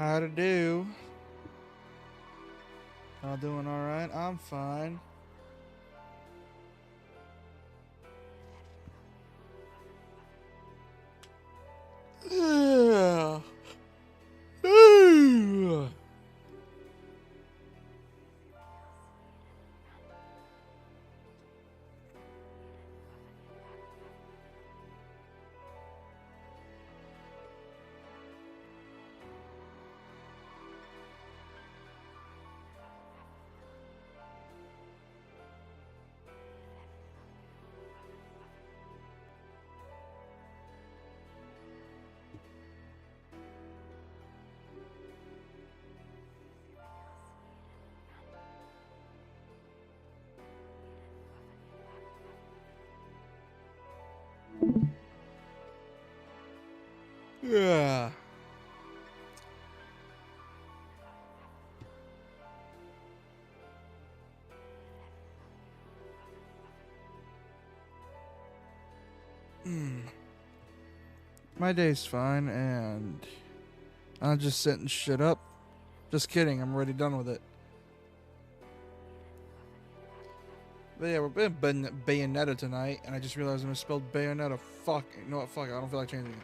How to do? Y'all doing all right? I'm fine. Yeah. Yeah. My day's fine, and I'm just setting shit up. Just kidding, I'm already done with it. But yeah, we're playing Bayonetta tonight, and I just realized I misspelled Bayonetta. Fuck. You know what? Fuck it. I don't feel like changing it.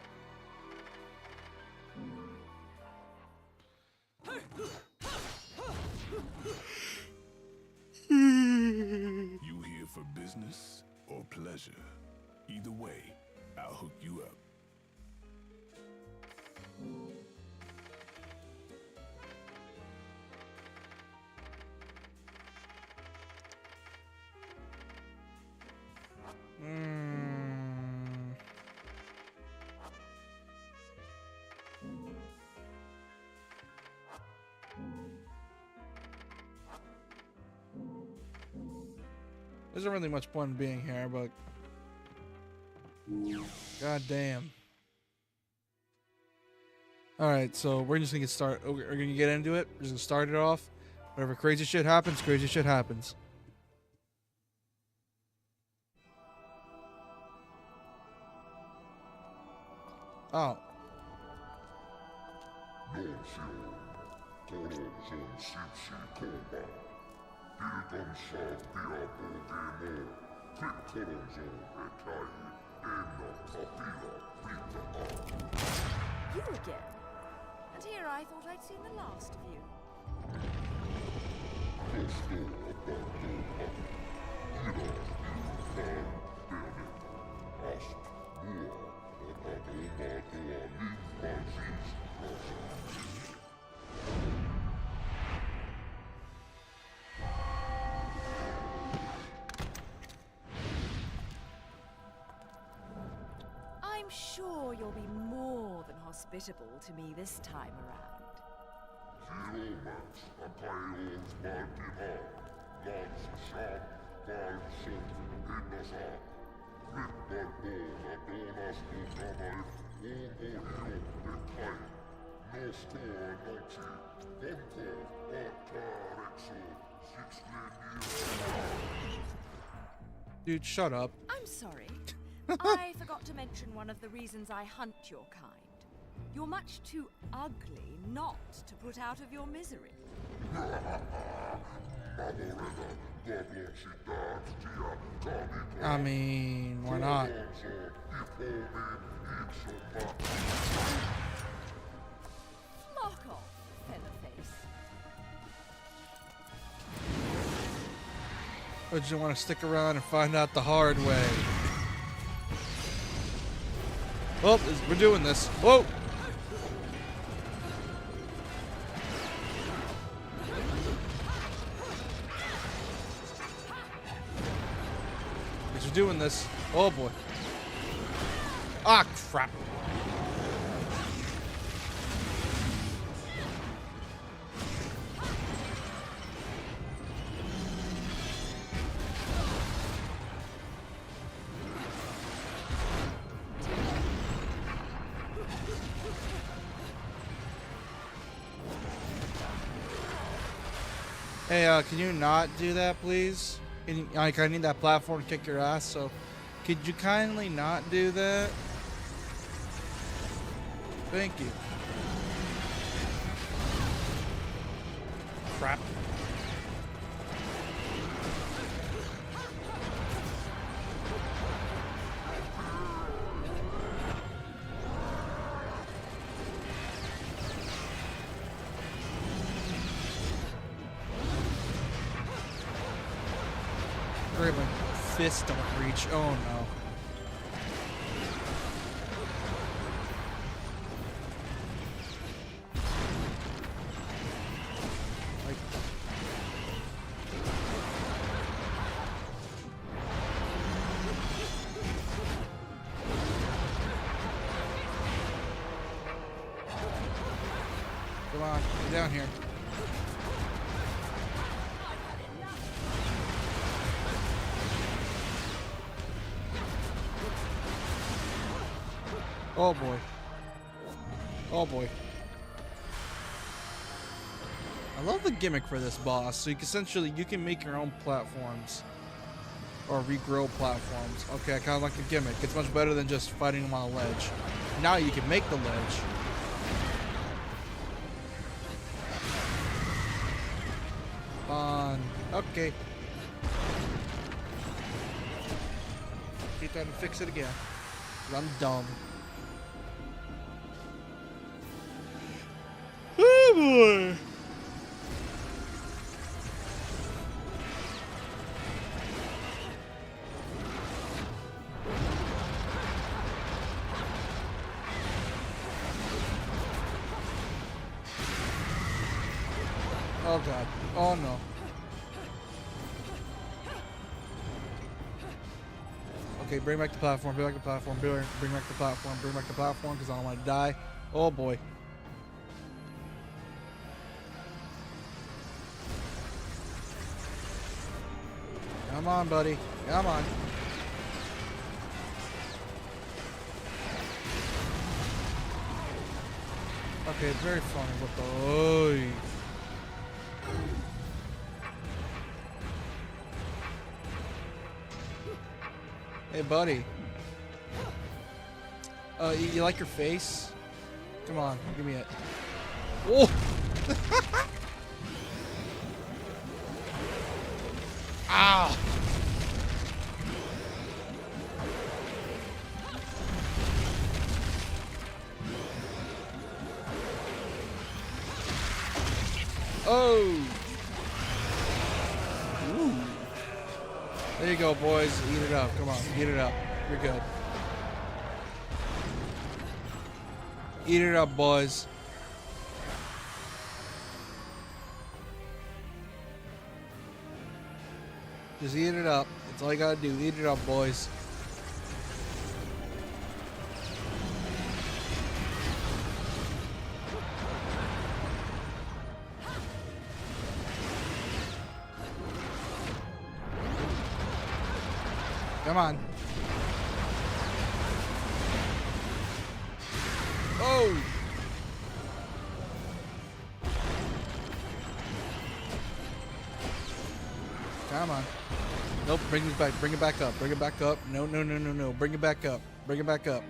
You here for business or pleasure? Either way, I'll hook you up. There isn't really much point in being here, but god damn. Alright, so we're just gonna get started. We're gonna get into it. We're just gonna start it off. Whatever crazy shit happens, crazy shit happens. Oh. You again? And here I thought I'd seen the last of you. I'm sure you'll be more than hospitable to me this time around. Dude, shut up. I'm sorry. I forgot to mention one of the reasons I hunt your kind. You're much too ugly not to put out of your misery. I mean, why not? Lock off, Featherface. Or do you want to stick around and find out the hard way? Oh, we're doing this. Whoa! We're doing this. Oh boy. Ah, crap. Hey, can you not do that, please? Like, I need that platform to kick your ass, so could you kindly not do that? Thank you. crap. Great, my fists don't reach. Oh no. Come on, get down here. Oh boy. Oh boy. I love the gimmick for this boss. So you can make your own platforms. Or regrow platforms. Okay, I kind of like the gimmick. It's much better than just fighting them on a ledge. Now you can make the ledge. Fun. Okay. Keep trying to fix it again. 'Cause I'm dumb. Oh boy. Oh god. Oh no. Okay, bring back the platform, bring back the platform, bring back the platform, bring back the platform, because I don't want to die. Oh boy. Come on, buddy. Come on. Okay, it's very funny. What the... Oy. Hey, buddy. You like your face? Come on, give me it. Oh! Ah! Oh! Ooh. There you go, boys. Eat it up. Come on, eat it up. You're good. Eat it up, boys. Just eat it up. That's all you gotta do. Eat it up, boys. Come on. Oh! Come on. Nope, bring it back. Bring it back up. Bring it back up. No, no, no, no, no. Bring it back up. Bring it back up.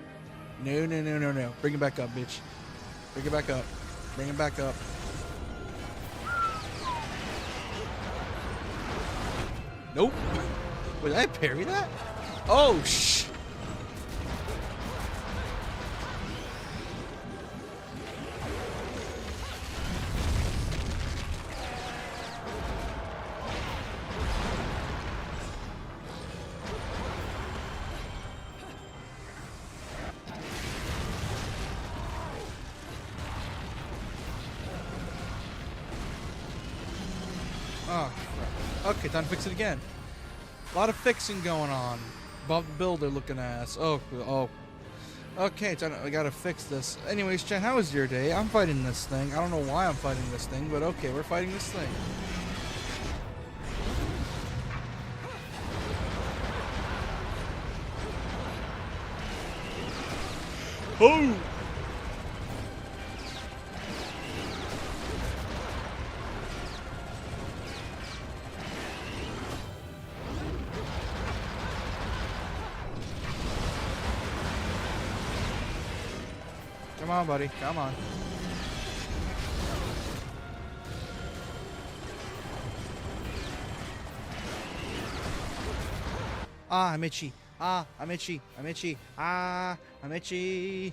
No, no, no, no, no. Bring it back up, bitch. Bring it back up. Bring it back up. Nope. Wait, did I parry that? Oh, shh. Oh, crap. Okay, time to fix it again. A lot of fixing going on. Bob the Builder looking ass. Oh. Okay, I gotta fix this. Anyways, Chen, how was your day? I'm fighting this thing. I don't know why I'm fighting this thing, but okay, we're fighting this thing. Oh! Come on, buddy. Come on. Ah, I'm itchy. Ah, I'm itchy. I'm itchy. Ah, I'm itchy.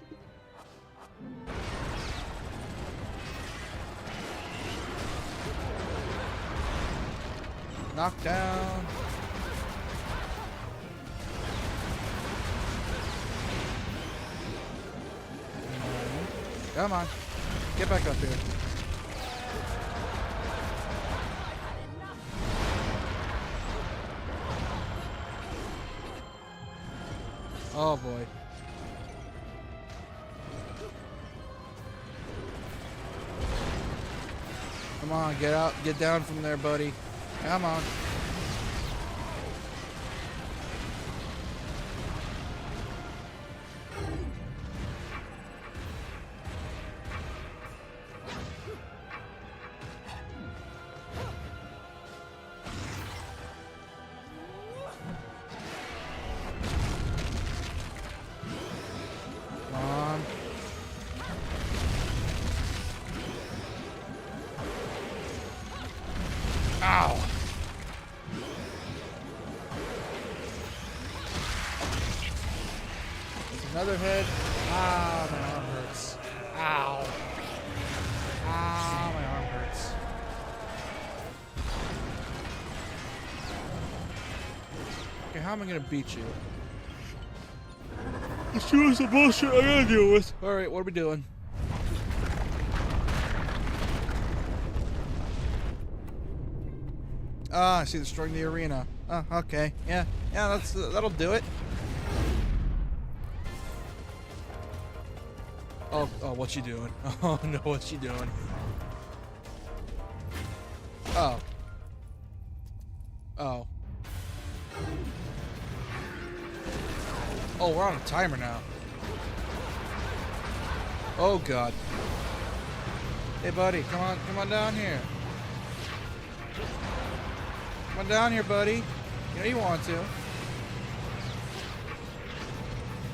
Knock down. Come on. Get back up here. Oh boy. Come on, get out, get down from there, buddy. Come on. Come on. Ow. Another head. Ah, my arm hurts. Ow. Ah, my arm hurts. Okay, how am I gonna beat you? Let's do some bullshit I gotta deal with. Alright, what are we doing? Ah, I see destroying the arena. Oh, okay. Yeah, that'll do it. Oh, what's she doing? Oh no, what's she doing? Oh. Oh. Oh, we're on a timer now. Oh god. Hey buddy, come on down here. Come on down here, buddy. You know you want to.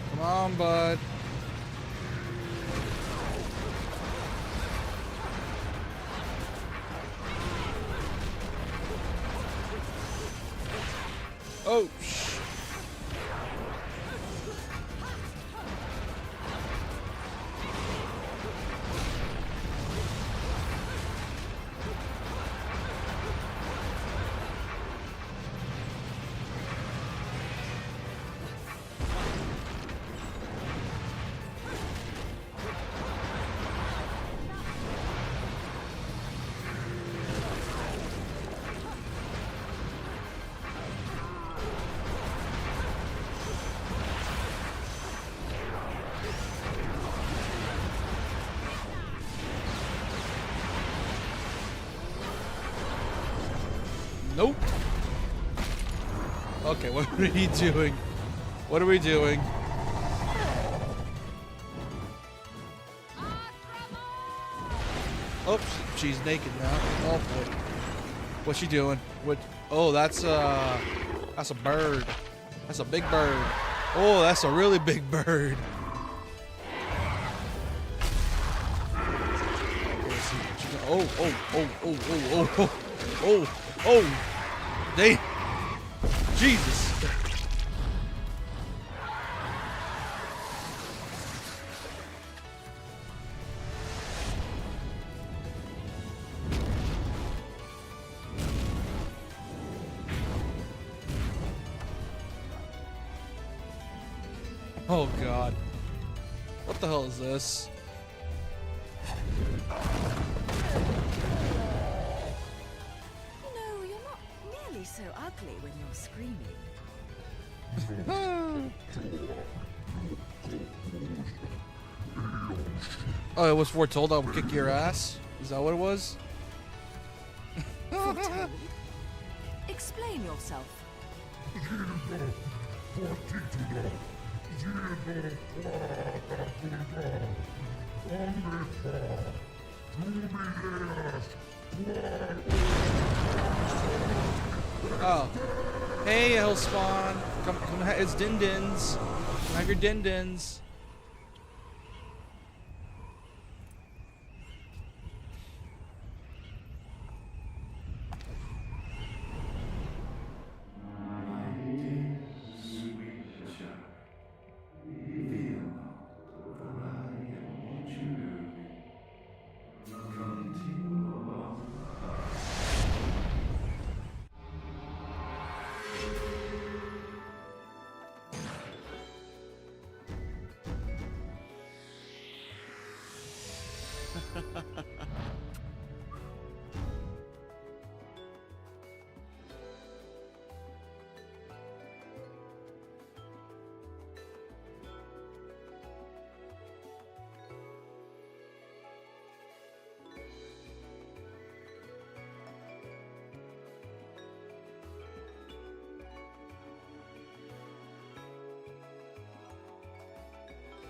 Come on, bud. Oh, shh. Nope. Okay, what are we doing? What are we doing? Oh, she's naked now. Oh boy. What's she doing? What? Oh, that's a bird. That's a big bird. Oh, that's a really big bird. Oh. They. Jesus. Oh god. What the hell is this? No, you're not nearly so ugly when you're screaming. Oh, it was foretold I would kick your ass? Is that what it was? Foretold? Explain yourself. Oh. Hey, Hellspawn. Come, it's Din Dins. Come have your Din Dins.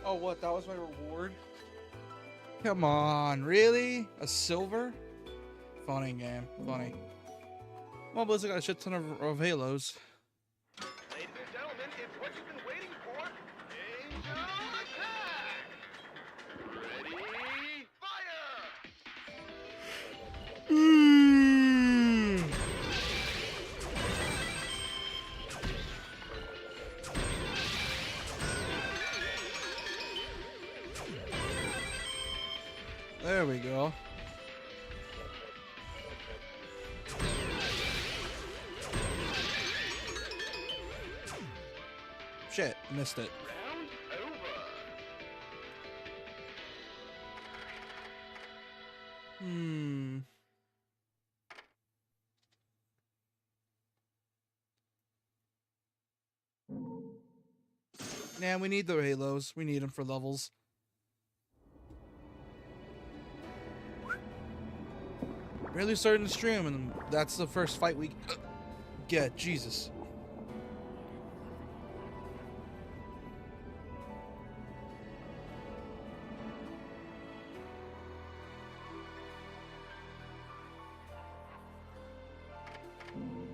Oh, what? That was my reward? Come on, really? A silver? Funny game, funny. Well, Blizzard got a shit ton of Halos. Ladies and gentlemen, it's what you've been waiting for. Angel attack! Ready, fire! There we go. Shit, missed it. Round over. Nah, we need the Halos. We need them for levels. Barely starting the stream, and that's the first fight we get. Jesus.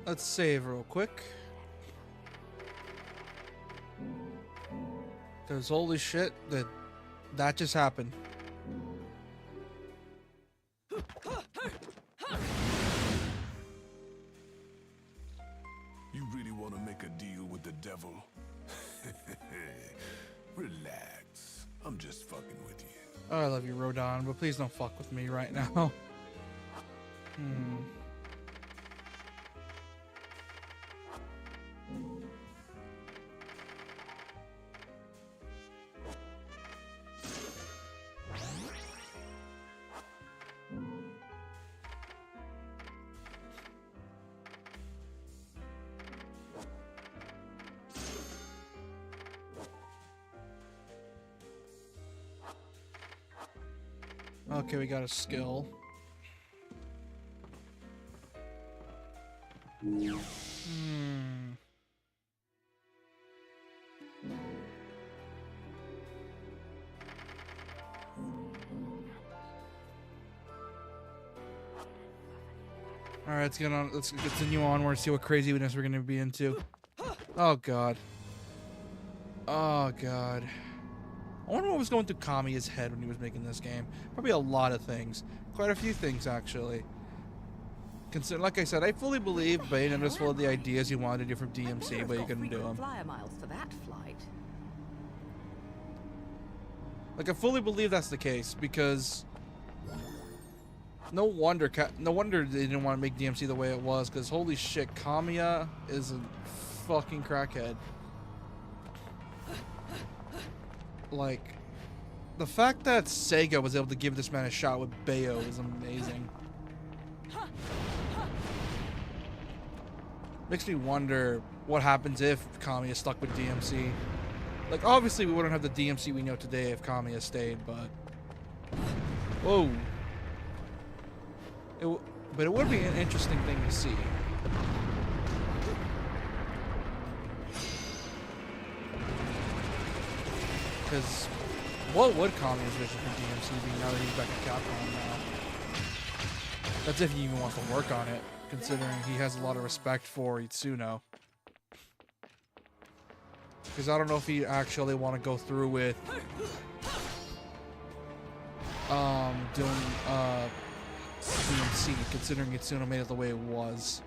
Let's save real quick. Cause holy shit, that just happened. You really want to make a deal with the devil? Relax. I'm just fucking with you. Oh, I love you, Rodon, but please don't fuck with me right now. Okay, we got a skill. All right, let's get on. Let's continue onward. See what craziness we're gonna be into. Oh god. Oh god. I wonder what was going through Kamiya's head when he was making this game. Probably a lot of things. Quite a few things, actually. Like I said, I fully believe Bayonetta's full of the ideas he wanted to do from DMC, but he couldn't do them. Flyer miles for that flight. Like, I fully believe that's the case, because no wonder they didn't want to make DMC the way it was, because holy shit, Kamiya is a fucking crackhead. Like, the fact that Sega was able to give this man a shot with Bayo is amazing. Makes me wonder what happens if Kamiya stuck with DMC. Like, obviously we wouldn't have the DMC we know today if Kamiya stayed, but... Whoa. But it would be an interesting thing to see. Because what would Kamiya's vision for DMC be now that he's back at Capcom now? That's if he even wants to work on it, considering he has a lot of respect for Itsuno. Because I don't know if he actually want to go through with doing DMC, considering Itsuno made it the way it was.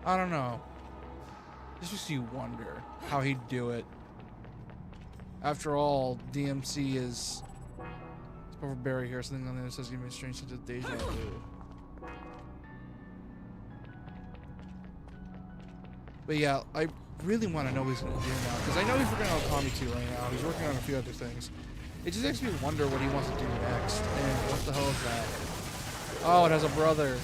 I don't know. Just makes you wonder how he'd do it. After all, DMC is... Let's go for Barry here. Something on the other says give me a strange sense of deja vu. But yeah, I really want to know what he's going to do now. Because I know he's working on Tommy 2 right now. He's working on a few other things. It just makes me wonder what he wants to do next. And what the hell is that? Oh, it has a brother.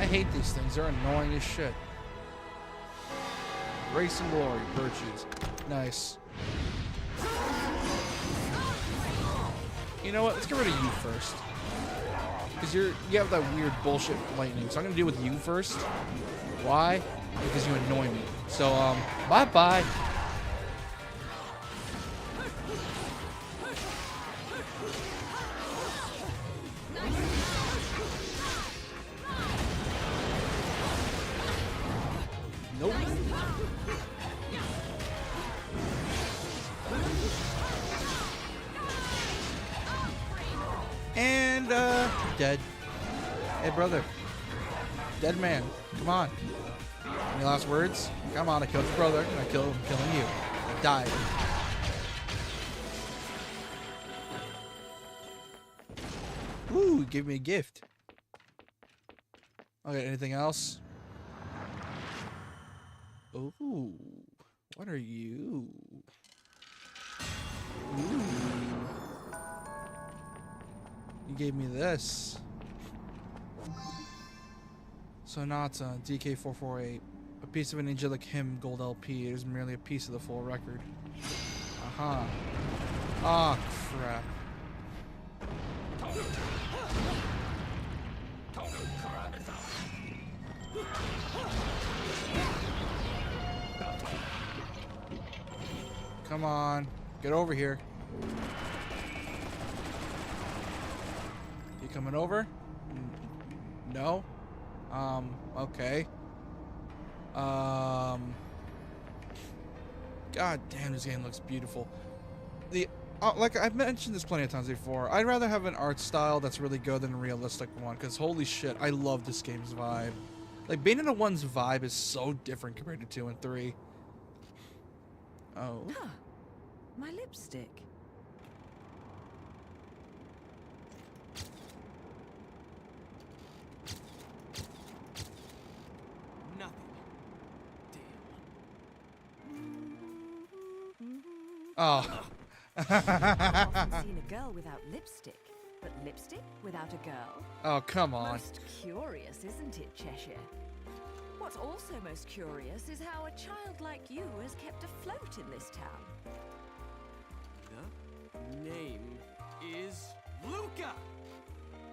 I hate these things. They're annoying as shit. Grace and glory, virtues. Nice. You know what? Let's get rid of you first. Because you have that weird bullshit lightning. So I'm gonna deal with you first. Why? Because you annoy me. So bye-bye. Nope. And dead. Hey brother. Dead man. Come on. Any last words? Come on, I killed your brother. I'm killing you. I died. Ooh, he gave me a gift. Okay, anything else? Ooh, what are you? Ooh. You gave me this. Sonata, DK448. A piece of an angelic hymn, gold LP. It is merely a piece of the full record. Aha. Ah, crap. Come on. Get over here. You coming over? No? Okay. God damn, this game looks beautiful. Like I've mentioned this plenty of times before, I'd rather have an art style that's really good than a realistic one, because holy shit, I love this game's vibe. Like, Bayonetta 1's vibe is so different compared to 2 and 3. Oh. Huh. My lipstick. Nothing. Damn. Oh. I've often seen a girl without lipstick, but lipstick without a girl? Oh, come on. Most curious, isn't it, Cheshire? What's also most curious is how a child like you has kept afloat in this town. The name is Luca!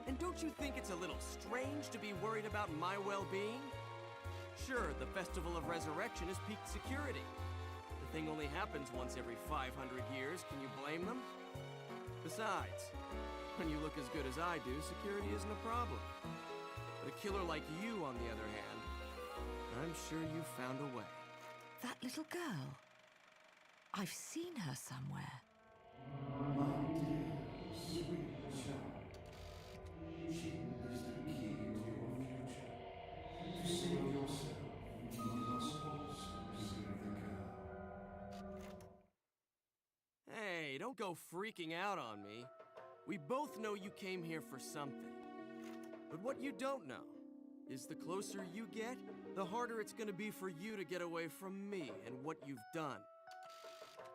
And don't you think it's a little strange to be worried about my well-being? Sure, the Festival of Resurrection is peak security. The thing only happens once every 500 years, can you blame them? Besides, when you look as good as I do, security isn't a problem. But a killer like you, on the other hand, I'm sure you found a way. That little girl. I've seen her somewhere. Hey, don't go freaking out on me. We both know you came here for something. But what you don't know is the closer you get, the harder it's gonna be for you to get away from me and what you've done.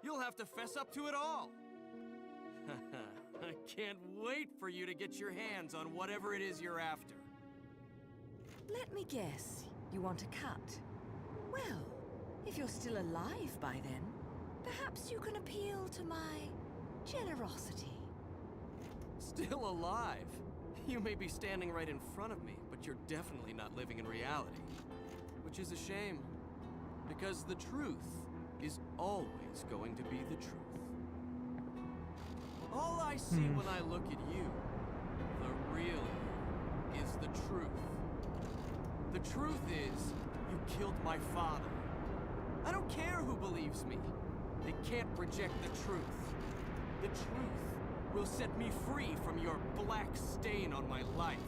You'll have to fess up to it all. I can't wait for you to get your hands on whatever it is you're after. Let me guess. You want a cut? Well, if you're still alive by then, perhaps you can appeal to my generosity. Still alive? You may be standing right in front of me, but you're definitely not living in reality. Which is a shame, because the truth is always going to be the truth. All I see when I look at you, the real you, is the truth. The truth is, you killed my father. I don't care who believes me. They can't reject the truth. The truth will set me free from your black stain on my life.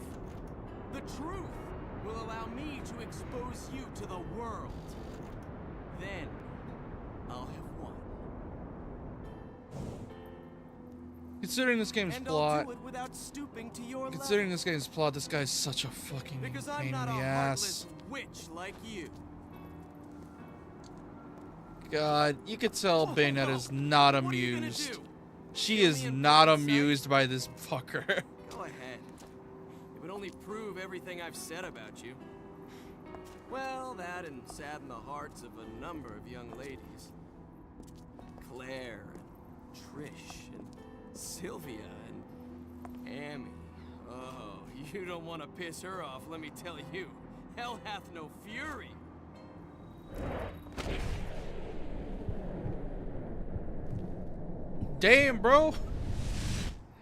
The truth will allow me to expose you to the world. Then, I'll have won. Considering this game's And plot, I'll do it without stooping to your considering level. this game's plot, this guy's such a fucking Because I'm pain in not the a ass. heartless witch like you. God, you could tell Bayonetta's not What are you gonna amused. do? She Kill is me in not plain sight? amused by this fucker. Go ahead. It would only prove everything I've said about you. Well, that and sadden the hearts of a number of young ladies. Claire, and Trish, and Sylvia, and Amy. Oh, you don't want to piss her off, let me tell you. Hell hath no fury. Damn, bro.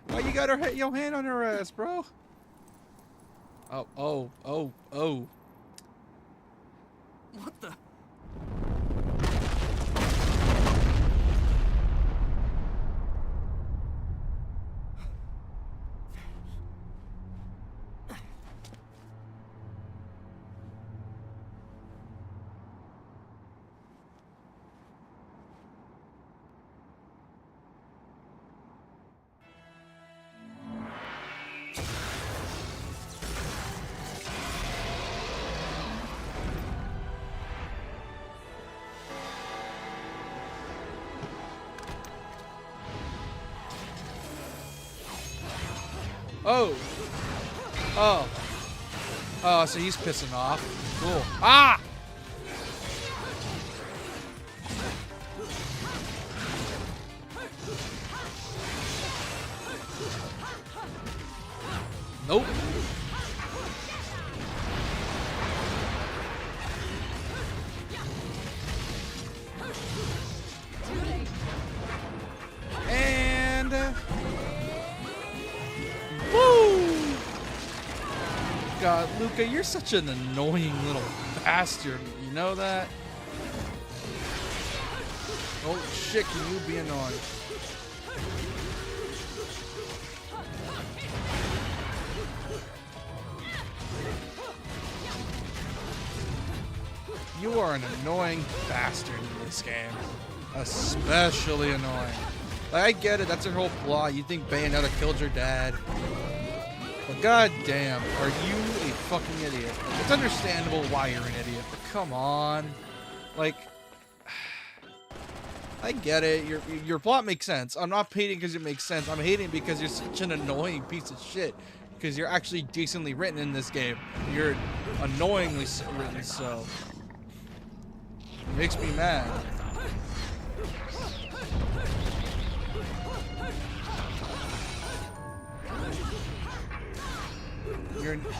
Why you got your hand on her ass, bro? Oh. What the? Oh, so he's pissing off. Cool. Ah! Nope. And woo! God, Luca, you're such an annoying little bastard. You know that? Oh shit, can you be annoying? You are an annoying bastard in this game. Especially annoying. Like, I get it, that's her whole plot. You think Bayonetta killed your dad. But goddamn, are you a fucking idiot? It's understandable why you're an idiot, but come on. Like, I get it. Your plot makes sense. I'm not hating because it makes sense. I'm hating because you're such an annoying piece of shit. Because you're actually decently written in this game. You're annoyingly written, so it makes me mad.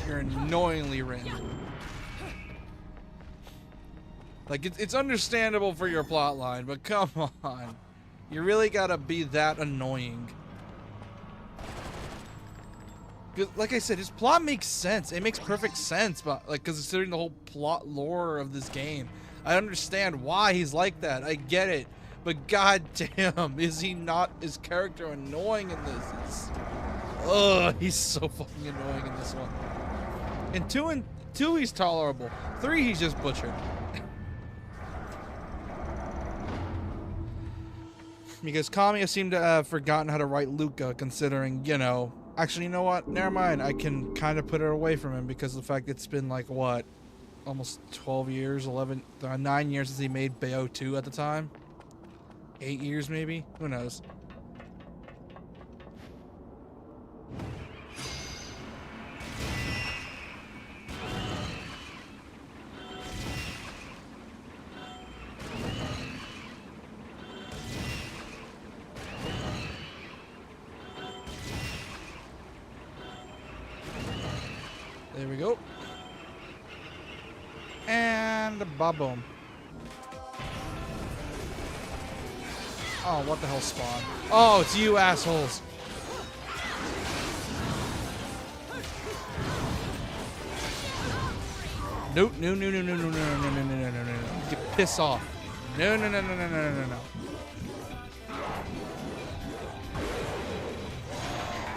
You're annoyingly written. Like, it's understandable for your plot line, but come on. You really gotta be that annoying. 'Cause, like I said, his plot makes sense. It makes perfect sense, but like, considering the whole plot lore of this game, I understand why he's like that. I get it, but goddamn, is his character annoying in this? Ugh, he's so fucking annoying in this one. In two, he's tolerable. 3, he's just butchered. Because Kamiya seemed to have forgotten how to write Luca, considering, you know... Actually, you know what? Never mind. I can kind of put it away from him because of the fact it's been, like, what? Almost 12 years, 9 years since he made Bayo 2 at the time? 8 years, maybe? Who knows? There we go. And ba-boom. Oh, what the hell spawned? Oh, it's you assholes. Nope, no, no, no, no, no, no, no, no, no, no, no, no, no. Get pissed off. No, no, no, no, no, no, no, no.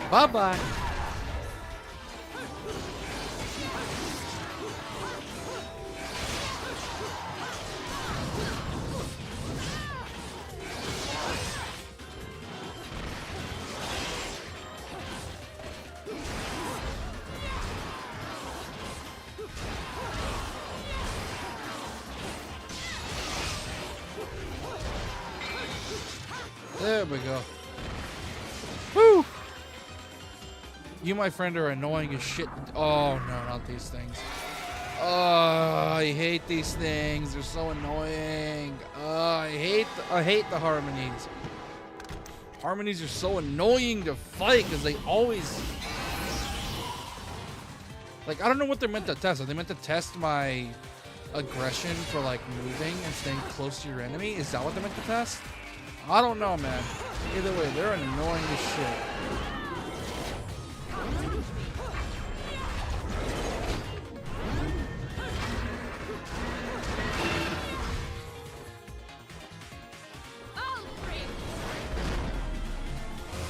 Bye-bye. There we go. Woo! You, my friend, are annoying as shit. Oh, no, not these things. Oh, I hate these things. They're so annoying. I hate the harmonies. Harmonies are so annoying to fight because they always... Like, I don't know what they're meant to test. Are they meant to test my aggression for, like, moving and staying close to your enemy? Is that what they're meant to test? I don't know, man. Either way, they're annoying as shit.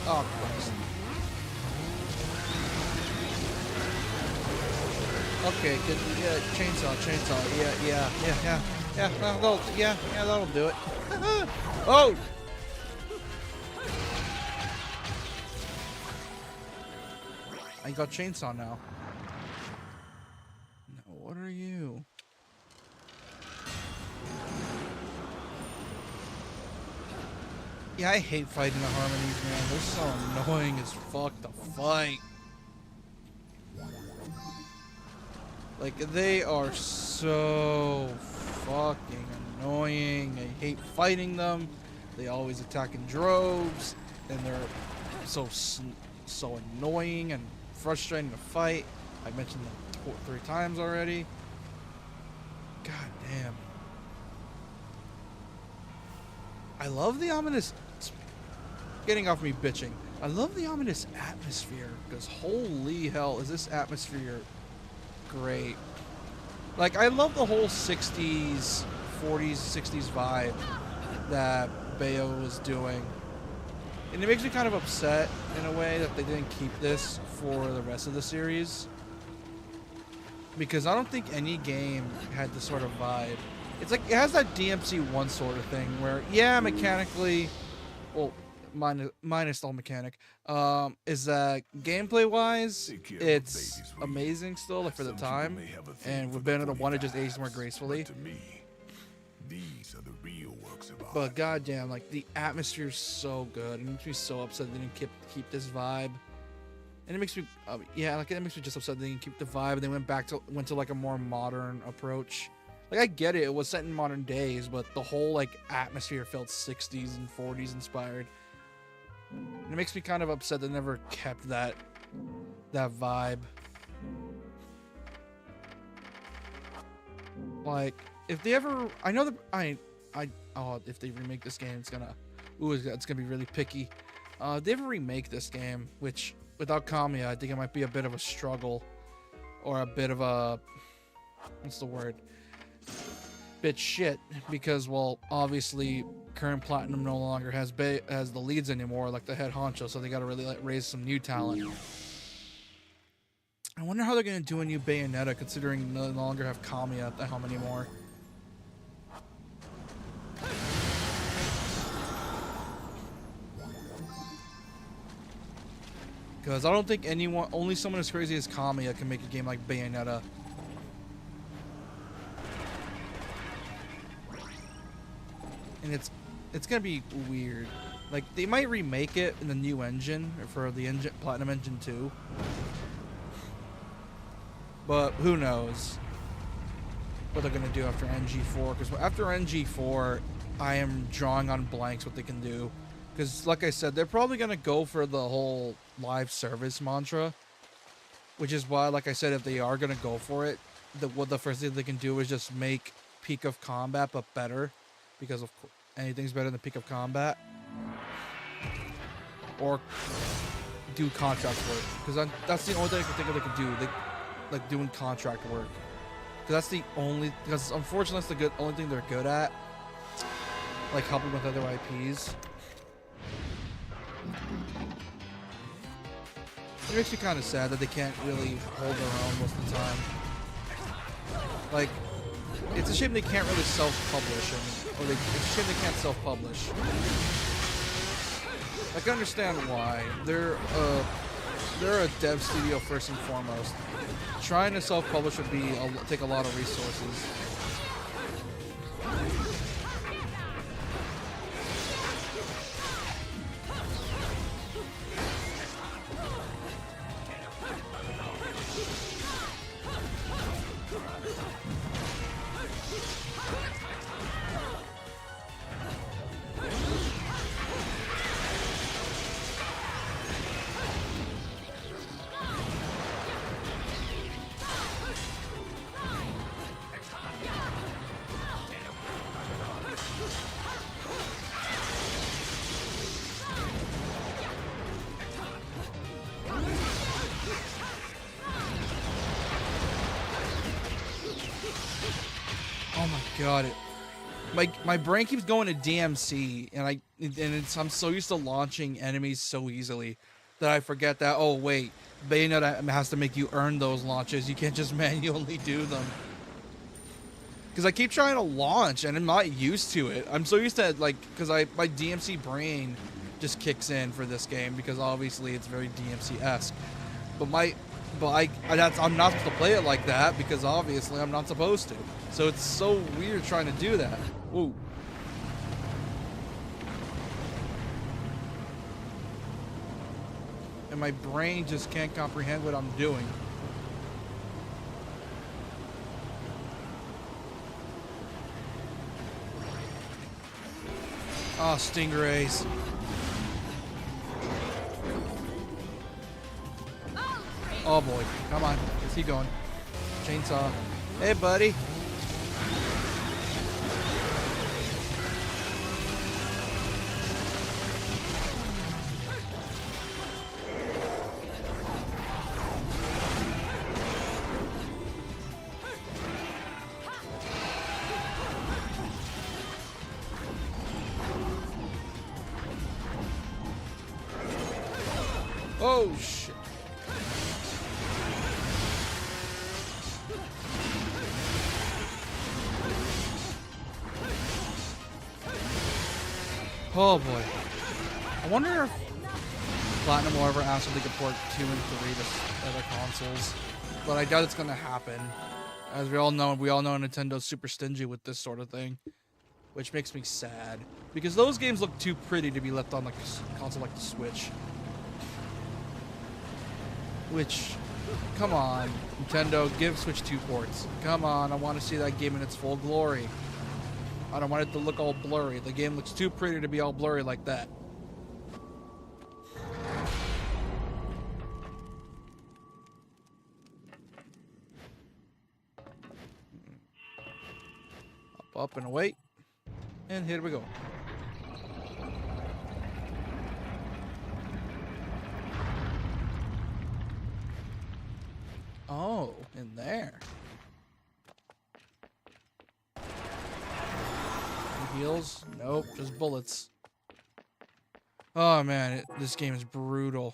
Oh, Christ. Okay, good. Yeah, chainsaw. Yeah, that'll do it. Oh! I got chainsaw now. No, what are you? Yeah, I hate fighting the harmonies, man. They're so annoying as fuck to fight. Like, they are so fucking annoying. I hate fighting them. They always attack in droves, and they're so annoying and frustrating to fight. I mentioned them 3 times already. God damn. I love the ominous... Getting off me bitching. I love the ominous atmosphere, because holy hell, is this atmosphere great. Like, I love the whole 60s, 40s, 60s vibe that Bayo was doing. And it makes me kind of upset, in a way, that they didn't keep this for the rest of the series. Because I don't think any game had this sort of vibe. It's like, it has that DMC1 sort of thing, where, yeah, mechanically, well, minus all mechanic, is that gameplay-wise, it's amazing still, like, for the time, and with Bayonetta 1, it just aged more gracefully. These are the real works of art. But goddamn, like, the atmosphere is so good. It makes me so upset they didn't keep this vibe. And it makes me, yeah, like, it makes me just upset they didn't keep the vibe, and they went to like a more modern approach. Like, I get it, it was set in modern days, but the whole, like, atmosphere felt 60s and 40s inspired. And it makes me kind of upset they never kept that vibe. Like, if they ever, I know that if they remake this game, it's gonna be really picky. If they ever remake this game, which without Kamiya, I think it might be a bit of a struggle, or a bit of a, what's the word? Bit shit, because, well, obviously current Platinum no longer has the leads anymore, like the head honcho, so they got to really raise some new talent. I wonder how they're gonna do a new Bayonetta, considering no longer have Kamiya at the helm anymore. Because I don't think only someone as crazy as Kamiya can make a game like Bayonetta. And it's gonna be weird. Like, they might remake it in the new engine, or for the Platinum Engine 2. But who knows what they're gonna do after NG4? Because after NG4, I am drawing on blanks what they can do. Because, like I said, they're probably gonna go for the whole live service mantra, which is why, like I said, if they are gonna go for it, the first thing they can do is just make Peak of Combat but better, because of course anything's better than Peak of Combat, or do contract work, because that's the only thing I can think of they could do. Like doing contract work, because unfortunately that's the only thing they're good at, like helping with other IPs. It makes me kind of sad that they can't really hold their own most of the time. Like, it's a shame they can't really self-publish, it's a shame they can't self-publish. I can understand why. They're a dev studio first and foremost. Trying to self-publish would take a lot of resources. god, my brain keeps going to DMC, and I'm so used to launching enemies so easily that I forget that, oh wait, Bayonetta has to make you earn those launches. You can't just manually do them. Because I keep trying to launch, and I'm not used to it. I'm so used to it, like, because my DMC brain just kicks in for this game, because obviously it's very DMC-esque. I'm not supposed to play it like that, because obviously I'm not supposed to. So it's so weird trying to do that. Whoa. And my brain just can't comprehend what I'm doing. Oh, stingrays. Oh boy, come on, let's keep going. Chainsaw. Hey, buddy. Oh shit. Oh boy. I wonder if Platinum will ever ask if they could port 2 and 3 to other consoles. But I doubt it's gonna happen. As we all know Nintendo's super stingy with this sort of thing. Which makes me sad. Because those games look too pretty to be left on like a console like the Switch. Which, come on, Nintendo, give Switch 2 ports. Come on, I want to see that game in its full glory. I don't want it to look all blurry. The game looks too pretty to be all blurry like that. Up and away. And here we go. Oh, in there. Any heals? Nope, just bullets. Oh man, this game is brutal.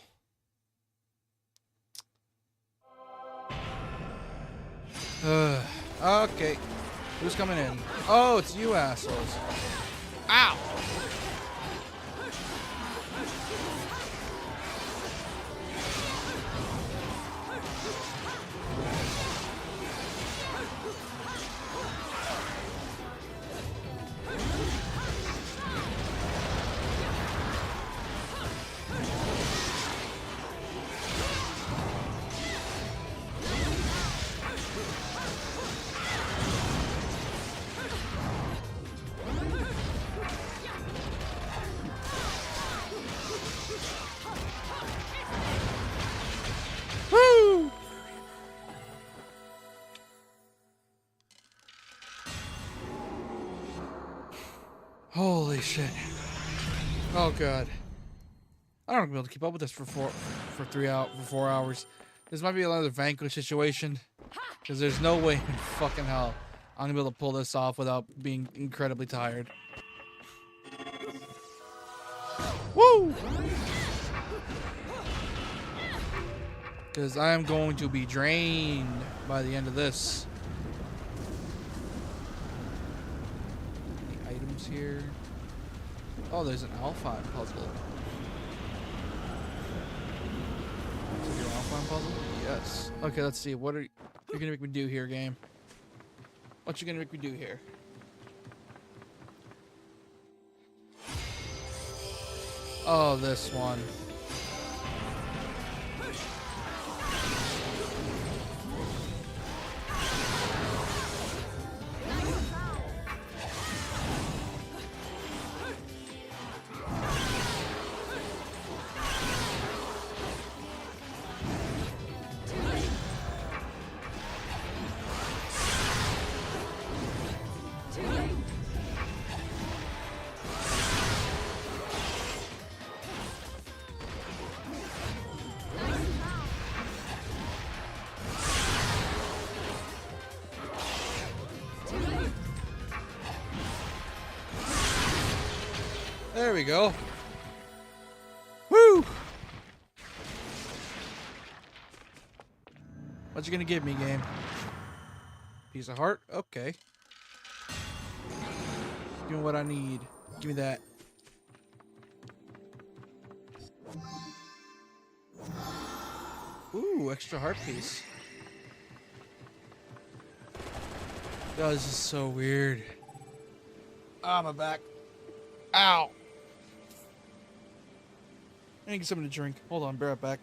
Okay. Who's coming in? Oh, it's you assholes. Ow! Holy shit. Oh god. I don't know if I'll be able to keep up with this for 4 hours. This might be another Vanquish situation. Because there's no way in fucking hell I'm gonna be able to pull this off without being incredibly tired. Woo! Because I am going to be drained by the end of this. Any items here? Oh, there's an Alpine puzzle. Is it your Alpine puzzle? Yes. Okay, let's see. What are you gonna make me do here, game? What you gonna make me do here? Oh, this one. There we go. Woo! What you gonna give me, game? Piece of heart? Okay. Give me what I need. Give me that. Ooh, extra heart piece. Oh, this is so weird. Ah, my back. Ow! I need to get something to drink. Hold on, be right back.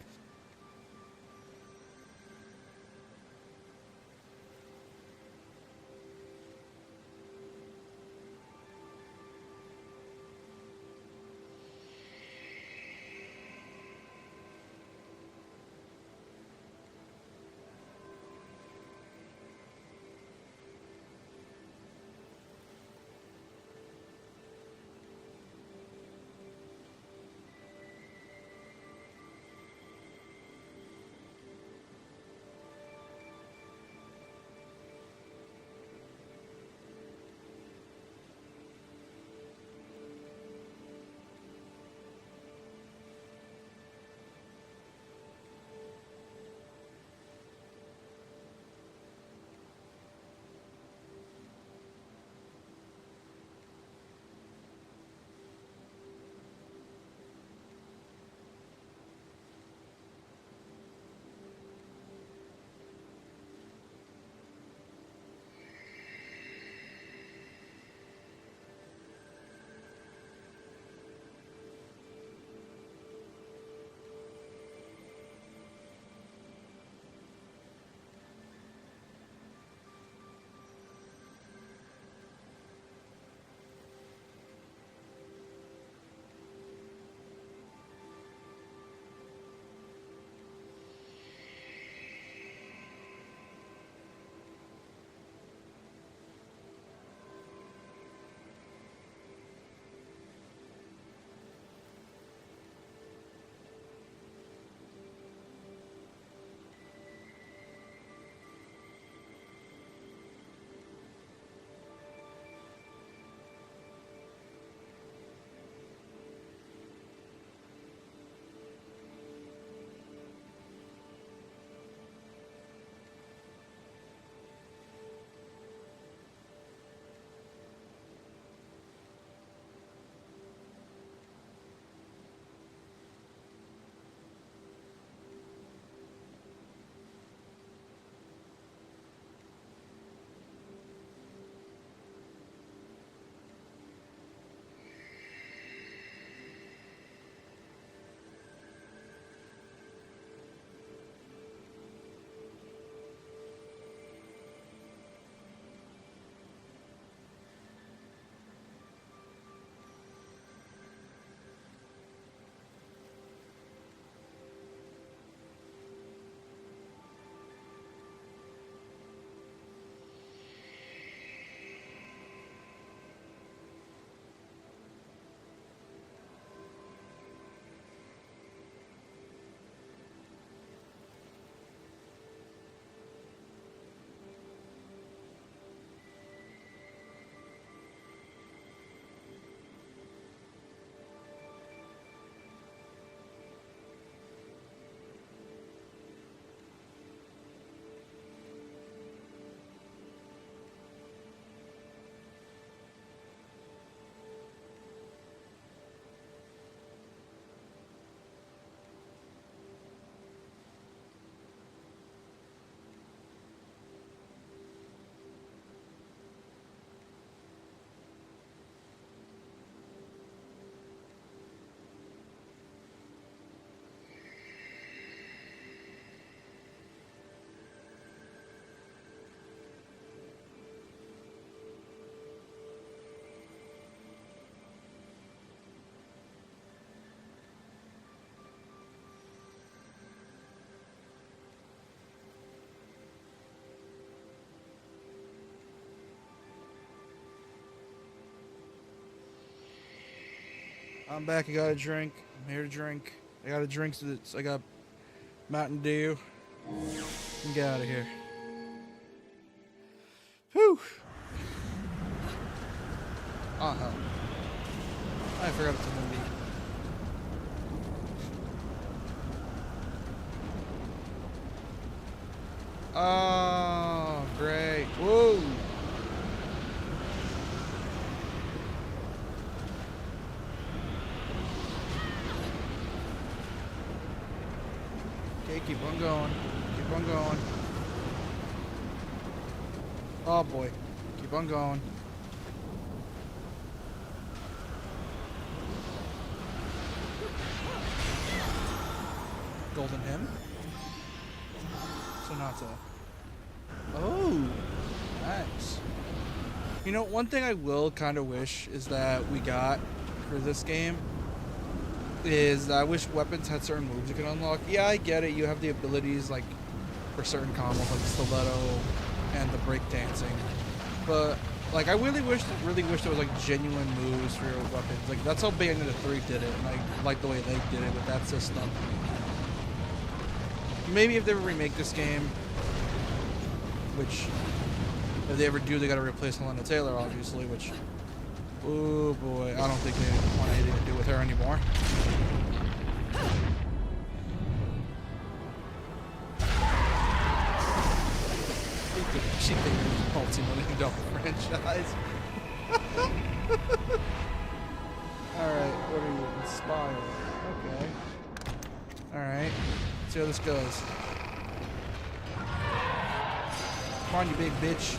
I'm back. I got a drink. I'm here to drink. I got a drink. So I got Mountain Dew. And get out of here. Whew. Uh-huh. I forgot it's a movie. Oh, great. Whoa. Okay, keep on going. Keep on going. Oh boy. Keep on going. Golden hymn. Sonata. Oh, nice. You know, one thing I will kind of wish is that we got for this game is I wish weapons had certain moves you can unlock. Yeah, I get it. You have the abilities like for certain combos like the stiletto and the break dancing, but like I really wish there was like genuine moves for your weapons. Like that's how Bayonetta 3 did it, and I like the way they did it with that system. Maybe if they ever remake this game, which if they ever do, they gotta replace Helena Taylor, obviously, which, oh boy, I don't think they want anything to do with her anymore. She thinks it's a multi-million-dollar franchise. Alright, what are you? Inspire. Okay. Alright. Let's see how this goes. Come on, you big bitch.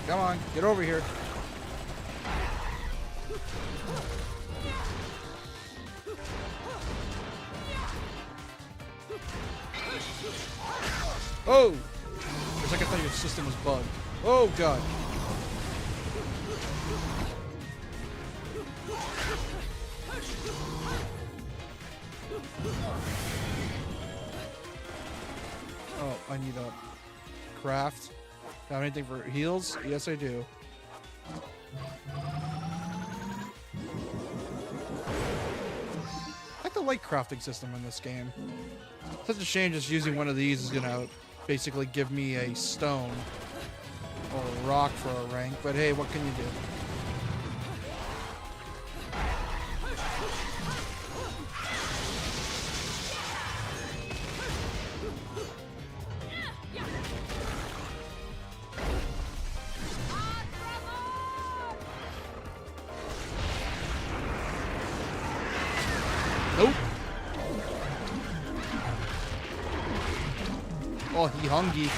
Come on, get over here. Oh! For a second I thought your system was bugged. Oh god. Oh, I need a craft. Have anything for heals? Yes, I do. I like the light crafting system in this game. Such a shame just using one of these is gonna basically give me a stone or a rock for a rank, but hey, what can you do? Nope. Oh, he hungry.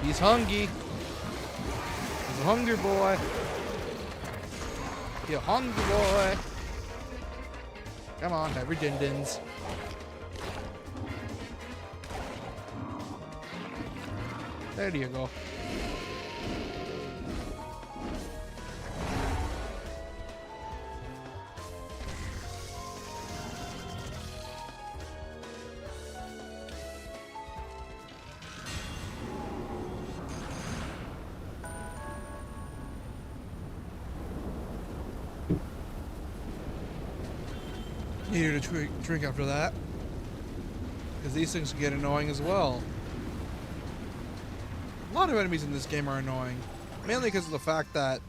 He's hungry. He's a hungry boy. He a hungry boy. Come on, have your din-dins. There you go. Needed a drink after that, because these things can get annoying as well. A lot of enemies in this game are annoying, mainly because of the fact that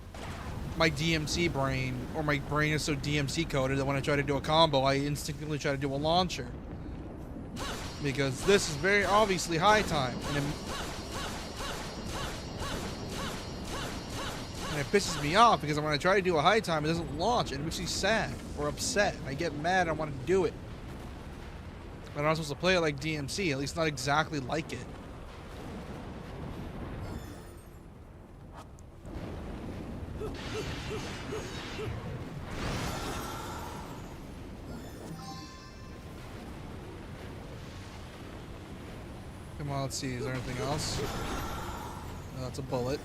my DMC brain, or my brain is so DMC coded that when I try to do a combo, I instinctively try to do a launcher. Because this is very obviously high time, and it pisses me off because when I try to do a high time, it doesn't launch, and it makes me sad or upset. I get mad, I want to do it. But I'm not supposed to play it like DMC, at least not exactly like it. Come on, let's see, is there anything else? No, that's a bullet.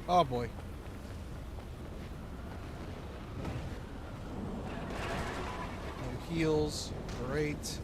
Oh boy. No heals. Great.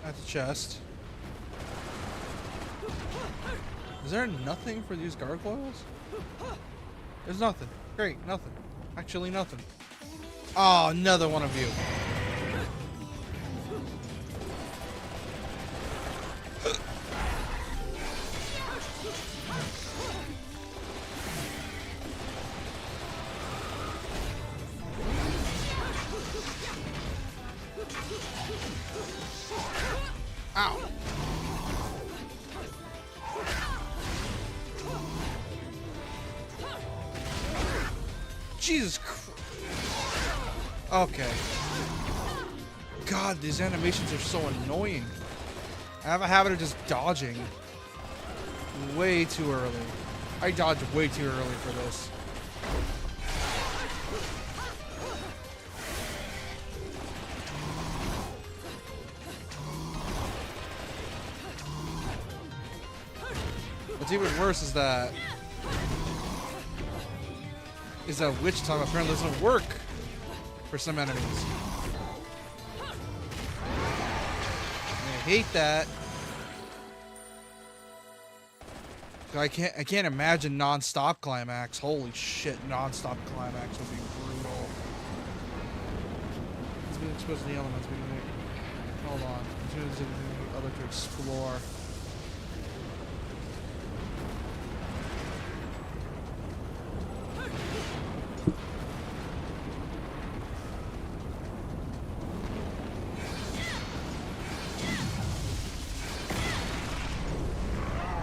At the chest. Is there nothing for these gargoyles? There's nothing. Great, nothing. Actually, nothing. Oh, another one of you. Ow. Jesus Christ. Okay. God, these animations are so annoying. I have a habit of just dodging way too early. I dodged way too early for this. What's even worse is that witch time apparently doesn't work for some enemies. I hate that. I can't imagine non-stop climax. Holy shit, non-stop climax would be brutal. Let's be exposed to the elements. Hold on. There's anything other to explore.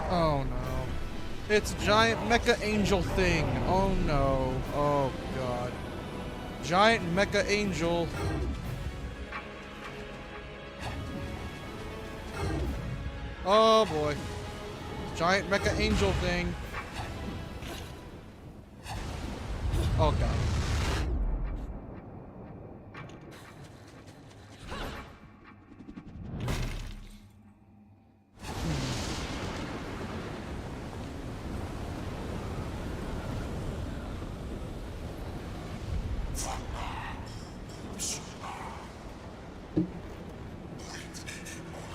Oh no. It's a giant mecha angel thing. Oh no. Oh god. Giant mecha angel. Oh boy. Giant mecha angel thing. Oh god.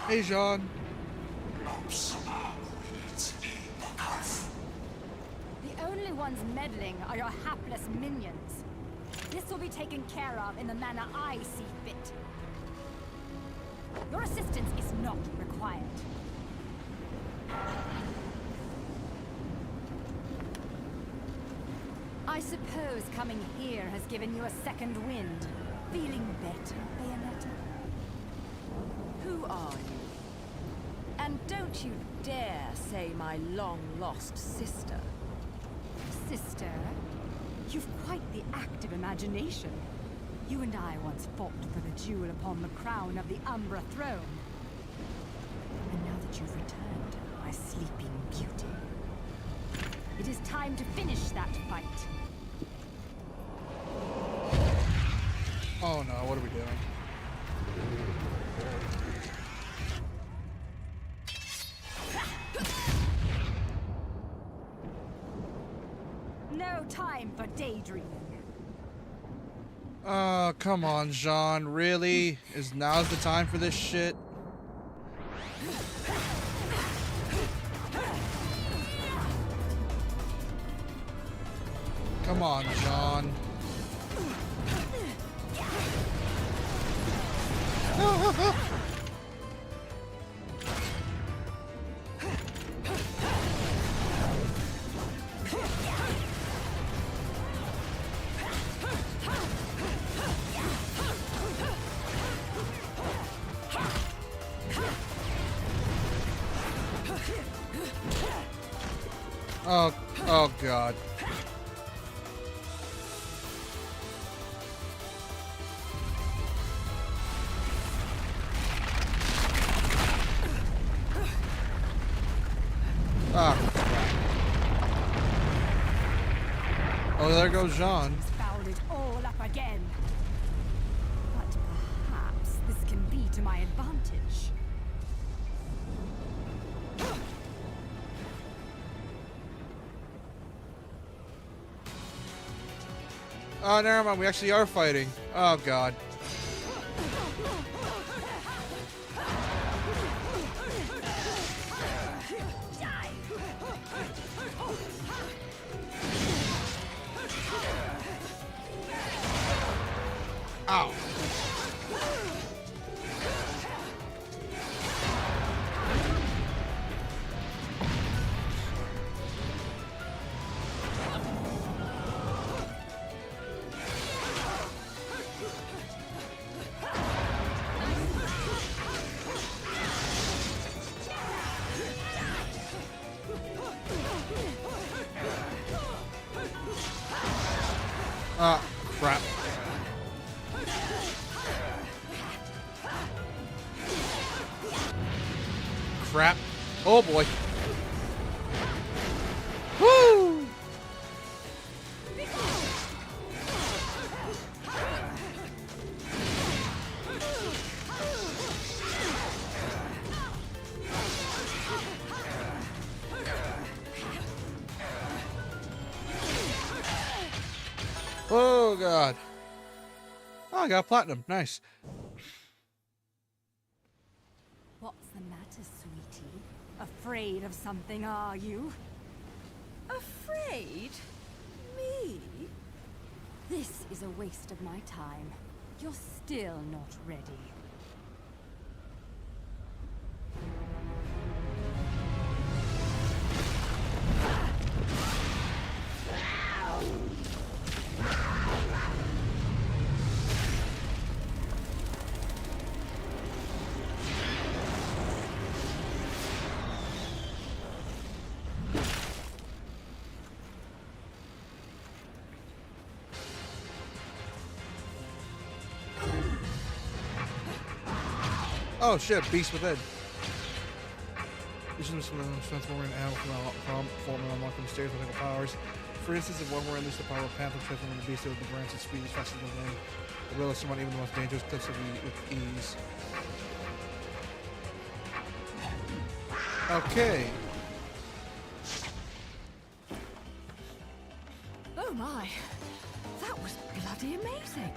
Hey, Jean. The only ones meddling are your hapless minions. This will be taken care of in the manner I see fit. Your assistance is not required. I suppose coming here has given you a second wind. Feeling better, Bayonetta? Who are you? And don't you dare say my long-lost sister. Sister, you've quite the active imagination. You and I once fought for the jewel upon the crown of the Umbra throne. And now that you've returned, my sleeping beauty, it is time to finish that fight. Oh no, what are we doing? No time for daydreaming. Oh, come on, Jean. Really? Now's the time for this shit? Come on, Jean. Oh god. Ah, crap. Oh, there goes Jean. Fouled it all up again. But perhaps this can be to my advantage. Oh, never mind. We actually are fighting. Oh god. Ah, crap. Crap. Oh boy. Woo! Oh god. Oh, I got platinum. Nice. What's the matter, sweetie? Afraid of something, are you? Afraid? Me? This is a waste of my time. You're still not ready. Oh shit, Beast Within. This is transforming an animal from forming unlocking mysterious mythical powers. For instance, if one were to unleash the power of Panther transforming the beast, it would be granted speed as fast as the wind. The ability to summon even the most dangerous cliffs with ease. Okay. Oh my. That was bloody amazing.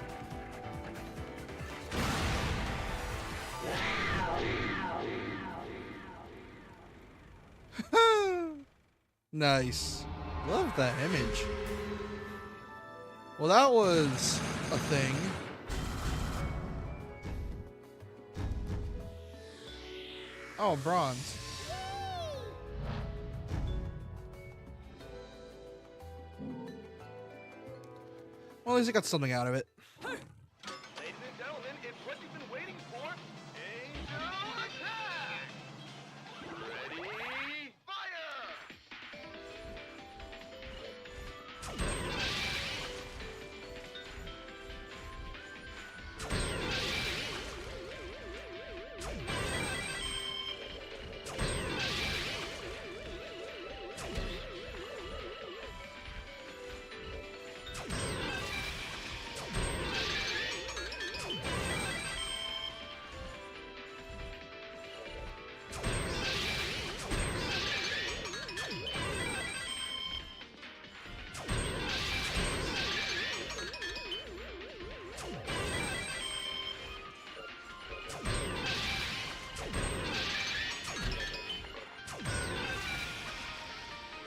Nice. Love that image. Well, that was a thing. Oh, bronze. Well, at least I got something out of it. Ladies and gentlemen, it's what you've been waiting for. Angel attack! Ready, fire!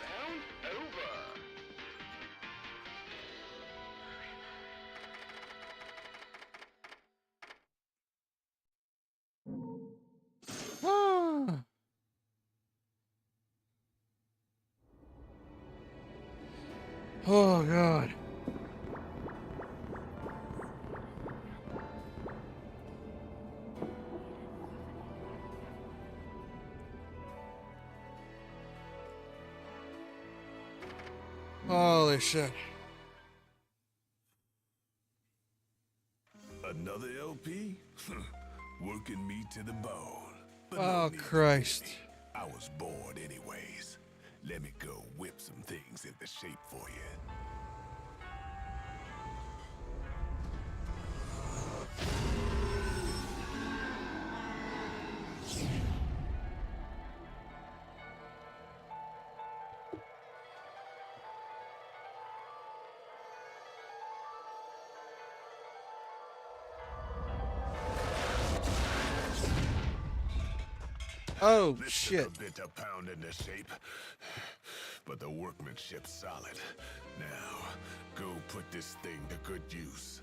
Round over. Ah. Oh, God. Holy shit. Another LP? Working me to the bone. But Oh, need to Christ. pity. I was bored anyways. Let me go whip some things into shape for you. Oh, This shit. took a bit to pound into shape, but the workmanship's solid. Now, go put this thing to good use.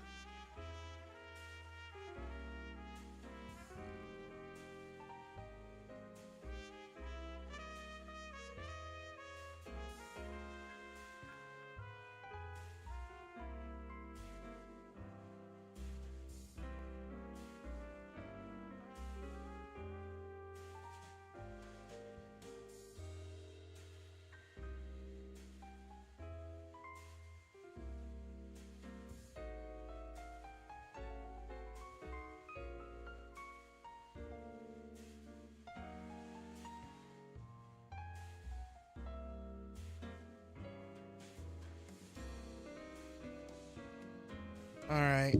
Alright.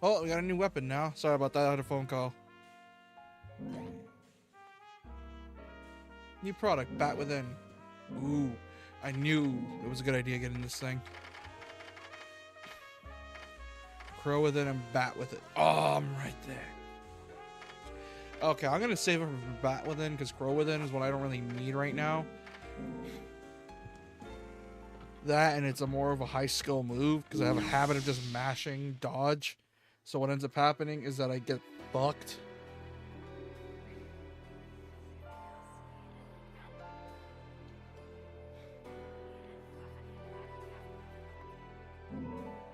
Oh, we got a new weapon now. Sorry about that. I had a phone call. New product, Bat Within. Ooh, I knew it was a good idea getting this thing. Crow Within and Bat Within. Oh, I'm right there. Okay, I'm gonna save it for Bat Within because Crow Within is what I don't really need right now. That, and it's a more of a high skill move because I have a habit of just mashing dodge. So what ends up happening is that I get fucked.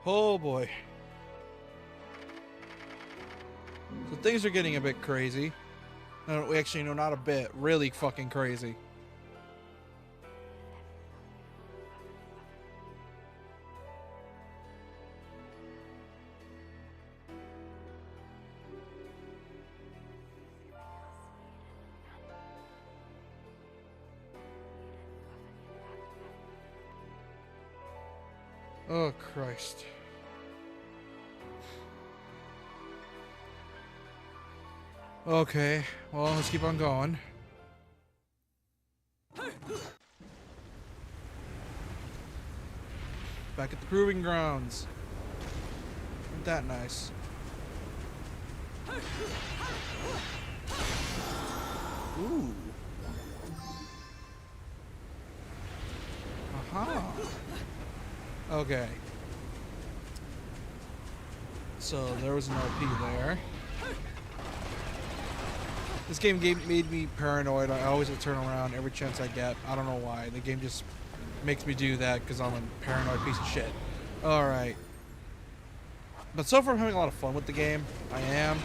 Oh boy. So things are getting a bit crazy. No, actually, no, not a bit. Really fucking crazy. Oh, Christ. Okay, well, let's keep on going. Back at the proving grounds. Isn't that nice? Ooh. Aha. Okay. So there was an LP there. This game made me paranoid. I always have to turn around every chance I get. I don't know why. The game just makes me do that because I'm a paranoid piece of shit. Alright. But so far I'm having a lot of fun with the game. I am.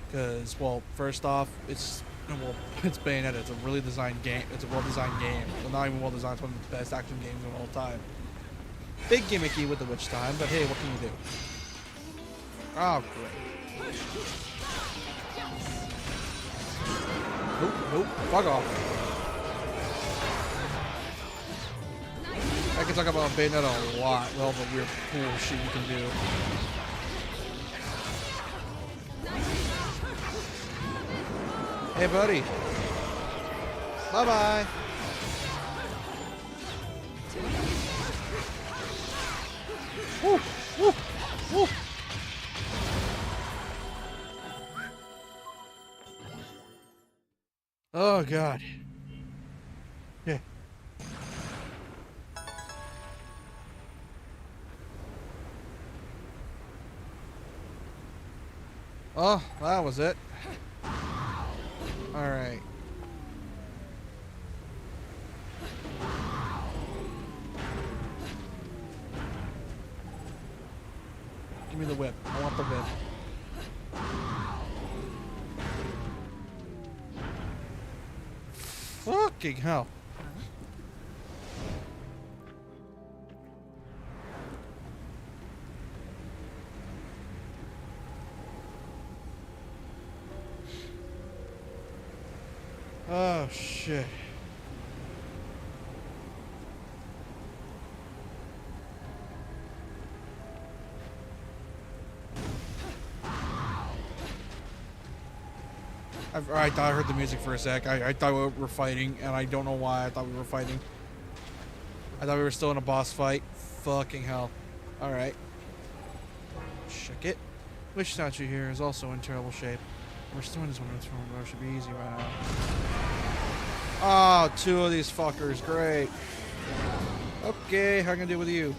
Because, well, first off, it's Bayonetta. It's a really designed game. It's a well-designed game. Well, not even well-designed. It's one of the best action games of all time. Big gimmicky with the witch time, but hey, what can you do? Oh, great. Nope, nope, fuck off. I can talk about Bayonetta a lot, with all the weird, cool shit you can do. Hey, buddy. Bye-bye. Woo, woo, woo. Oh, God. Yeah. Oh, that was it. All right. Give me the whip. I want the whip. Fucking hell. Oh, shit. I thought I heard the music for a sec. I thought we were fighting, and I don't know why I thought we were fighting. I thought we were still in a boss fight. Fucking hell. Alright. Check it. Witch statue here is also in terrible shape. Restoring this one should be easy right now. Oh, two of these fuckers. Great. Okay, how can I deal with you?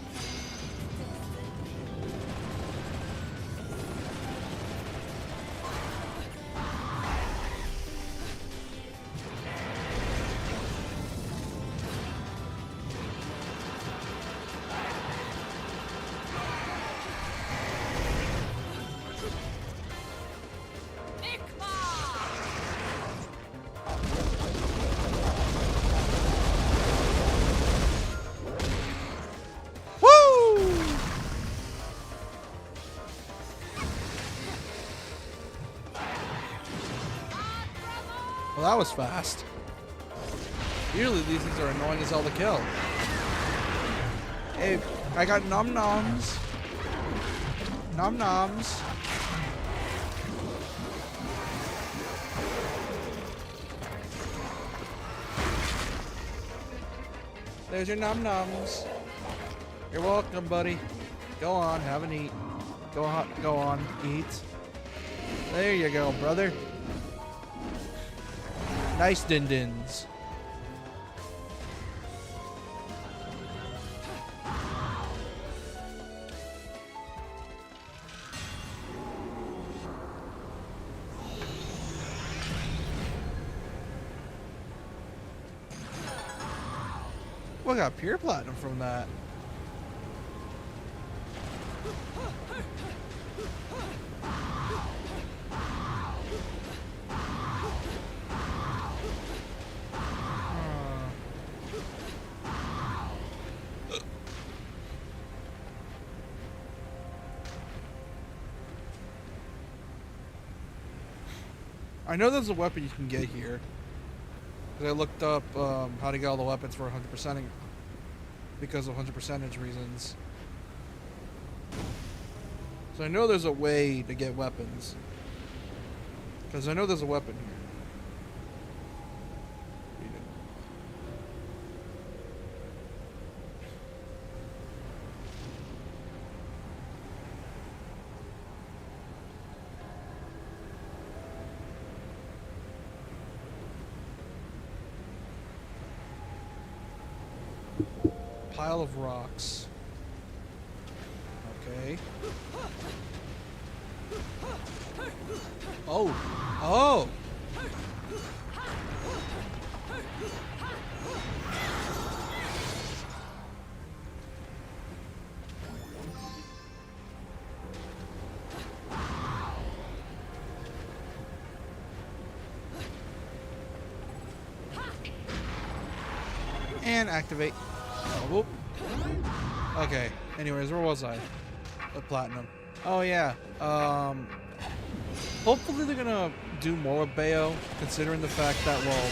Well, that was fast. Usually these things are annoying as hell to kill. Hey, I got num-noms. Nom noms. There's your nom noms. You're welcome, buddy. Go on, have an eat. Go on, eat. There you go, brother. Nice din-dins. We got pure platinum from that. I know there's a weapon you can get here. 'Cause I looked up how to get all the weapons for 100%ing because of 100% reasons. So I know there's a way to get weapons. Because I know there's a weapon here. Pile of rocks. Okay. Oh. Oh. And activate. Oh, whoop. Okay. Anyways, where was I? The platinum. Oh yeah. Hopefully they're gonna do more with Bayo, considering the fact that, well,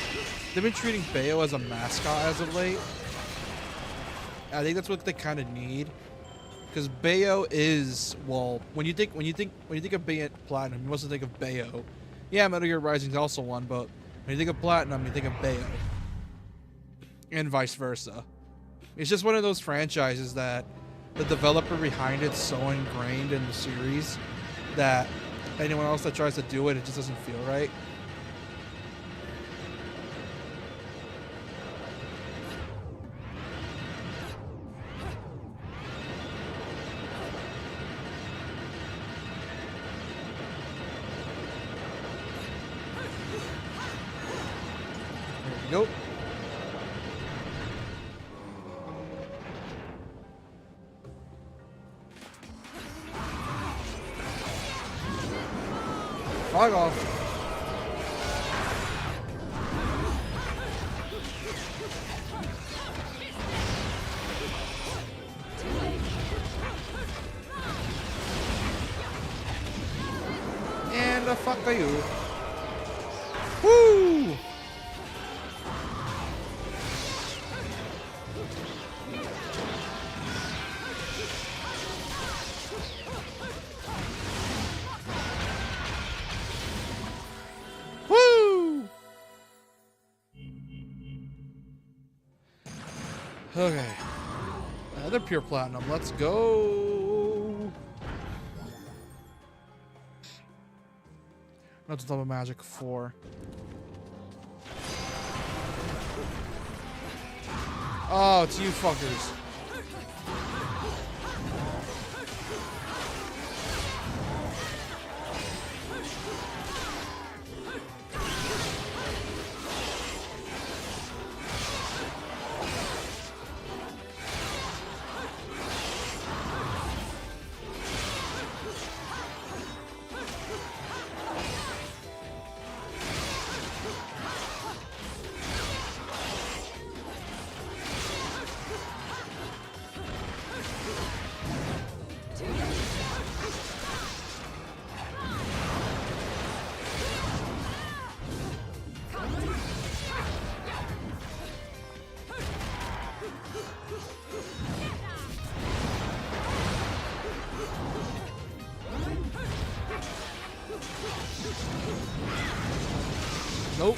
they've been treating Bayo as a mascot as of late. I think that's what they kind of need, because Bayo is, well, when you think of platinum, you mostly think of Bayo. Yeah, Metal Gear Rising is also one, but when you think of platinum, you think of Bayo, and vice versa. It's just one of those franchises that the developer behind it's so ingrained in the series that anyone else that tries to do it, it just doesn't feel right. There we go. Fog off. And the fuck are you? Woo! Okay. Another pure platinum. Let's go. That's double magic 4. Oh, it's you fuckers. Nope.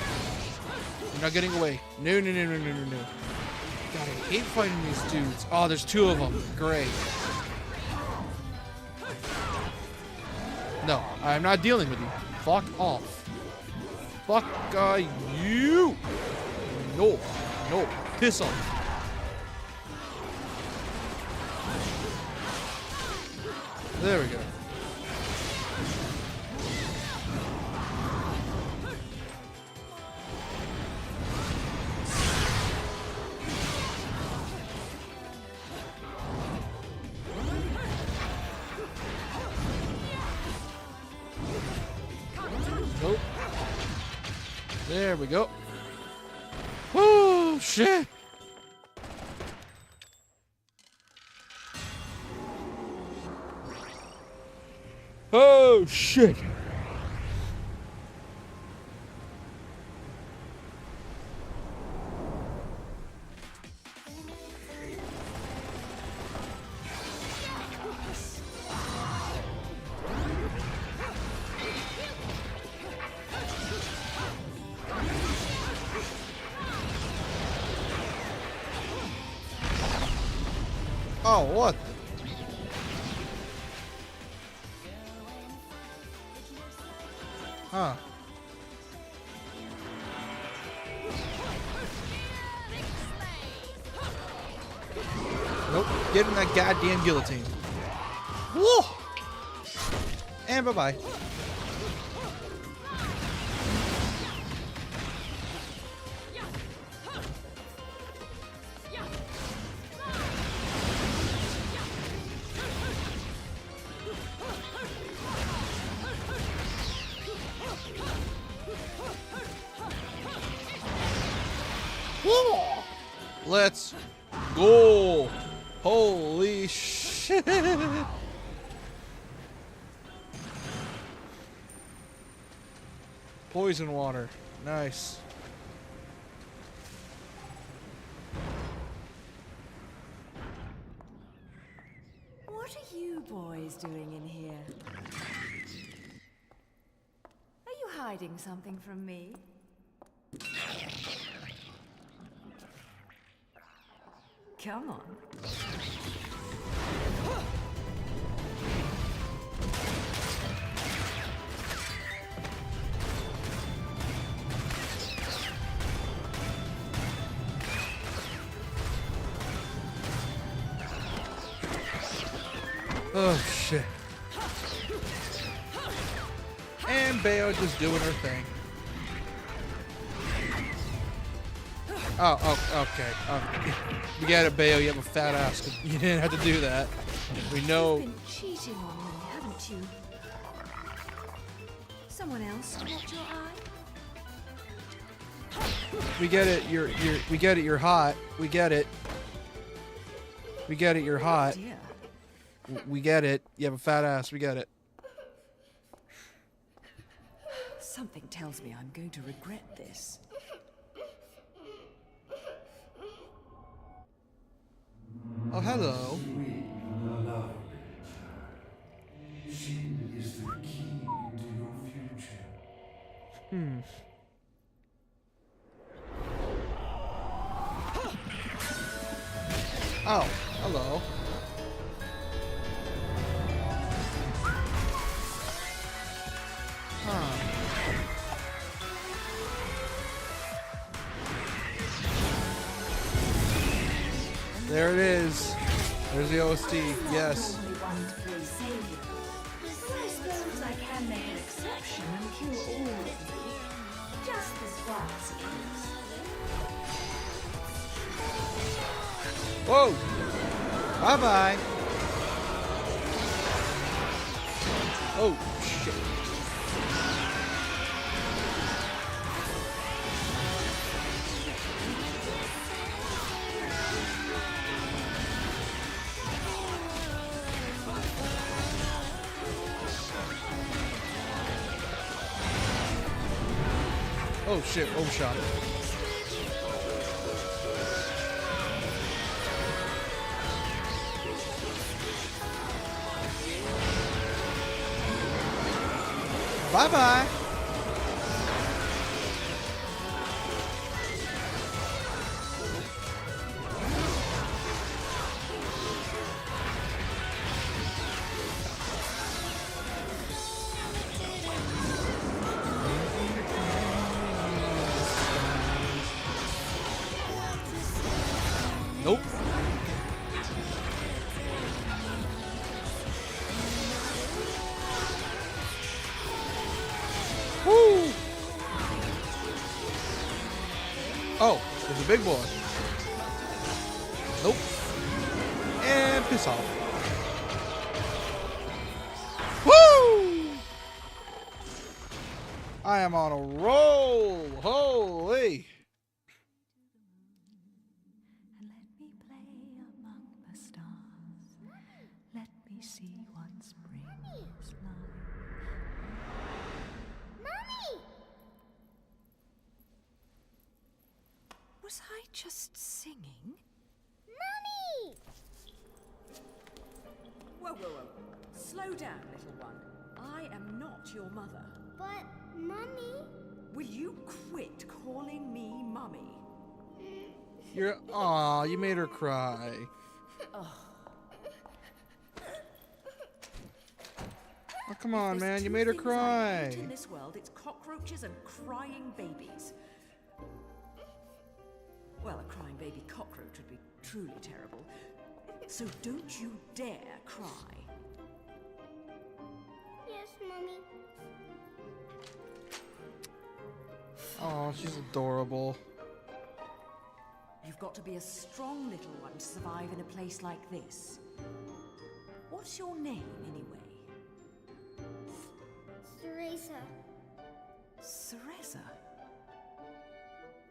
You're not getting away. No, no, no, no, no, no, no. God, I hate fighting these dudes. Oh, there's two of them. Great. No, I'm not dealing with you. Fuck off. Fuck you. No. No. Piss off. There we go. Nope. There we go. Oh, shit. Oh, shit. Oh, what? Huh. Nope. Get in that goddamn guillotine. Woo! And bye-bye. Let's go. Holy shit. Poison water. Nice. What are you boys doing in here? Are you hiding something from me? Come on. Oh shit. And Bayo just doing her thing. Oh, okay. You got it, Bayo. You have a fat ass. You didn't have to do that. We know. You've been cheating on me, haven't you? Someone else to watch your eye? We get it. We get it. You're hot. We get it. We get it. You're hot. Dear. We get it. You have a fat ass. We get it. Something tells me I'm going to regret this. Oh, hello. She is the key to your future. Oh, hello. Huh. There it is. There's the OST. Yes. Only one to play savior. But I suppose I can make an exception and cure all of you. Just this once, please. Whoa. Bye bye. Oh shit. Oh shit, oh shot. Bye bye. Oh, there's a big boy. Nope. And piss off. Woo! I am on a roll. Holy. And let me play among the stars. Let me see what spring is like. Mommy! Was I just singing? Mommy! Whoa, whoa, whoa. Slow down, little one. I am not your mother. But, Mommy... Will you quit calling me Mummy? You're. Aw, you made her cry. Ugh. Oh, come on, There's man. You two made her things I hate cry. in this world, it's cockroaches and crying babies. Well, a crying baby cockroach would be truly terrible. So don't you dare cry. Yes, Mommy. Oh, she's adorable. You've got to be a strong little one to survive in a place like this. What's your name, anyway? Teresa. Cereza?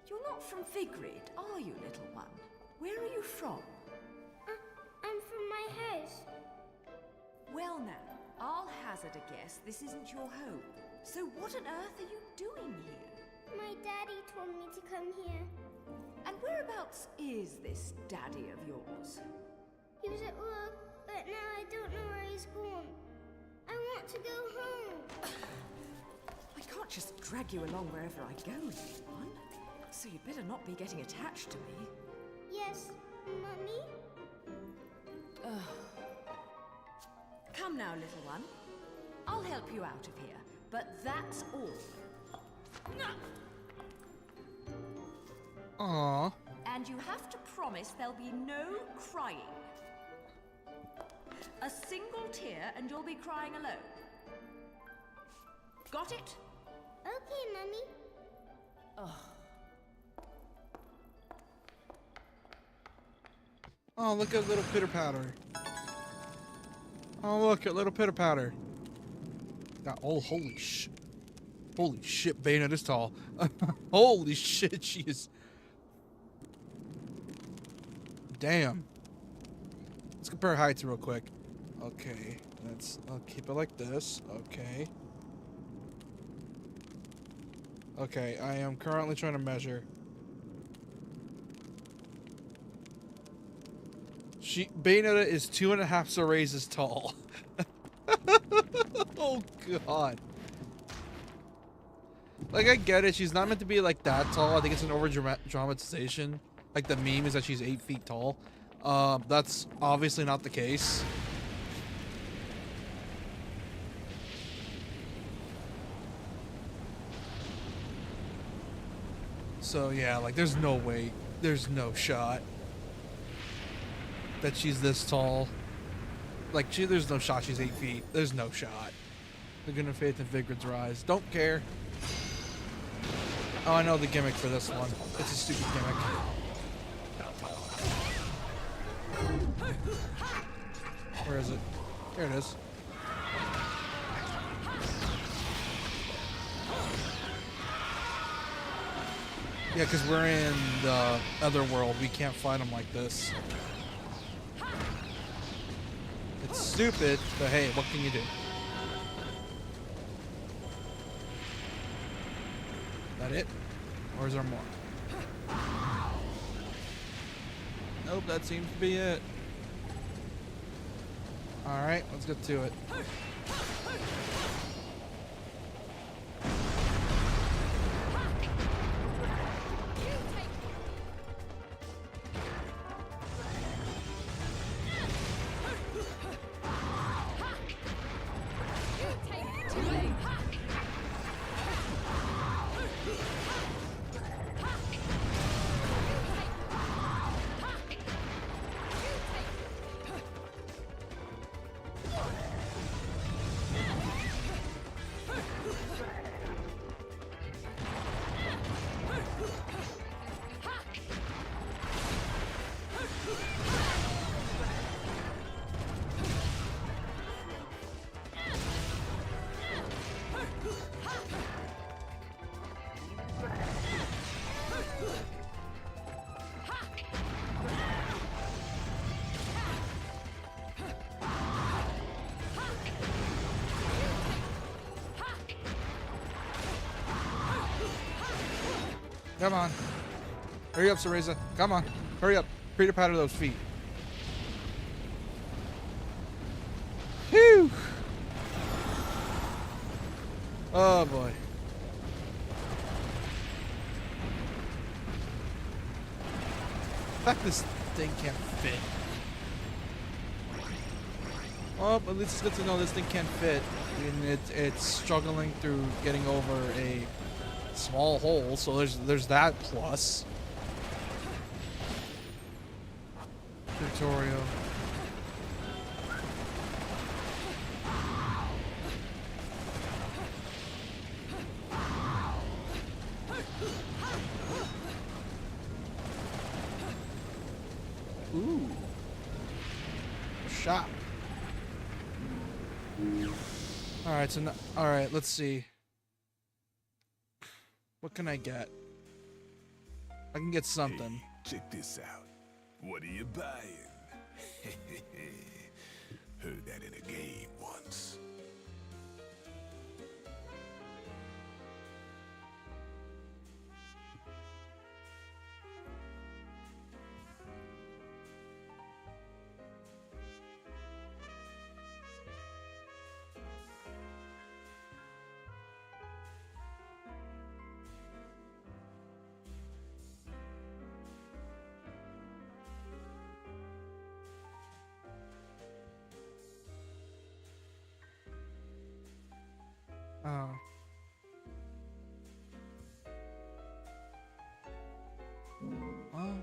You're not from Vigrid, are you, little one? Where are you from? I'm from my house. Well now, I'll hazard a guess this isn't your home. So what on earth are you doing here? My daddy told me to come here. And whereabouts is this daddy of yours? He was at work, but now I don't know where he's gone. I want to go home. I can't just drag you along wherever I go, little one. So you better not be getting attached to me. Yes, Mommy? Come now, little one. I'll help you out of here, but that's all. Aw. And you have to promise there'll be no crying. A single tear and you'll be crying alone. Got it? Okay, Mommy. Oh, look at little pitter patter. Oh, look at little pitter patter. Got holy shit. Holy shit, Bayonetta is tall. Holy shit, she is. Damn. Let's compare heights real quick. Okay, I'll keep it like this. Okay. Okay, I am currently trying to measure. Bayonetta is 2.5 Cerezas tall. Oh god. Like, I get it, she's not meant to be like that tall. I think it's an over dramatization. Like, the meme is that she's 8 feet tall. That's obviously not the case. So yeah, like, there's no way, there's no shot that she's this tall. Like, there's no shot she's 8 feet. There's no shot. They're gonna faith in Vigrid's rise. Don't care. Oh, I know the gimmick for this one. It's a stupid gimmick. Where is it? There it is. Yeah, because we're in the other world. We can't fight them like this. It's stupid, but hey, what can you do? That it? Or is there more? Nope, that seems to be it. Alright, let's get to it. Come on. Hurry up, Cereza. Come on. Hurry up. Peter patter those feet. Phew. Oh boy. In fact, this thing can't fit. Oh, but at least it's good to know this thing can't fit. And it's struggling through getting over a small hole, so there's that plus. Tutorial. Ooh. Shop. Alright, so alright, let's see. What can I get? I can get something. Hey, check this out. What are you buying? Heard that in a game once. Oh. Well.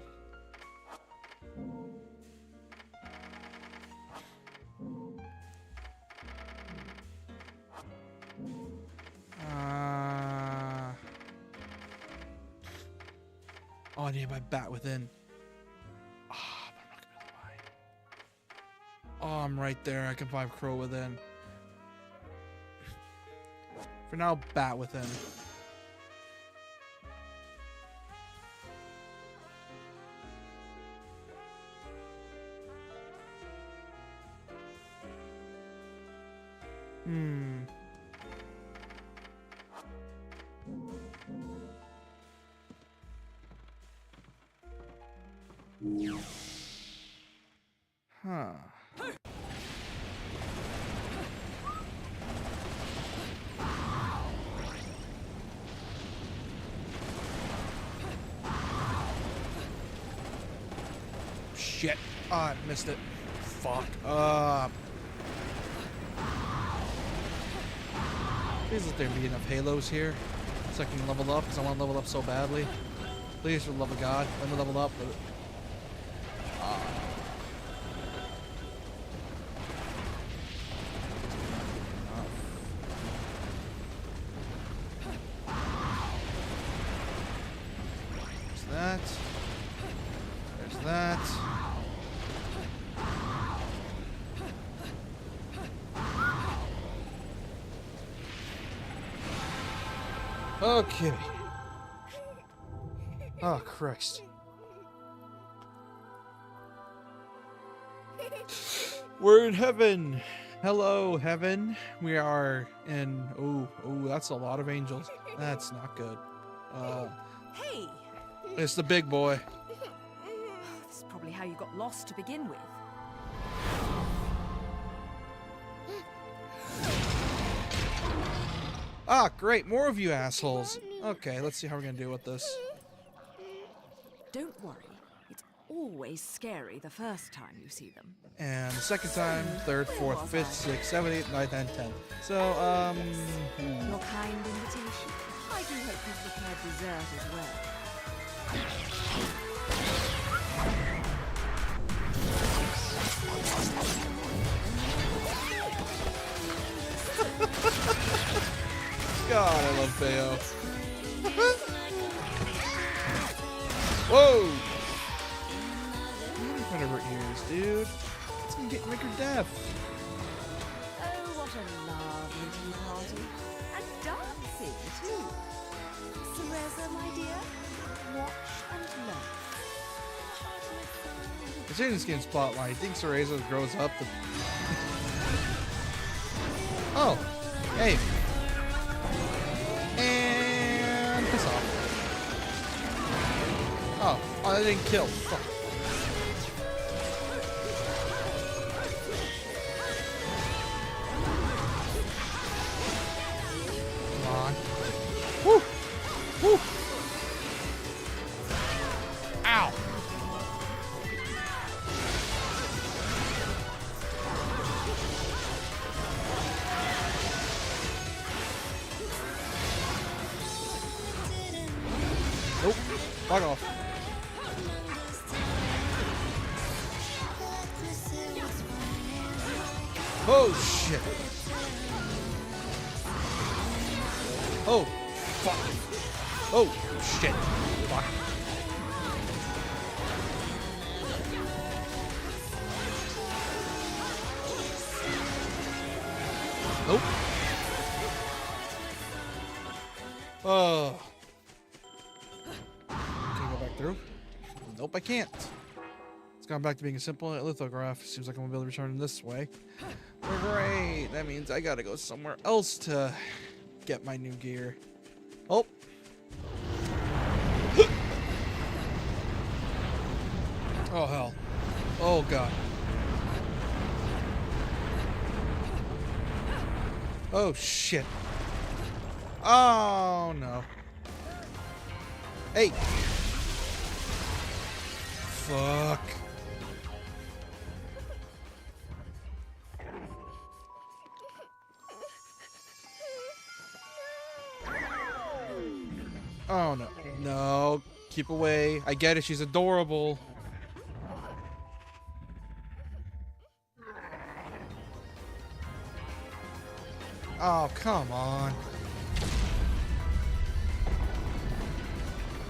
Oh, I need my bat within. Oh, but I'm not gonna lie. Oh, I'm right there. I can buy crow within. For now, bat within. Huh. Shit. Oh, I missed it. Fuck up. Please let there be enough halos here so I can level up, because I want to level up so badly. Please, for the love of God, let me level up. There's that. There's that. Okay. Oh, Christ. We're in heaven. Hello, heaven. We are in... Oh, that's a lot of angels. That's not good. Hey! It's the big boy. This is probably how you got lost to begin with. Ah, great. More of you assholes. Okay, let's see how we're going to deal with this. Don't worry. It's always scary the first time you see them. And the second time, third, fourth, fifth, sixth, seventh, eighth, ninth, and 10th. So, Your kind invitation. I do hope you've prepared dessert as well. God, I love Bayo. Whoa! Whatever ears, dude. It's gonna make her deaf. Oh, what a lovely tea party. And dancing, too. Cereza, my dear, watch and learn. Considering this game's plotline, I think Cereza grows up to... Oh! Hey! And piss off. I didn't kill. Fuck. Come on. Woo! Woo! Ow! Nope. Fuck off. Oh shit. Oh fuck. Oh shit. Fuck. Nope. Oh. Can I go back through? Nope, I can't. It's gone back to being a simple lithograph. Seems like I'm gonna be able to return this way. Great. That means I gotta go somewhere else to get my new gear. Oh. Oh hell. Oh god. Oh shit. Oh no. Hey. Fuck. Oh no. No. Keep away. I get it. She's adorable. Oh, come on.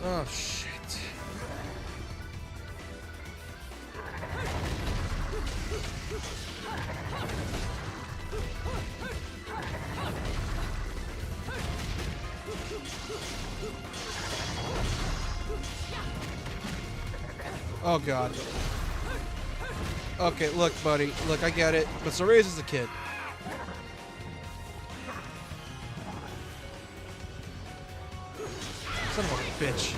Oh, shit. Oh, God. Okay, look, buddy. Look, I get it. But Soraya's is a kid. Son of a bitch.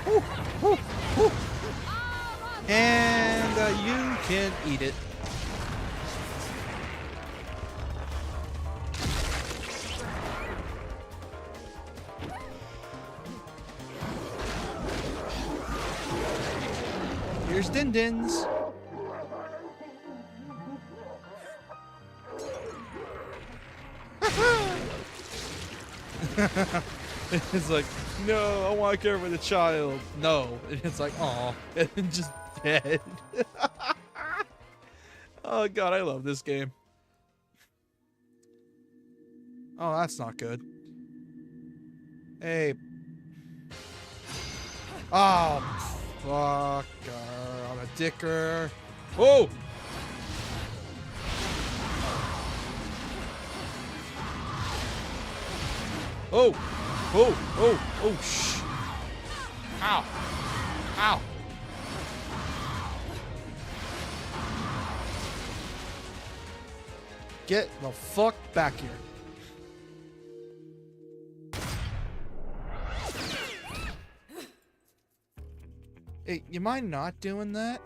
Ooh, ooh, ooh. And you can eat it. Here's Din Dins. It's like, no, I want to care for the child. No. And it's like, aw. And then just dead. Oh, God, I love this game. Oh, that's not good. Hey. Oh, fuck. I'm a dicker. Oh! Oh! Oh! Oh! Oh! Shh! Ow! Ow! Get the fuck back here. Hey, you mind not doing that?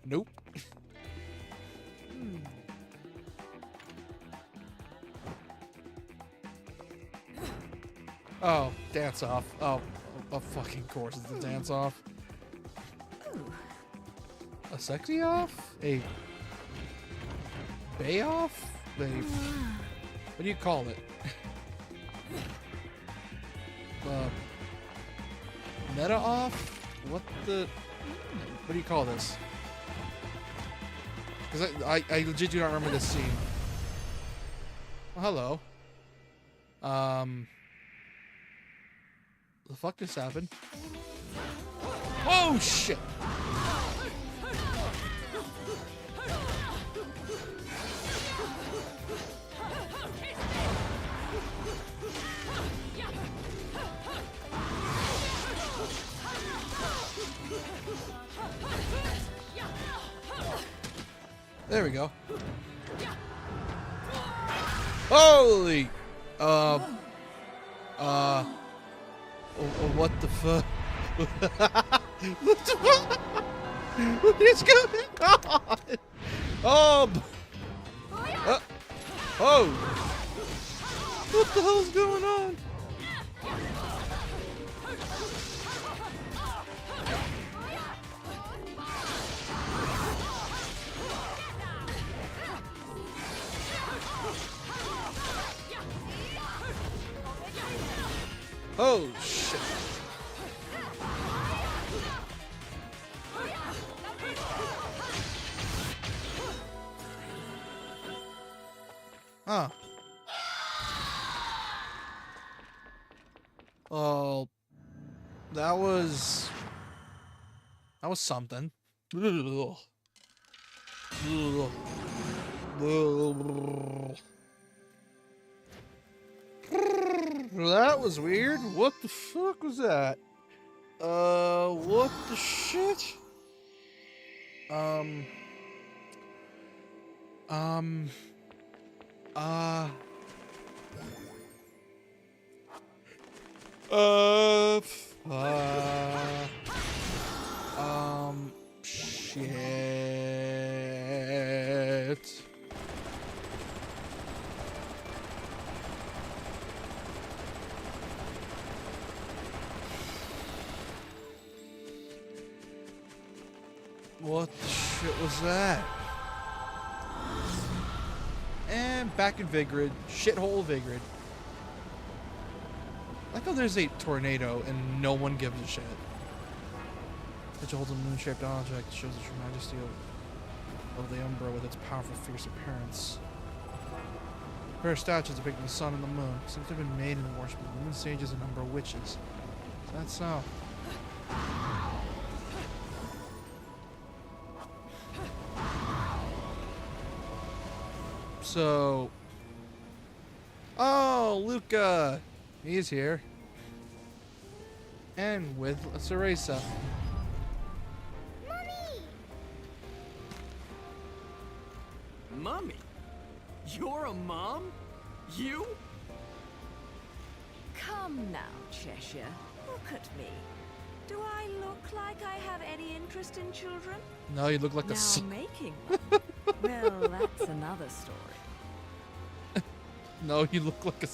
Nope. Oh, dance off. Oh, of fucking course it's a dance off. A sexy off? A bay off? A, what do you call it? Meta off? What the? What do you call this? Because I legit do not remember this scene. Well, hello. The fuck just happened? Oh shit! There we go. Holy! What the fuck? What the fuck? What is going on? Oh! Oh! What the hell's going on? Oh shit. Huh. Oh, that was something. Ugh. Ugh. Ugh. That was weird. What the fuck was that? What the shit? Uh, shit. What the shit was that? And back in Vigrid. Shithole Vigrid. I like how there's a tornado and no one gives a shit. Which holds a moon-shaped object shows the true majesty of the Umbra with its powerful, fierce appearance. A pair of statues depicting the sun and the moon seems to have been made in the worship of moon sages and Umbra witches. Is that so? So, oh, Luca, he's here, and with Cereza. Mummy? You're a mom? You? Come now, Cheshire. Look at me. Do I look like I have any interest in children? No, you look like now a. making one? Well, that's another story. No, you look like a.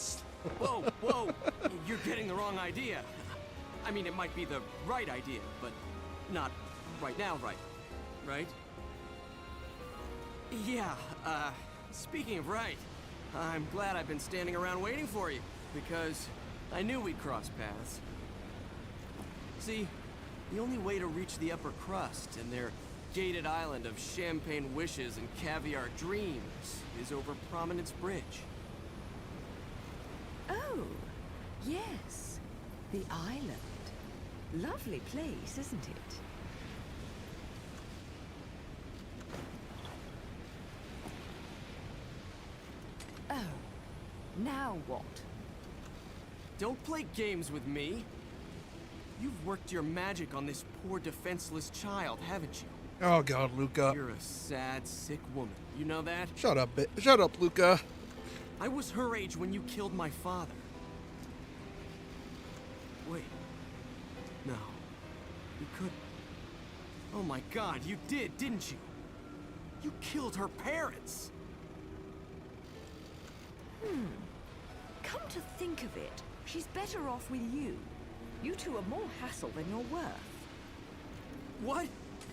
Whoa, whoa! You're getting the wrong idea. I mean, it might be the right idea, but not right now, right? Yeah, speaking of right, I'm glad I've been standing around waiting for you, because I knew we'd cross paths. See, the only way to reach the upper crust and their gated island of champagne wishes and caviar dreams is over Prominence Bridge. Oh, yes. The island. Lovely place, isn't it? Oh, now what? Don't play games with me. You've worked your magic on this poor defenseless child, haven't you? Oh God, Luca. You're a sad, sick woman. You know that? Shut up, shut up, Luca. I was her age when you killed my father. Wait. No. You couldn't. Oh my God, you did, didn't you? You killed her parents! Come to think of it, she's better off with you. You two are more hassle than you're worth. What?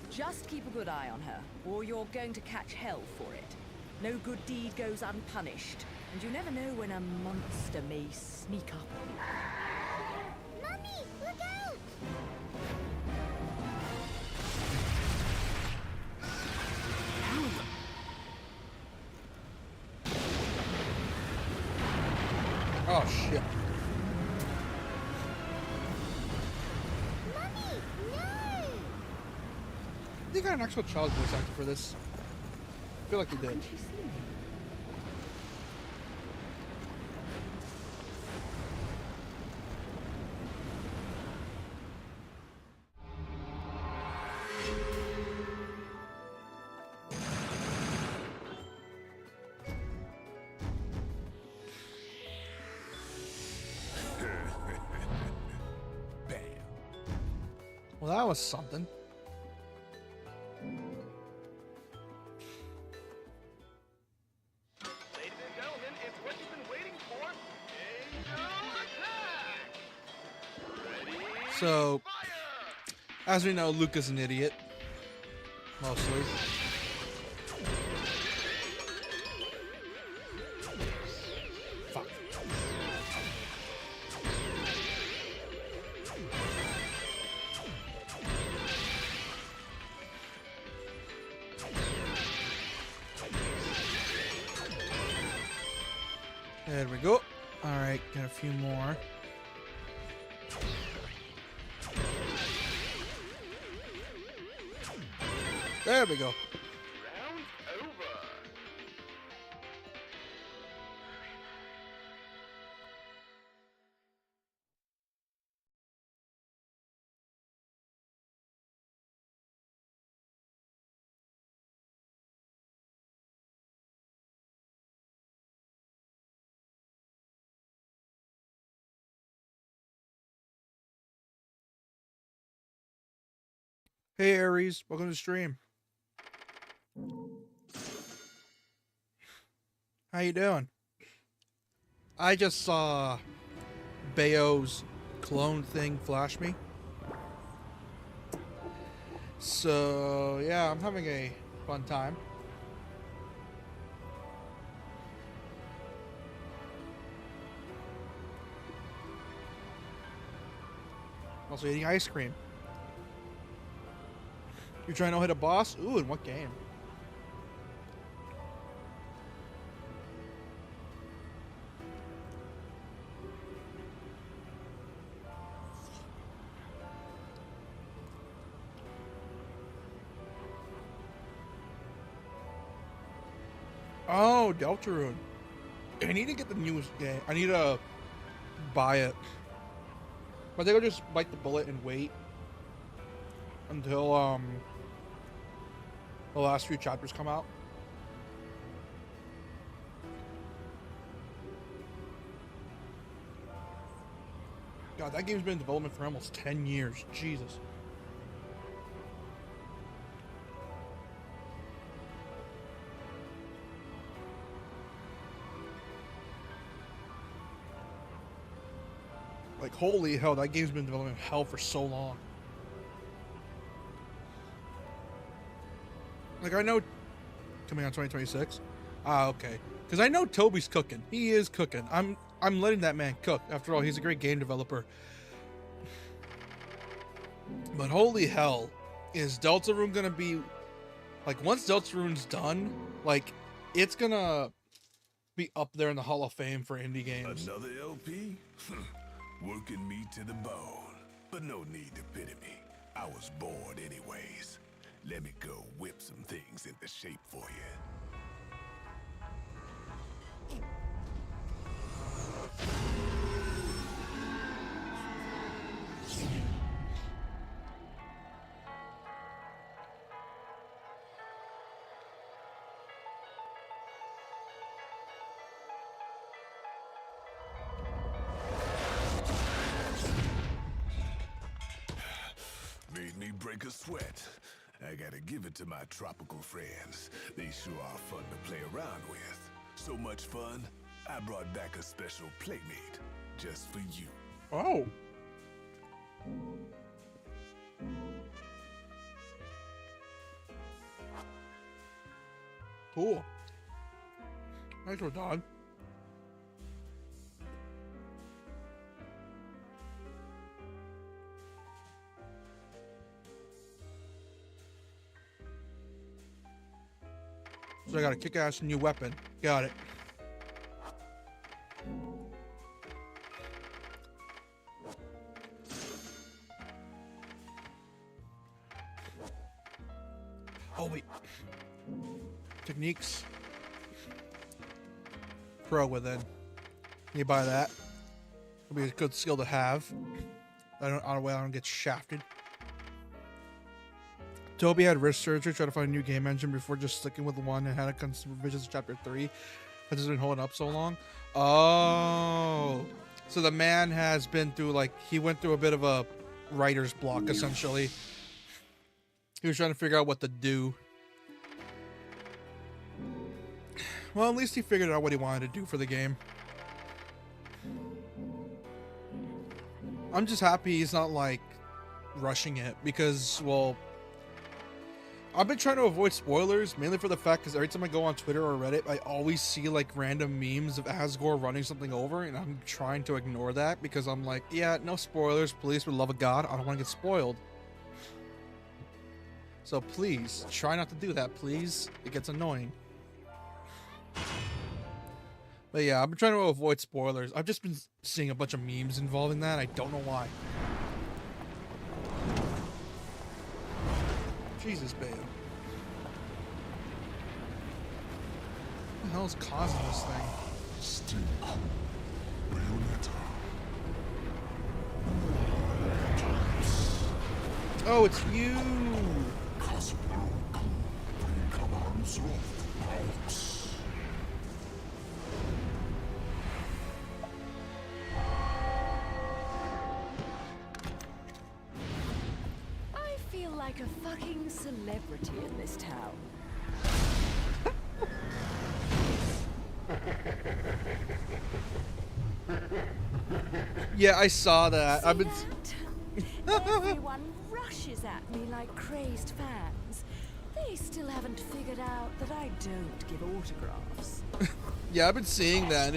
Just keep a good eye on her, or you're going to catch hell for it. No good deed goes unpunished, and you never know when a monster may sneak up on you. Mummy, look out! Oh shit. Mummy, no! They got an actual child voice actor for this. I feel like they did. She see me? Well, that was something. Ladies and gentlemen, it's what you've been waiting for. Angel attack! Ready? So, Fire! as we know, Luke is an idiot. Mostly. Fuck. There we go. Alright, got a few more. There we go. Round over. Hey Aries, welcome to the stream. How you doing? I just saw Bayo's clone thing flash me. So yeah, I'm having a fun time. Also eating ice cream. You're trying to hit a boss? Ooh, in what game? Oh, Deltarune. I need to get the newest game. I need to buy it. But I think I'll just bite the bullet and wait until the last few chapters come out. God, that game's been in development for almost 10 years. Jesus. Like, holy hell, that game's been in development hell for so long. Like, I know... Coming out 2026? Ah, okay. Because I know Toby's cooking. He is cooking. I'm letting that man cook. After all, he's a great game developer. But holy hell, is Deltarune gonna be... Like, once Deltarune's done, like, it's gonna be up there in the Hall of Fame for indie games. Another LP? Working me to the bone. But no need to pity me. I was bored anyways. Let me go whip some things into shape for you. Made me break a sweat. I gotta give it to my tropical friends. They sure are fun to play around with. So much fun, I brought back a special playmate just for you. Oh. Cool. Thanks, Dog. So I got a kick-ass new weapon. Got it. Oh wait. Techniques. Pro within. You buy that. It'll be a good skill to have. I don't get shafted. Toby had wrist surgery, tried to find a new game engine before just sticking with one and had a constant revisions to chapter 3. That has been holding up so long. Oh. So the man has been through, like, he went through a bit of a writer's block, essentially. He was trying to figure out what to do. Well, at least he figured out what he wanted to do for the game. I'm just happy he's not, like, rushing it, because, well, I've been trying to avoid spoilers, mainly for the fact because every time I go on Twitter or Reddit, I always see, like, random memes of Asgore running something over, and I'm trying to ignore that, because I'm like, yeah, no spoilers, please, for the love of God, I don't want to get spoiled. So please, try not to do that, please. It gets annoying. But yeah, I've been trying to avoid spoilers. I've just been seeing a bunch of memes involving that. I don't know why. Jesus, babe. What the hell is causing this thing? Still, BAyonetta. Oh, it's you! I feel like a fucking celebrity in this town. Yeah, I saw that. I've been. Everyone rushes at me like crazed fans. They still haven't figured out that I don't give autographs. Yeah, I've been seeing that.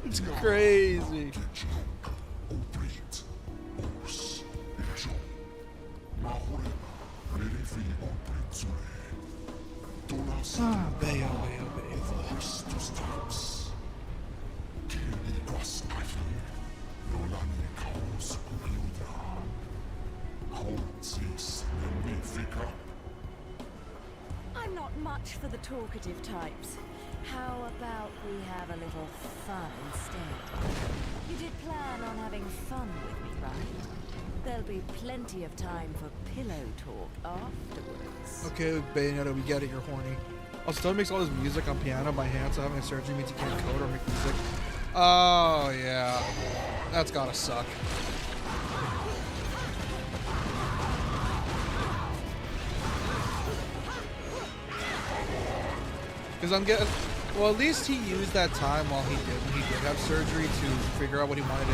It's crazy. Ah, Bayo. I'm not much for the talkative types. How about we have a little fun instead? You did plan on having fun with me, right? There'll be plenty of time for pillow talk afterwards. Okay, Bayonetta, we get it, you're horny. Also, Stone makes all his music on piano by hand, so having a surgery means he can't code or make music. Oh, yeah. That's gotta suck. Because I'm getting... Well, at least he used that time when he did have surgery to figure out what he wanted to do.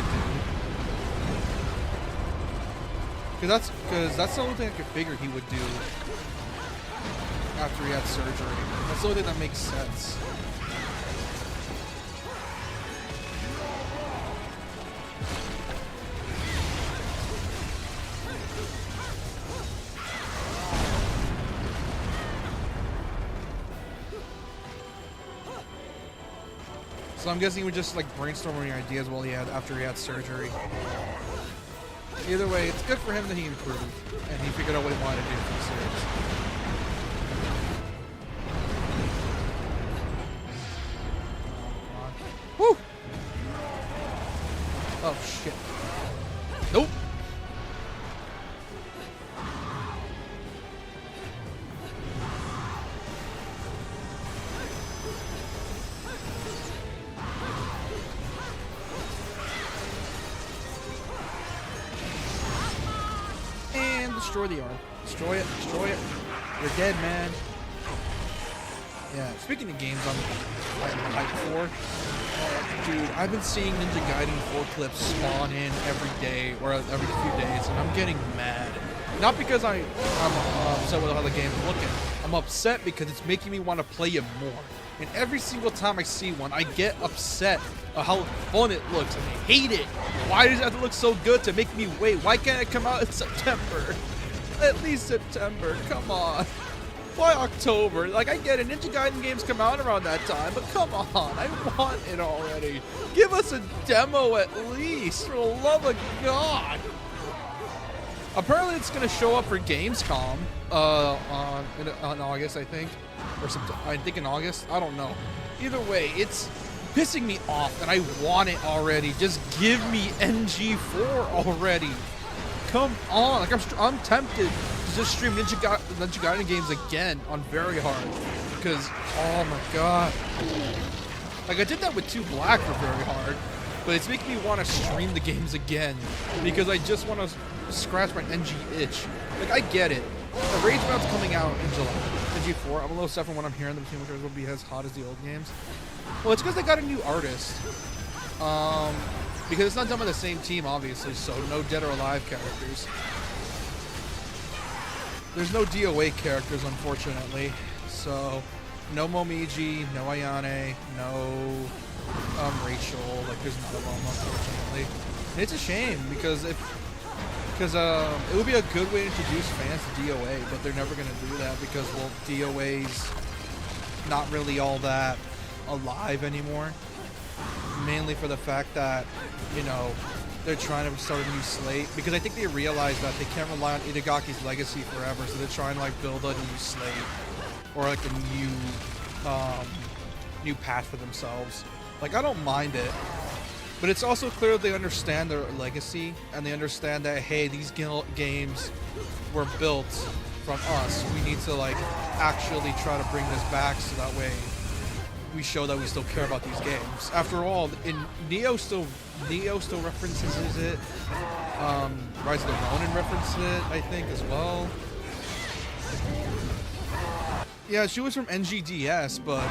Because that's the only thing I could figure he would do after he had surgery. That's the only thing that makes sense. So I'm guessing he was just like brainstorming ideas while after he had surgery. Either way, it's good for him that he improved and he figured out what he wanted to do for the series. Woo! Oh shit. Nope. Destroy the arm. Destroy it. Destroy it. You're dead, man. Yeah. Speaking of games I'm hyped for, dude, I've been seeing Ninja Gaiden 4 clips spawn in every day or every few days, and I'm getting mad. Not because I'm upset with how the game's looking. I'm upset because it's making me want to play it more. And every single time I see one, I get upset at how fun it looks, and I hate it. Why does it have to look so good to make me wait? Why can't it come out in September? At least September, come on. Why October? Like, I get it, Ninja Gaiden games come out around that time, but come on, I want it already. Give us a demo at least, for the love of God. Apparently it's going to show up for Gamescom on August, I think. Or I think in August. I don't know. Either way, it's pissing me off, and I want it already. Just give me NG4 already. Come on. Like, I'm tempted to just stream Ninja Gaiden games again on very hard. Because, oh my god. Like, I did that with 2 Black for very hard. but it's making me want to stream the games again because I just want to scratch my NG itch. Like, I get it. The Rage Mount's coming out in July. NG4. I'm a little sad from what I'm hearing. The Team Wars will be as hot as the old games. Well, it's because they got a new artist. Because it's not done by the same team, obviously, so no Dead or Alive characters. There's no DOA characters, unfortunately. So, no Momiji, no Ayane, no Rachel. Like, there's none of them, unfortunately. And it's a shame because it would be a good way to introduce fans to DOA, but they're never going to do that because, well, DOA's not really all that alive anymore. Mainly for the fact that, you know, they're trying to start a new slate because I think they realize that they can't rely on Itagaki's legacy forever, so they're trying to like build a new slate or like a new path for themselves. Like, I don't mind it, but it's also clear they understand their legacy and they understand that, hey, these games were built from us. We need to like actually try to bring this back so that way we show that we still care about these games. After all, Neo still references it. Rise of the Ronin references it, I think, as well. Yeah, she was from NGDS, but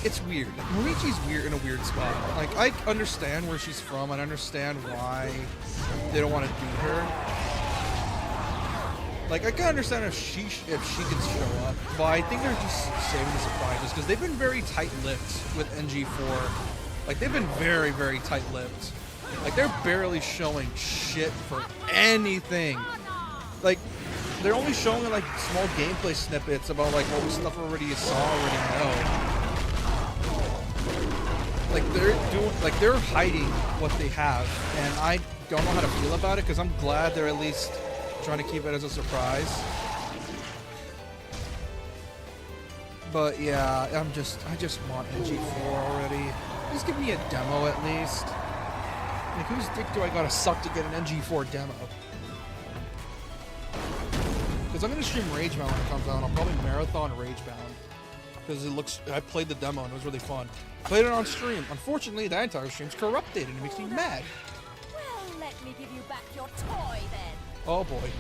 it's weird. Like, Morichi's weird in a weird spot. Like, I understand where she's from and I understand why they don't want to beat her. Like, I can understand if she can show up, but I think they're just saving the surprises because they've been very tight-lipped with NG4. Like, they've been very, very tight-lipped. Like, they're barely showing shit for anything. Like, they're only showing like small gameplay snippets about like what stuff already you already know. Like, they're hiding what they have, and I don't know how to feel about it because I'm glad they're at least trying to keep it as a surprise. But yeah, I just want NG4 already. Just give me a demo at least. Like, whose dick do I gotta suck to get an NG4 demo? Because I'm gonna stream Ragebound when it comes out. I'll probably marathon Ragebound. Because I played the demo and it was really fun. Played it on stream. Unfortunately, that entire stream's corrupted and it makes me mad. Well, let me give you back your toy then. Oh boy.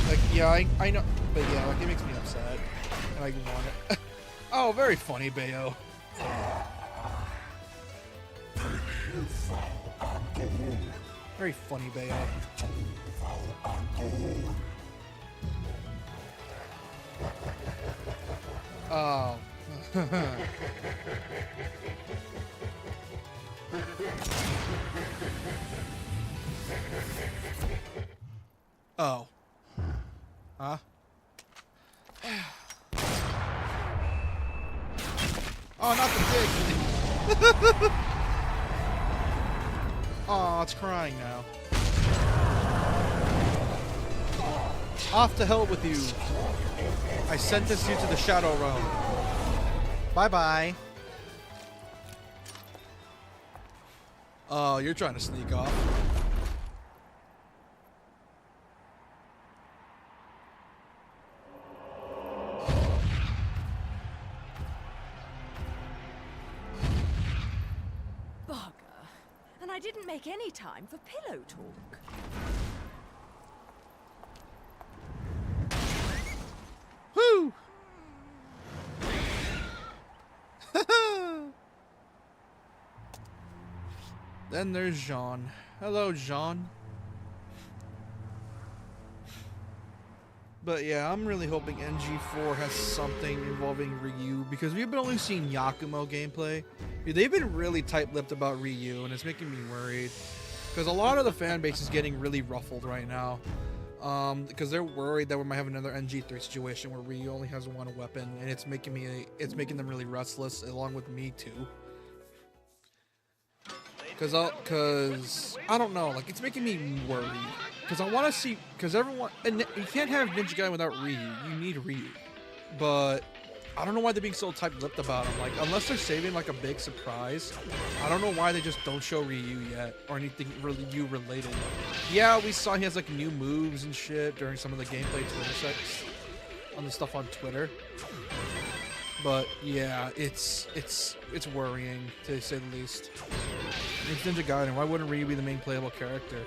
Like, yeah, I know, but yeah, like, it makes me upset. And I want it. Oh, very funny, Bayo. Very funny, Bayo. Oh. Oh. Huh? Oh, not the dick. Oh, it's crying now. Off to hell with you. I sentence you to the Shadow Realm. Bye-bye. Oh, you're trying to sneak off. Bugger. And I didn't make any time for pillow talk. Woo! Then there's Jean. Hello, Jean. But yeah, I'm really hoping NG4 has something involving Ryu because we've been only seeing Yakumo gameplay. They've been really tight-lipped about Ryu and it's making me worried because a lot of the fan base is getting really ruffled right now because they're worried that we might have another NG3 situation where Ryu only has one weapon and it's making them really restless along with me too. Cause I don't know, like, it's making me worried. Cause I want to see, cause everyone, and you can't have Ninja Gaiden without Ryu. You need Ryu, but I don't know why they're being so tight-lipped about him. Like, unless they're saving like a big surprise, I don't know why they just don't show Ryu yet or anything Ryu related. Yeah, we saw he has like new moves and shit during some of the gameplay Twitter on the stuff on Twitter. But yeah, it's worrying to say the least. It's Ninja Gaiden. Why wouldn't Ryu be the main playable character?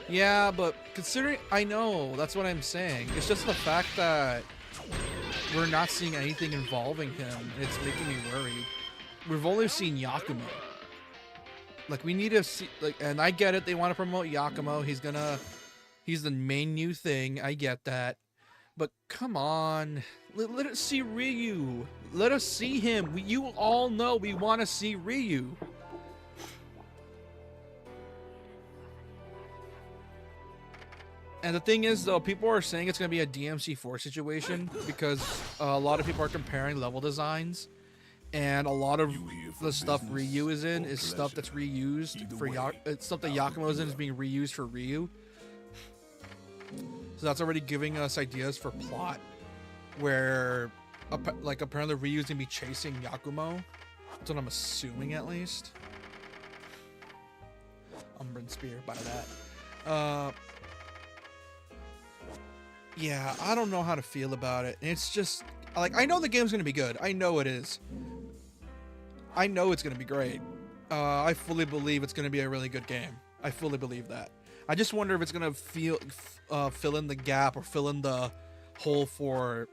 Yeah, but considering I know that's what I'm saying. It's just the fact that we're not seeing anything involving him. It's making me worried. We've only seen Yakumo. Like we need to see and I get it. They want to promote Yakumo. He's the main new thing. I get that. But come on, let us see Ryu. Let us see him. You all know we want to see Ryu. And the thing is, though, people are saying it's going to be a DMC4 situation because a lot of people are comparing level designs. And a lot of the stuff Ryu is in is stuff that's reused for stuff that Yakumo is in is being reused for Ryu. So that's already giving us ideas for plot, where like apparently Ryu's gonna be chasing Yakumo. That's what I'm assuming, at least. Umbran Spear, by that. Yeah, I don't know how to feel about it. It's just like I know the game's gonna be good. I know it is. I know it's gonna be great. I fully believe it's gonna be a really good game. I fully believe that. I just wonder if it's gonna fill in the gap or fill in the hole for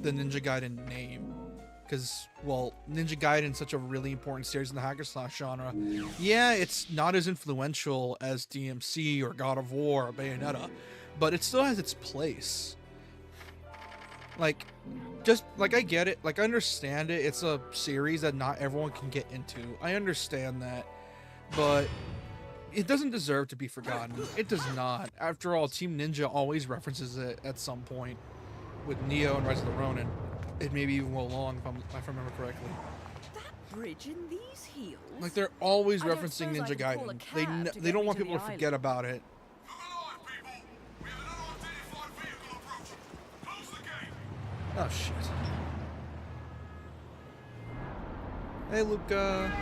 the Ninja Gaiden name, because well, Ninja Gaiden is such a really important series in the hack and slash genre. Yeah, it's not as influential as DMC or God of War or Bayonetta, but it still has its place. Like, just like I get it, like I understand it. It's a series that not everyone can get into. I understand that, but it doesn't deserve to be forgotten. It does not. After all, Team Ninja always references it at some point with Neo and Rise of the Ronin. It maybe even will long if I remember correctly. That bridge in these hills. Like they're always I don't referencing suppose I Ninja could call a Gaiden. cab to They get don't me want to people the to forget about it. Oh shit. Hey Luca.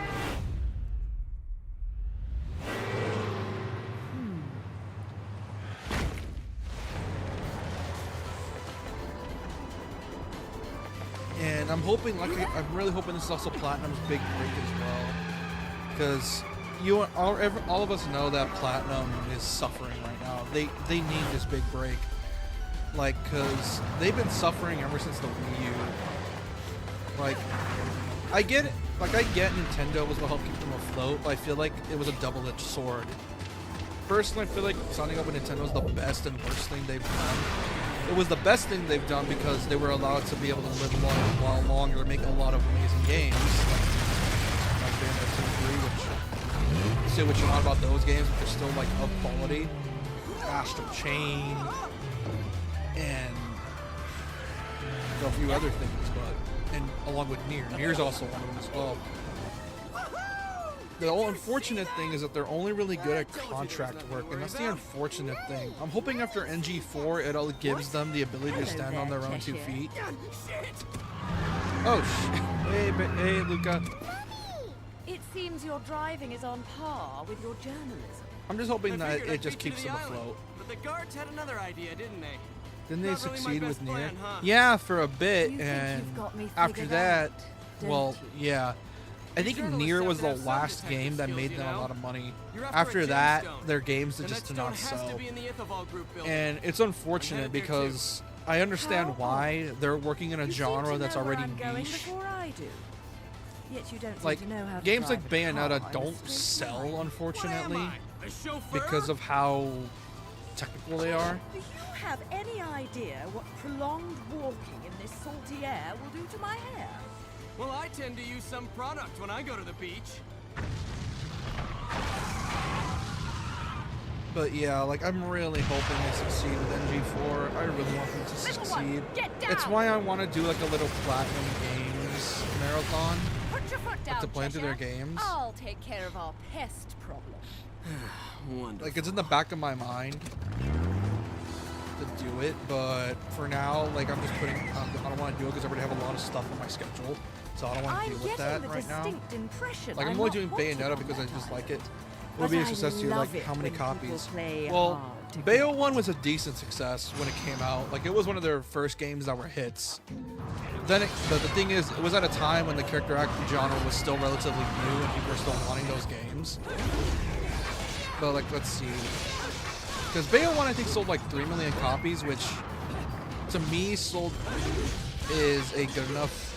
And I'm hoping, like, I'm really hoping this is also Platinum's big break as well, because all of us know that Platinum is suffering right now. They need this big break, like, because they've been suffering ever since the Wii U. Like, I get it. Like, I get Nintendo was what helped keep them afloat, but I feel like it was a double-edged sword. Personally, I feel like signing up with Nintendo is the best and worst thing they've done. It was the best thing they've done because they were allowed to be able to live a while longer and make a lot of amazing games. Like Bayonetta 2 and 3, which say what you want about those games, but they're still like of quality. Astral Chain and a few other things, and along with Nier. Nier's also one of them as well. The unfortunate thing is that they're only really good at contract work, and that's the unfortunate thing. I'm hoping after NG4 it gives them the ability to stand on their own 2 feet. Oh shit. Hey Luca. It seems your driving is on par with your journalism. I'm just hoping that it just keeps them afloat. But the guards had another idea, didn't they? Didn't they Not really my succeed best with Nier? plan, huh? Yeah, for a bit, You think and you've got me after figured that, out, don't well, you? yeah. I think Journalists Nier have was to the have some last detective game that skills, made you them a know? lot of money. You're After a that, gemstone. their games And just that did not stone has sell. to be in the Ithavol group building. And it's unfortunate headed there because I understand How why they're working in a You seem genre to that's know where already I'm going niche. before I do. Yet you don't Like, seem to know how to games drive like a car Bayonetta in a don't straight sell, line. unfortunately, What am I, a chauffeur? because of how technical they are. Do you have any idea what prolonged walking in this salty air will do to my hair? Well, I tend to use some product when I go to the beach. But yeah, like I'm really hoping they succeed with NG4. I really want them to Little succeed. one, get down! It's why I want to do like a little Platinum Games marathon, Put your foot down, to play through their Cheshire. games. I'll take care of our pest problem. Wonderful. Like it's in the back of my mind to do it, but for now, like I'm just putting. I don't want to do it because I already have a lot of stuff on my schedule, so I don't want to I'm deal with getting that the right now. distinct impression Like I'm I'm only not doing wanted Bayonetta on because I that just island. like it. It But would be a I success to you, love like it how many when people copies? play Well, hard. to Bayo get. 1 was a decent success when it came out. Like, it was one of their first games that were hits. Then, but the thing is, it was at a time when the character acting genre was still relatively new and people were still wanting those games. But, like, let's see. Because Bayo 1, I think, sold like 3 million copies, which, to me, is a good enough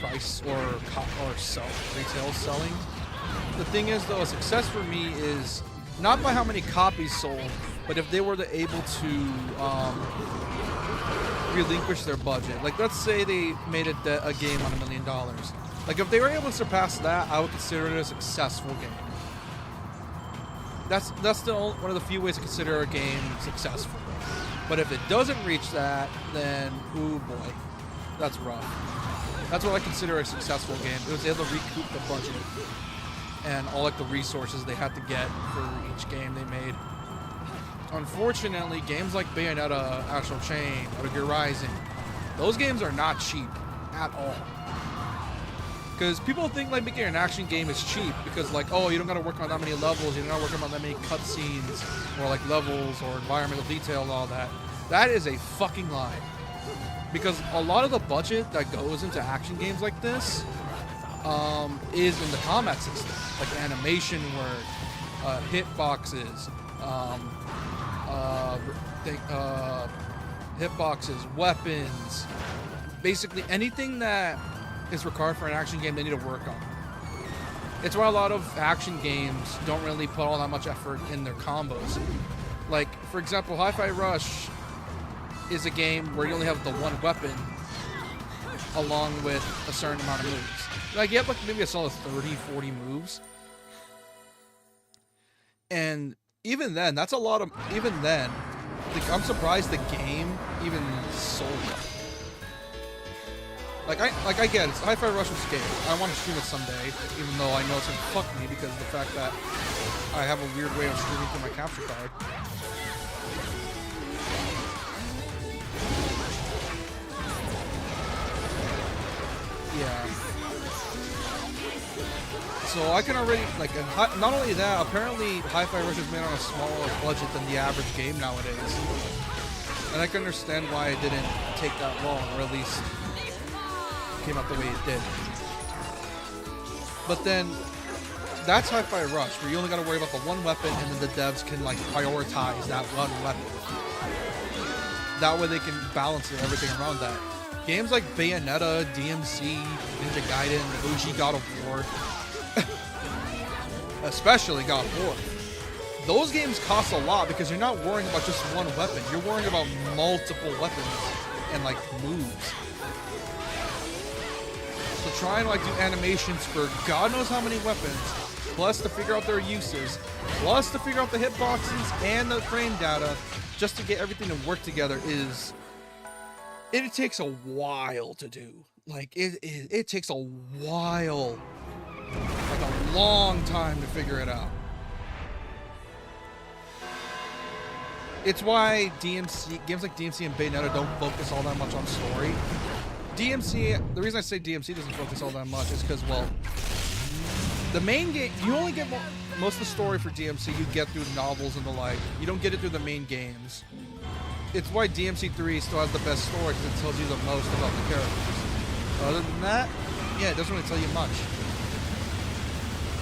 price or retail selling. The thing is, though, a success for me is not by how many copies sold, but if they were able to relinquish their budget. Like, let's say they made a game on $1 million. Like, if they were able to surpass that, I would consider it a successful game. That's one of the few ways to consider a game successful. But if it doesn't reach that, then, ooh boy, that's rough. That's what I consider a successful game. It was able to recoup the budget and all like the resources they had to get for each game they made. Unfortunately, games like Bayonetta, Astral Chain, Metal Gear Rising, those games are not cheap at all. Because people think like making an action game is cheap because like, oh, you don't gotta work on that many levels, you don't gotta work on that many cutscenes or like levels or environmental detail and all that. That is a fucking lie. Because a lot of the budget that goes into action games like this is in the combat system, like animation work, hitboxes, weapons, basically anything that is required for an action game they need to work on. It's why a lot of action games don't really put all that much effort in their combos. Like, for example, Hi-Fi Rush is a game where you only have the one weapon along with a certain amount of moves. Like, you have like maybe a solid 30, 40 moves. And even then, that's a lot of, even then, like, I'm surprised the game even sold it. Like I get it, it's Hi-Fi Rush was game. I want to stream it someday, even though I know it's gonna fuck me because of the fact that I have a weird way of streaming through my capture card. Yeah. So I can already, like, not only that, apparently Hi-Fi Rush is made on a smaller budget than the average game nowadays. And I can understand why it didn't take that long, or at least came out the way it did. But then, that's Hi-Fi Rush, where you only gotta worry about the one weapon, and then the devs can, like, prioritize that one weapon. That way they can balance everything around that. Games like Bayonetta, DMC, Ninja Gaiden, OG God of War, especially God of War, those games cost a lot because you're not worrying about just one weapon. You're worrying about multiple weapons and, like, moves. So try and, like, do animations for God knows how many weapons, plus to figure out their uses, plus to figure out the hitboxes and the frame data, just to get everything to work together it takes a while to do. Like, it takes a while, like a long time to figure it out. It's why games like DMC and Bayonetta don't focus all that much on story. DMC, the reason I say DMC doesn't focus all that much is because, well, the main game, you only get most of the story for DMC you get through novels and the like. You don't get it through the main games. It's why DMC 3 still has the best story, because it tells you the most about the characters. Other than that, yeah, it doesn't really tell you much.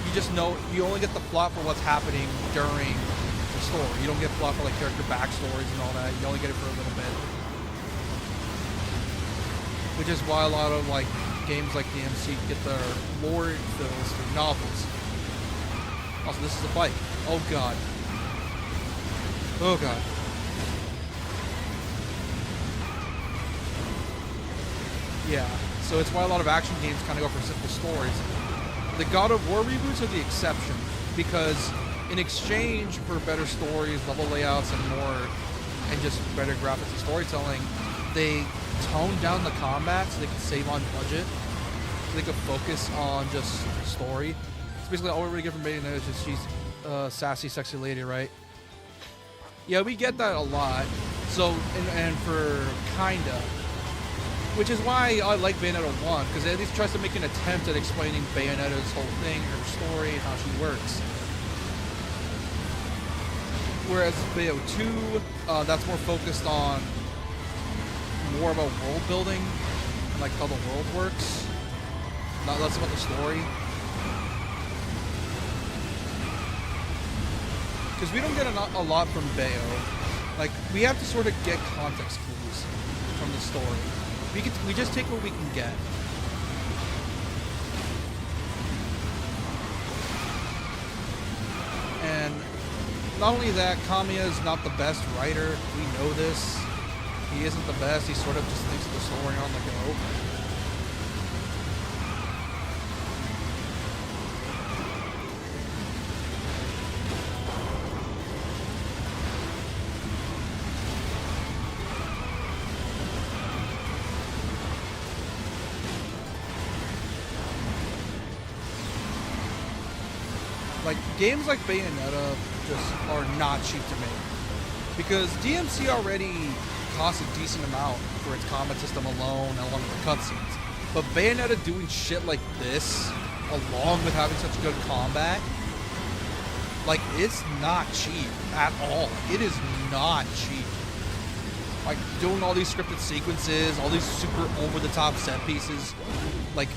You just know, you only get the plot for what's happening during the story. You don't get plot for, like, character backstories and all that. You only get it for a little bit. Which is why a lot of, like, games like DMC get their lore fills through novels. Also, this is a bike. Oh god. Oh god. Yeah, so it's why a lot of action games kind of go for simple stories. The God of War reboots are the exception, because in exchange for better stories, level layouts, and more, and just better graphics and storytelling, they toned down the combat so they could save on budget, so they could focus on just story. It's basically all we really get from Bayonetta is just she's a sassy, sexy lady, right? Yeah, we get that a lot. So, and for kinda. Which is why I like Bayonetta 1, because it at least tries to make an attempt at explaining Bayonetta's whole thing, her story, and how she works. Whereas Bayo 2, that's more focused on more about world building, and like how the world works. Not less about the story. Because we don't get a lot from Bayo. Like, we have to sort of get context clues from the story. We just take what we can get. And not only that, Kamiya is not the best writer. We know this. He isn't the best. He sort of just thinks of the story on the go. Like, games like Bayonetta just are not cheap to make. Because DMC already costs a decent amount for its combat system alone, along with the cutscenes. But Bayonetta doing shit like this, along with having such good combat, like, it's not cheap at all. It is not cheap. Like, doing all these scripted sequences, all these super over-the-top set pieces. Like,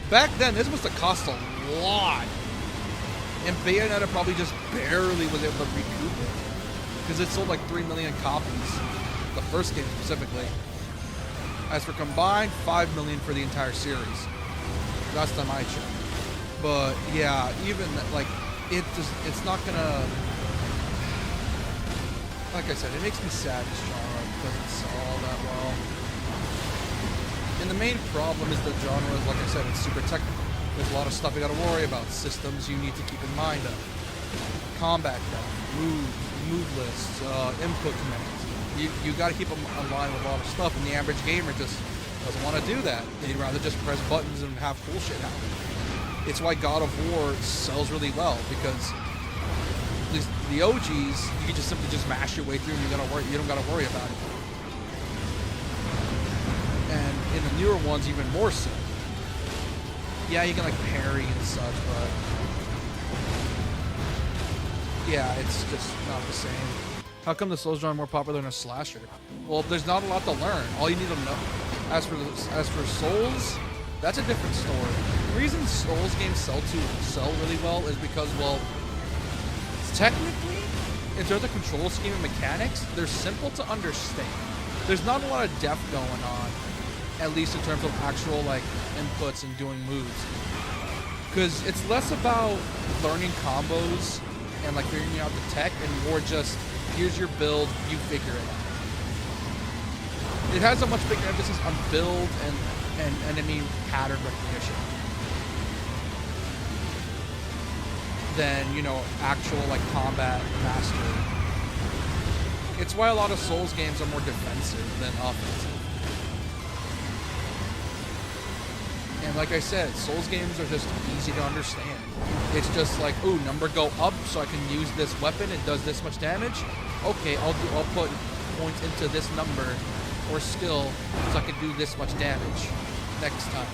back then, this must have cost a lot. And Bayonetta probably just barely was able to recoup it. Because it sold like 3 million copies. The first game specifically. As for combined, 5 million for the entire series. Last time I checked. But yeah, even like, it's not gonna... Like I said, it makes me sad this genre doesn't sell all that well. And the main problem is the genre, like I said, it's super technical. There's a lot of stuff you gotta worry about. Systems you need to keep in mind of. Combat depth, move lists, input commands. You gotta keep them aligned with a lot of stuff, and the average gamer just doesn't want to do that. They'd rather just press buttons and have cool shit happen. It's why God of War sells really well, because the OGs, you can just simply just mash your way through and you don't gotta worry about it. And in the newer ones, even more so. Yeah, you can like parry and such, but yeah, it's just not the same. How come the Souls genre more popular than a slasher? Well, there's not a lot to learn. All you need to know. As for Souls, that's a different story. The reason Souls games sell really well is because, well, technically, in terms of control scheme and mechanics, they're simple to understand. There's not a lot of depth going on, at least in terms of actual like inputs and doing moves, because it's less about learning combos and like figuring out the tech, and more just here's your build, you figure it out. It has a much bigger emphasis on build and enemy pattern recognition than, you know, actual like combat mastery. It's why a lot of Souls games are more defensive than offensive. And like I said, Souls games are just easy to understand. It's just like, ooh, number go up so I can use this weapon. It does this much damage. Okay, I'll put points into this number or skill so I can do this much damage next time.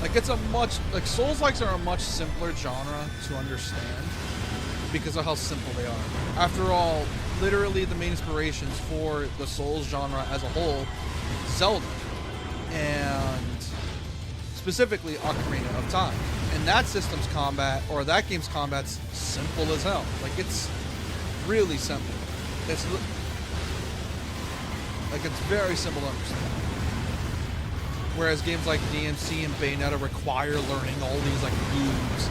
Like, it's a much, like, Souls-likes are a much simpler genre to understand because of how simple they are. After all, literally the main inspirations for the Souls genre as a whole, Zelda, and specifically Ocarina of Time. And that system's combat, or that game's combat's simple as hell. Like, it's really simple. It's very simple to understand. Whereas games like DMC and Bayonetta require learning all these like moves,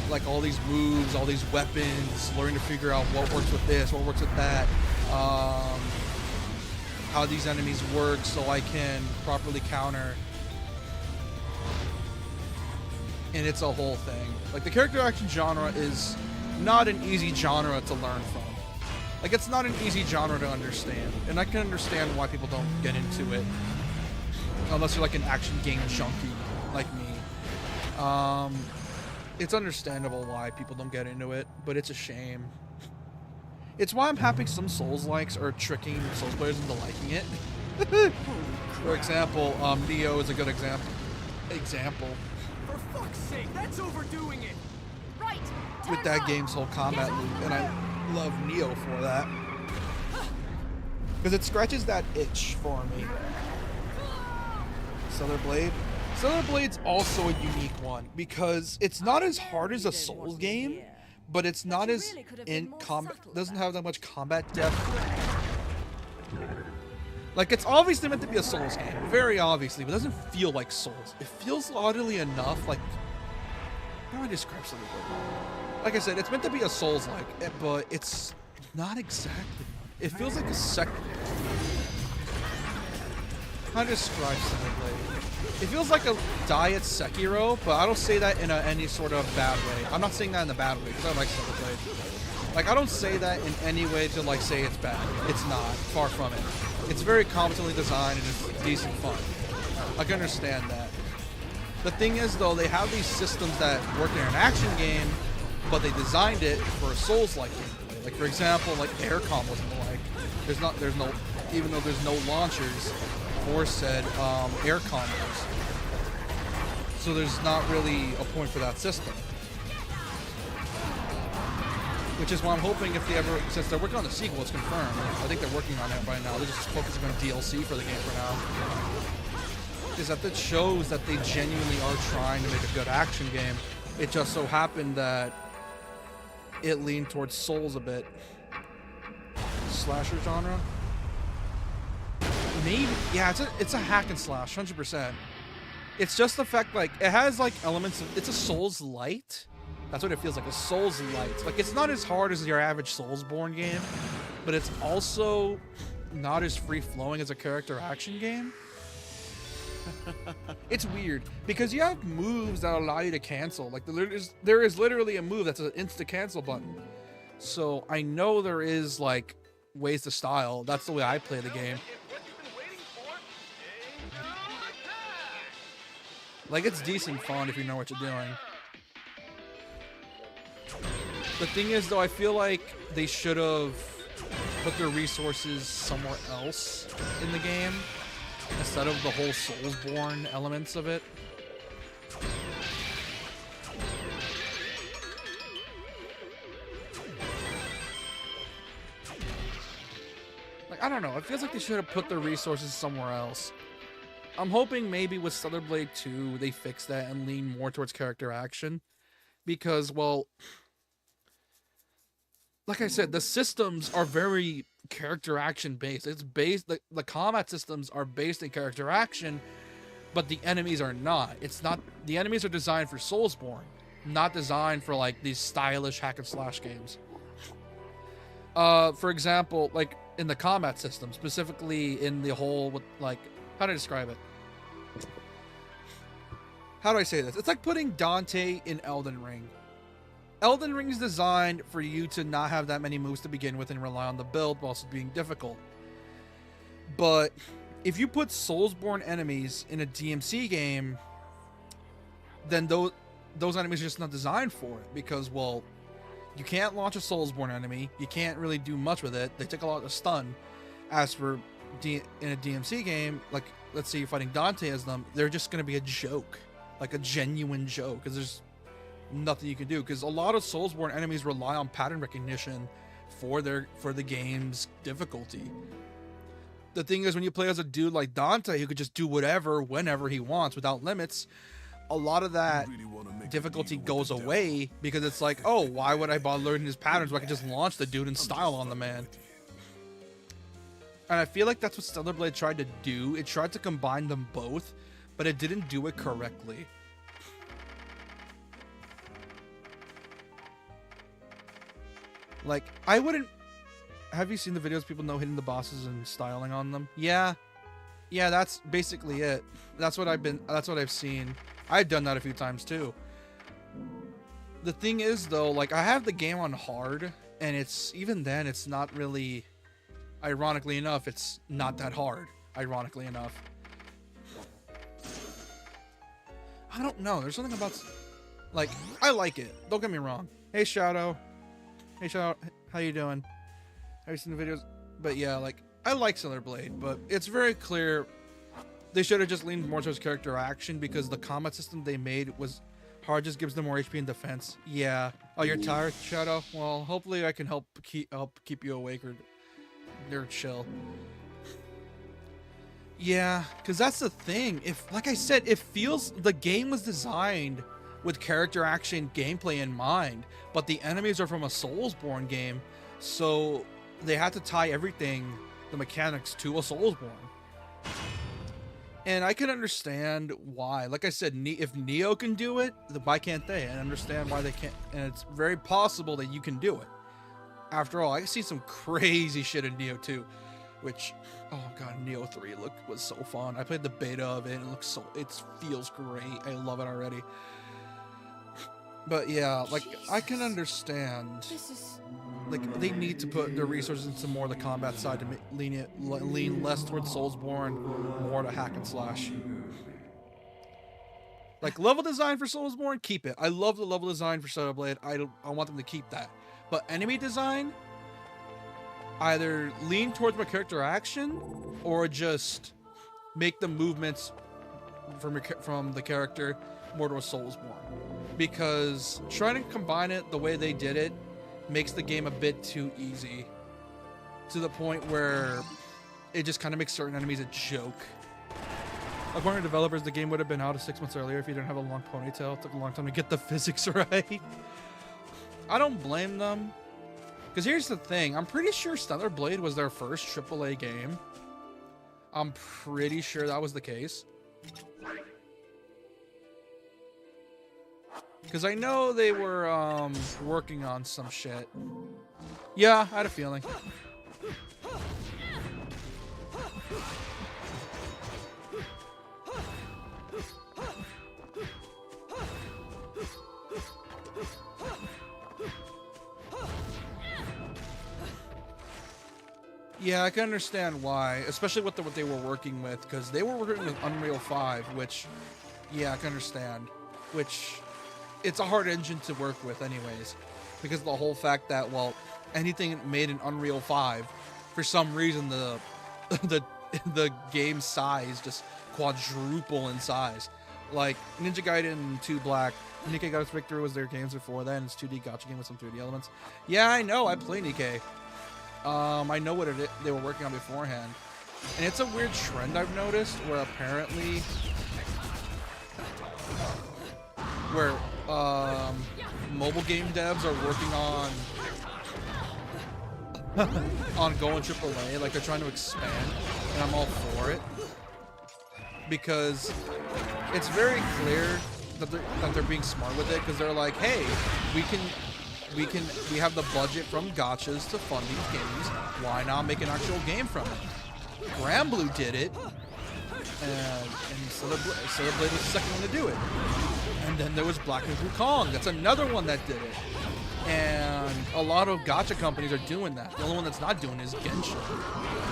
like all these moves, all these weapons, learning to figure out what works with this, what works with that, how these enemies work so I can properly counter. And it's a whole thing. Like, the character action genre is not an easy genre to learn from. Like, it's not an easy genre to understand. And I can understand why people don't get into it. Unless you're like an action game junkie like me. It's understandable why people don't get into it, but it's a shame. It's why I'm happy some Souls-likes are tricking Souls players into liking it. For example, Neo is a good example. example For fuck's sake, that's overdoing it. Right. with that game's whole combat loop, and I love Neo for that. Because it scratches that itch for me. Stellar Blade. Stellar Blade's also a unique one because it's not as hard as a Souls game, but it's not as in combat. Doesn't have that much combat depth. Like, it's obviously meant to be a Souls game, very obviously, but it doesn't feel like Souls. It feels oddly enough like. How do I describe Stellar Blade? Like I said, it's meant to be a Souls-like, but it's not exactly. It feels like a second. How to describe Stellar Blade? It feels like a diet Sekiro, but I don't say that in any sort of bad way. I'm not saying that in a bad way because I like Stellar Blade. Like, I don't say that in any way to like say it's bad. It's not. Far from it. It's very competently designed and it's decent fun. I can understand that. The thing is, though, they have these systems that work in an action game, but they designed it for a Souls-like gameplay. Like, for example, like air combos and the like. There's no, even though there's no launchers for said air combos, so there's not really a point for that system. Which is why I'm hoping if they ever, since they're working on the sequel, it's confirmed. I think they're working on it right now. They're just focusing on DLC for the game for now. Is that shows that they genuinely are trying to make a good action game. It just so happened that it leaned towards Souls a bit. Slasher genre? Maybe, yeah, it's a hack and slash, 100%. It's just the fact, like, it has, like, elements of, it's a Souls-light. That's what it feels like, a Souls-light. Like, it's not as hard as your average Soulsborne game, but it's also not as free-flowing as a character action game. It's weird, because you have moves that allow you to cancel. Like, there is literally a move that's an insta-cancel button. So, I know there is, like, ways to style. That's the way I play the game. Like, it's decent fun if you know what you're doing. The thing is, though, I feel like they should have put their resources somewhere else in the game instead of the whole Soulsborne elements of it. Like, I don't know. It feels like they should have put their resources somewhere else. I'm hoping maybe with Stellar Blade 2 they fix that and lean more towards character action. Because, well, like I said, the systems are very character action based. It's based, the combat systems are based in character action, but the enemies are not. It's not, the enemies are designed for Soulsborne, not designed for like these stylish hack and slash games. For example, like in the combat system, specifically in the whole, with like, how do I describe it? How do I say this? It's like putting Dante in Elden Ring. Elden Ring is designed for you to not have that many moves to begin with and rely on the build whilst being difficult. But if you put Soulsborne enemies in a DMC game, then those enemies are just not designed for it because, well, you can't launch a Soulsborne enemy. You can't really do much with it. They take a lot to stun. As for in a DMC game, like, let's say you're fighting Dante as them, they're just going to be a joke. Like a genuine joke, because there's nothing you can do. Because a lot of Soulsborne enemies rely on pattern recognition for the game's difficulty. The thing is, when you play as a dude like Dante, who could just do whatever, whenever he wants, without limits, a lot of that difficulty goes away because it's like, oh, why would I bother learning his patterns when I can just launch the dude and style on the man? And I feel like that's what Stellar Blade tried to do. It tried to combine them both, but it didn't do it correctly. Like, I wouldn't... Have you seen the videos people know hitting the bosses and styling on them? Yeah. Yeah, that's basically it. That's what I've seen. I've done that a few times too. The thing is, though, like, I have the game on hard, and it's, even then, it's not really... Ironically enough, it's not that hard. Ironically enough. I don't know. There's something about... Like, I like it. Don't get me wrong. Hey, Shadow. Hey, Shadow. How you doing? Have you seen the videos? But yeah, like, I like Stellar Blade, but it's very clear they should have just leaned more towards character action because the combat system they made was hard, just gives them more HP and defense. Yeah. Oh, you're tired, Shadow? Well, hopefully I can help keep you awake or chill. Yeah, because that's the thing. If, like I said, it feels the game was designed with character action gameplay in mind, but the enemies are from a Soulsborne game, so they had to tie everything, the mechanics, to a Soulsborne. And I can understand why. Like I said, if Neo can do it, why can't they? I understand why they can't, and it's very possible that you can do it. After all, I see some crazy shit in Neo 2, which, oh god, Neo 3 was so fun. I played the beta of it, and it feels great. I love it already. But yeah, like, I can understand. Like, they need to put their resources into more of the combat side to lean less towards Soulsborne, more to hack and slash. Like, level design for Soulsborne, keep it. I love the level design for Shadow Blade. I want them to keep that. But enemy design, either lean towards more character action, or just make the movements from the character more to a Soulsborne. Because trying to combine it the way they did it makes the game a bit too easy, to the point where it just kind of makes certain enemies a joke. According to developers, the game would have been out 6 months earlier if you didn't have a long ponytail. It took a long time to get the physics right. I don't blame them, because here's the thing. I'm pretty sure Stellar Blade was their first AAA game. I'm pretty sure that was the case. Because I know they were working on some shit. Yeah, I had a feeling. Yeah, I can understand why, especially with what they were working with, because they were working with Unreal 5, which, yeah, I can understand. Which, it's a hard engine to work with anyways, because of the whole fact that, well, anything made in Unreal 5, for some reason the game size just quadruple in size. Like Ninja Gaiden 2 Black, Nikkei Gothic Victory was their games before then. It's 2D gacha game with some 3D elements. Yeah, I know, I play Nikkei. I know what they were working on beforehand. And it's a weird trend I've noticed where apparently mobile game devs are working on going AAA, like they're trying to expand, and I'm all for it. Because it's very clear that they're being smart with it, because they're like, hey, we have the budget from gachas to fund these games. Why not make an actual game from it? Granblue did it, and Stellar Blade was the second one to do it. And then there was Black Myth Wukong. That's another one that did it. And a lot of gacha companies are doing that. The only one that's not doing it is Genshin,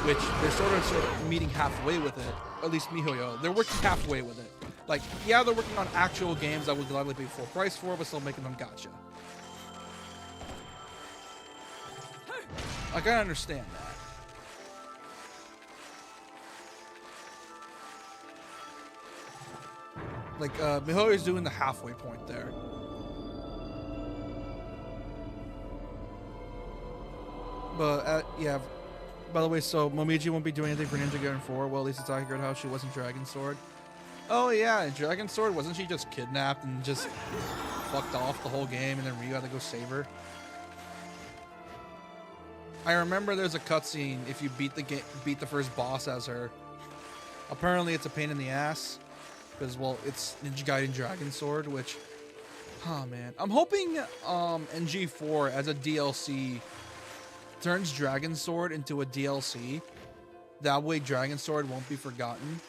which they're sort of meeting halfway with it. At least MiHoYo. They're working halfway with it. Like, yeah, they're working on actual games that would gladly be full price for, but still making them gacha. Like, I understand that. Like, MiHoYo is doing the halfway point there. But, yeah. By the way, so Momiji won't be doing anything for Ninja Gaiden 4. Well, at least it's accurate how she wasn't Dragon Sword. Oh, yeah, in Dragon Sword, wasn't she just kidnapped and just fucked off the whole game, and then Ryu had to go save her? I remember there's a cutscene if you beat the first boss as her. Apparently, it's a pain in the ass. Because, well, it's Ninja Gaiden Dragon Sword, which, oh man. I'm hoping NG4 as a DLC turns Dragon Sword into a DLC. That way Dragon Sword won't be forgotten.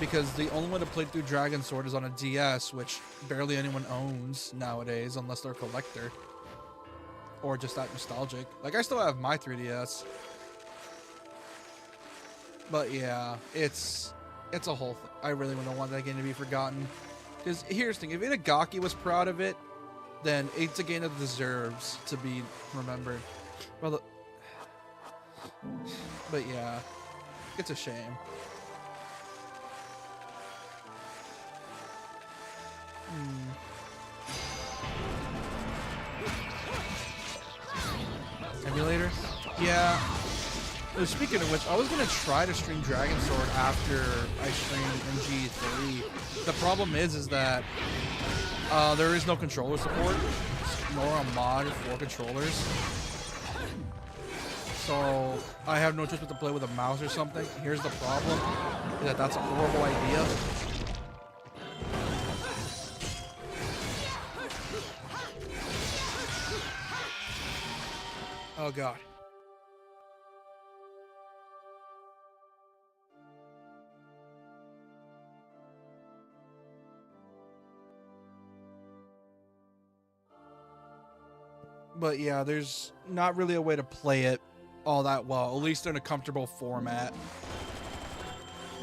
Because the only way to play through Dragon Sword is on a DS, which barely anyone owns nowadays, unless they're a collector. Or just that nostalgic. Like, I still have my 3DS. But yeah, it's a whole thing. I really don't want that game to be forgotten. Because here's the thing, if Itagaki was proud of it, then it's a game that deserves to be remembered. Well, but yeah, it's a shame. Speaking of which, I was gonna try to stream Dragon Sword after I streamed MG3. The problem is that there is no controller support, nor a mod for controllers. So I have no choice but to play with a mouse or something. Here's the problem: is that that's a horrible idea. Oh god. But yeah, there's not really a way to play it all that well, at least in a comfortable format.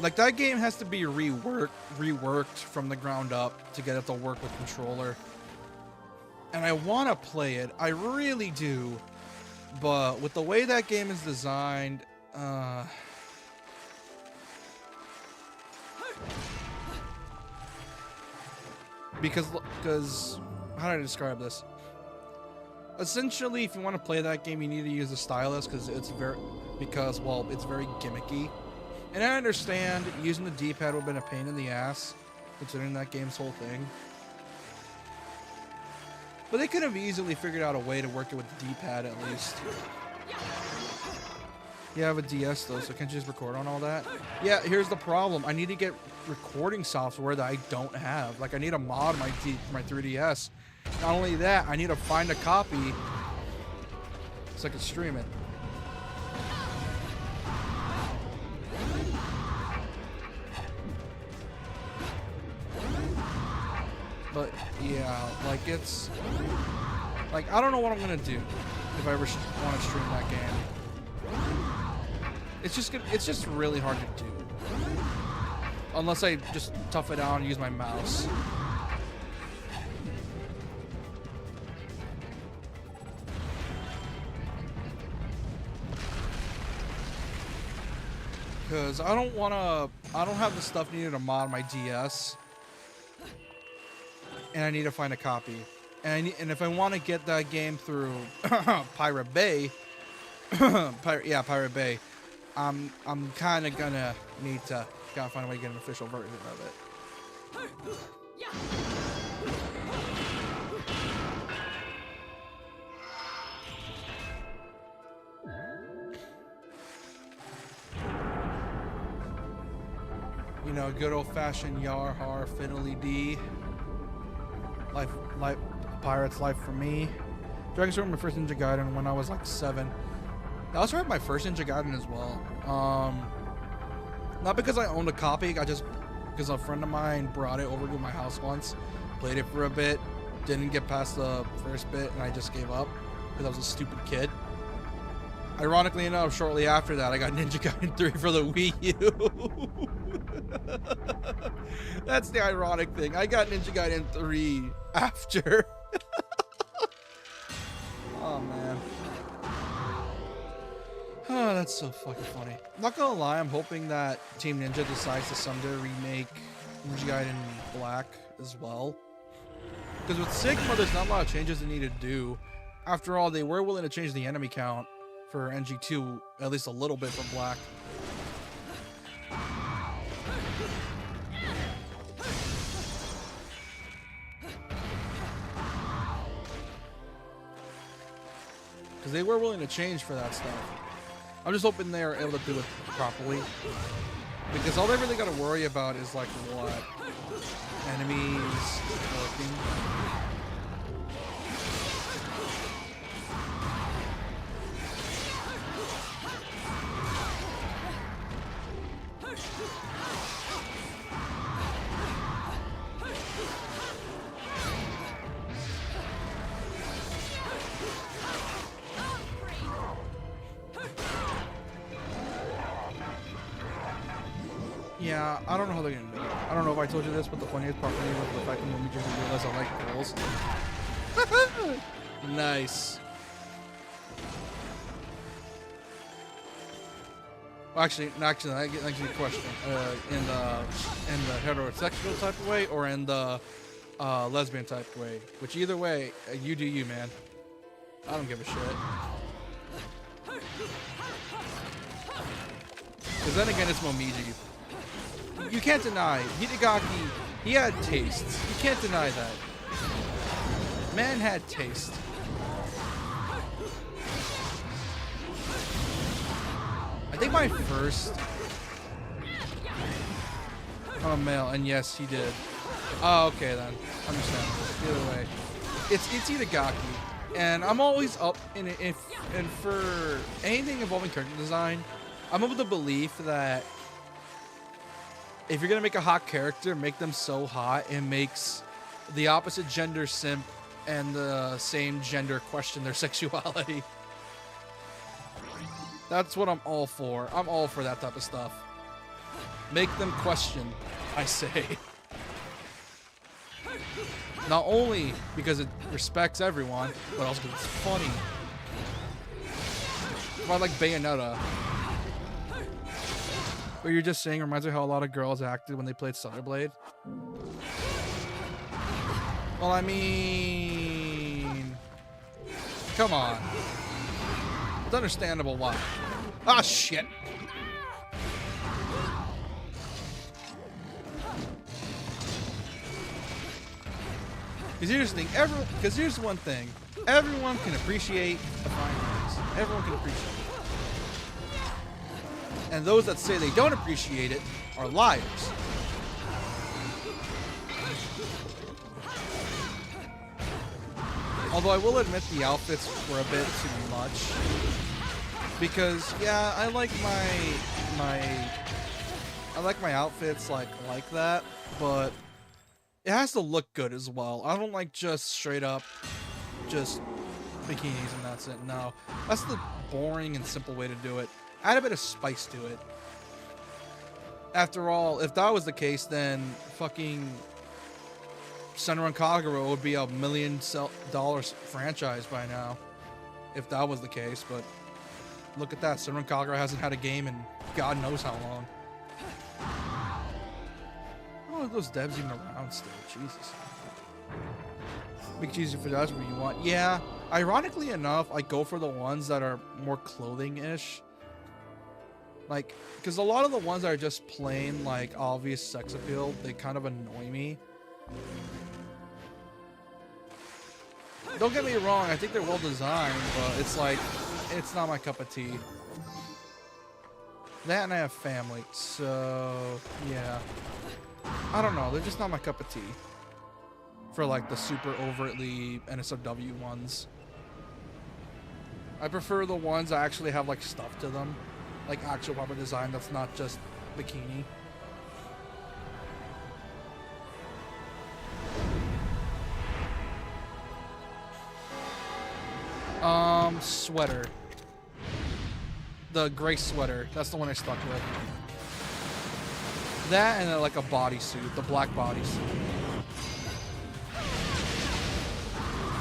Like, that game has to be reworked from the ground up to get it to work with controller. And I want to play it, I really do. But with the way that game is designed, because how do I describe this? Essentially, if you want to play that game, you need to use a stylus because it's very gimmicky. And I understand using the D-pad would have been a pain in the ass, considering that game's whole thing. But they could have easily figured out a way to work it with the D-pad at least. You have a DS though, so can't you just record on all that? Yeah, here's the problem. I need to get recording software that I don't have. Like, I need a mod on my 3DS. Not only that, I need to find a copy so I can stream it. But yeah, like, it's like, I don't know what I'm gonna do if I ever want to stream that game. It's just really hard to do unless I just tough it out and use my mouse. Because I don't have the stuff needed to mod my DS. And I need to find a copy. And if I want to get that game through Pirate Bay, Pirate Bay, I'm kind of gonna need to gotta find a way to get an official version of it. You know, good old-fashioned yar har fiddly dee. Life, pirate's life for me. Dragon Sword was my first Ninja Gaiden when I was like 7. That was my first Ninja Gaiden as well. Not because I owned a copy, because a friend of mine brought it over to my house once, played it for a bit, didn't get past the first bit, and I just gave up because I was a stupid kid. Ironically enough, shortly after that, I got Ninja Gaiden 3 for the Wii U. That's the ironic thing. I got Ninja Gaiden 3 after. Oh, man. Oh, that's so fucking funny. Not gonna lie, I'm hoping that Team Ninja decides to someday remake Ninja Gaiden Black as well. Because with Sigma, there's not a lot of changes they need to do. After all, they were willing to change the enemy count for NG2 at least a little bit for Black. Because they were willing to change for that stuff. I'm just hoping they're able to do it properly. Because all they really got to worry about is like what? Enemies working. Yeah, I don't know how they're gonna do it. I don't know if I told you this, but the funniest part for me was the fact that we just realized I like girls. Nice. Well, actually, that answers your question. In the heterosexual type of way, or in the lesbian type of way. Which either way, you do you, man. I don't give a shit. Because then again, it's Momiji. You can't deny Hidegaki. He had tastes. You can't deny that. Man had taste. I think my first. I'm a male, and yes, he did. Oh, okay then. Understandable. Either way, it's Itagaki, and I'm always up in it. And for anything involving character design, I'm of the belief that if you're gonna make a hot character, make them so hot it makes the opposite gender simp and the same gender question their sexuality. That's what I'm all for. I'm all for that type of stuff. Make them question, I say. Not only because it respects everyone, but also because it's funny. I like Bayonetta. What you're just saying reminds me how a lot of girls acted when they played Stellar Blade. Well, I mean... Come on. It's understandable why. Ah, shit! Because here's the thing, because here's one thing. Everyone can appreciate the fine arts. Everyone can appreciate it. And those that say they don't appreciate it are liars. Although I will admit the outfits were a bit too much. Because yeah, I like my outfits like that, but it has to look good as well. I don't like just straight up just bikinis and that's it. No. That's the boring and simple way to do it. Add a bit of spice to it. After all, if that was the case, then fucking Senran Kagura would be $1 million franchise by now. If that was the case, but look at that. Senran Kagura hasn't had a game in God knows how long. Oh, are those devs even around still? Jesus. Make it easier for that's what you want. Yeah. Ironically enough, I go for the ones that are more clothing-ish. Like, because a lot of the ones that are just plain, like, obvious sex appeal, they kind of annoy me. Don't get me wrong, I think they're well designed, but it's like, it's not my cup of tea. That and I have family, so, yeah. I don't know, they're just not my cup of tea. For, like, the super overtly NSFW ones. I prefer the ones that actually have, like, stuff to them. Like actual proper design that's not just bikini. Sweater. The gray sweater. That's the one I stuck with. That and like a bodysuit, the black bodysuit.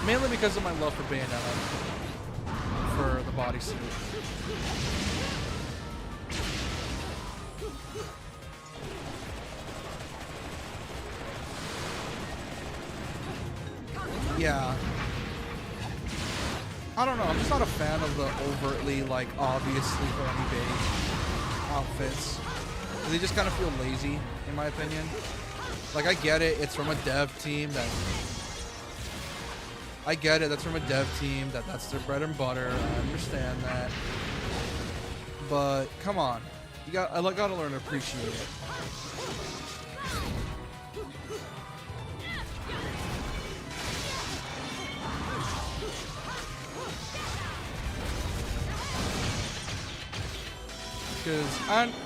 Mainly because of my love for Bayonetta. For the bodysuit. Yeah. I don't know, I'm just not a fan of the overtly, like, obviously horny beige outfits. They just kind of feel lazy, in my opinion. Like, I get it, it's from a dev team that... I get it, that's from a dev team, that's their bread and butter, I understand that. But, come on. I gotta learn to appreciate it.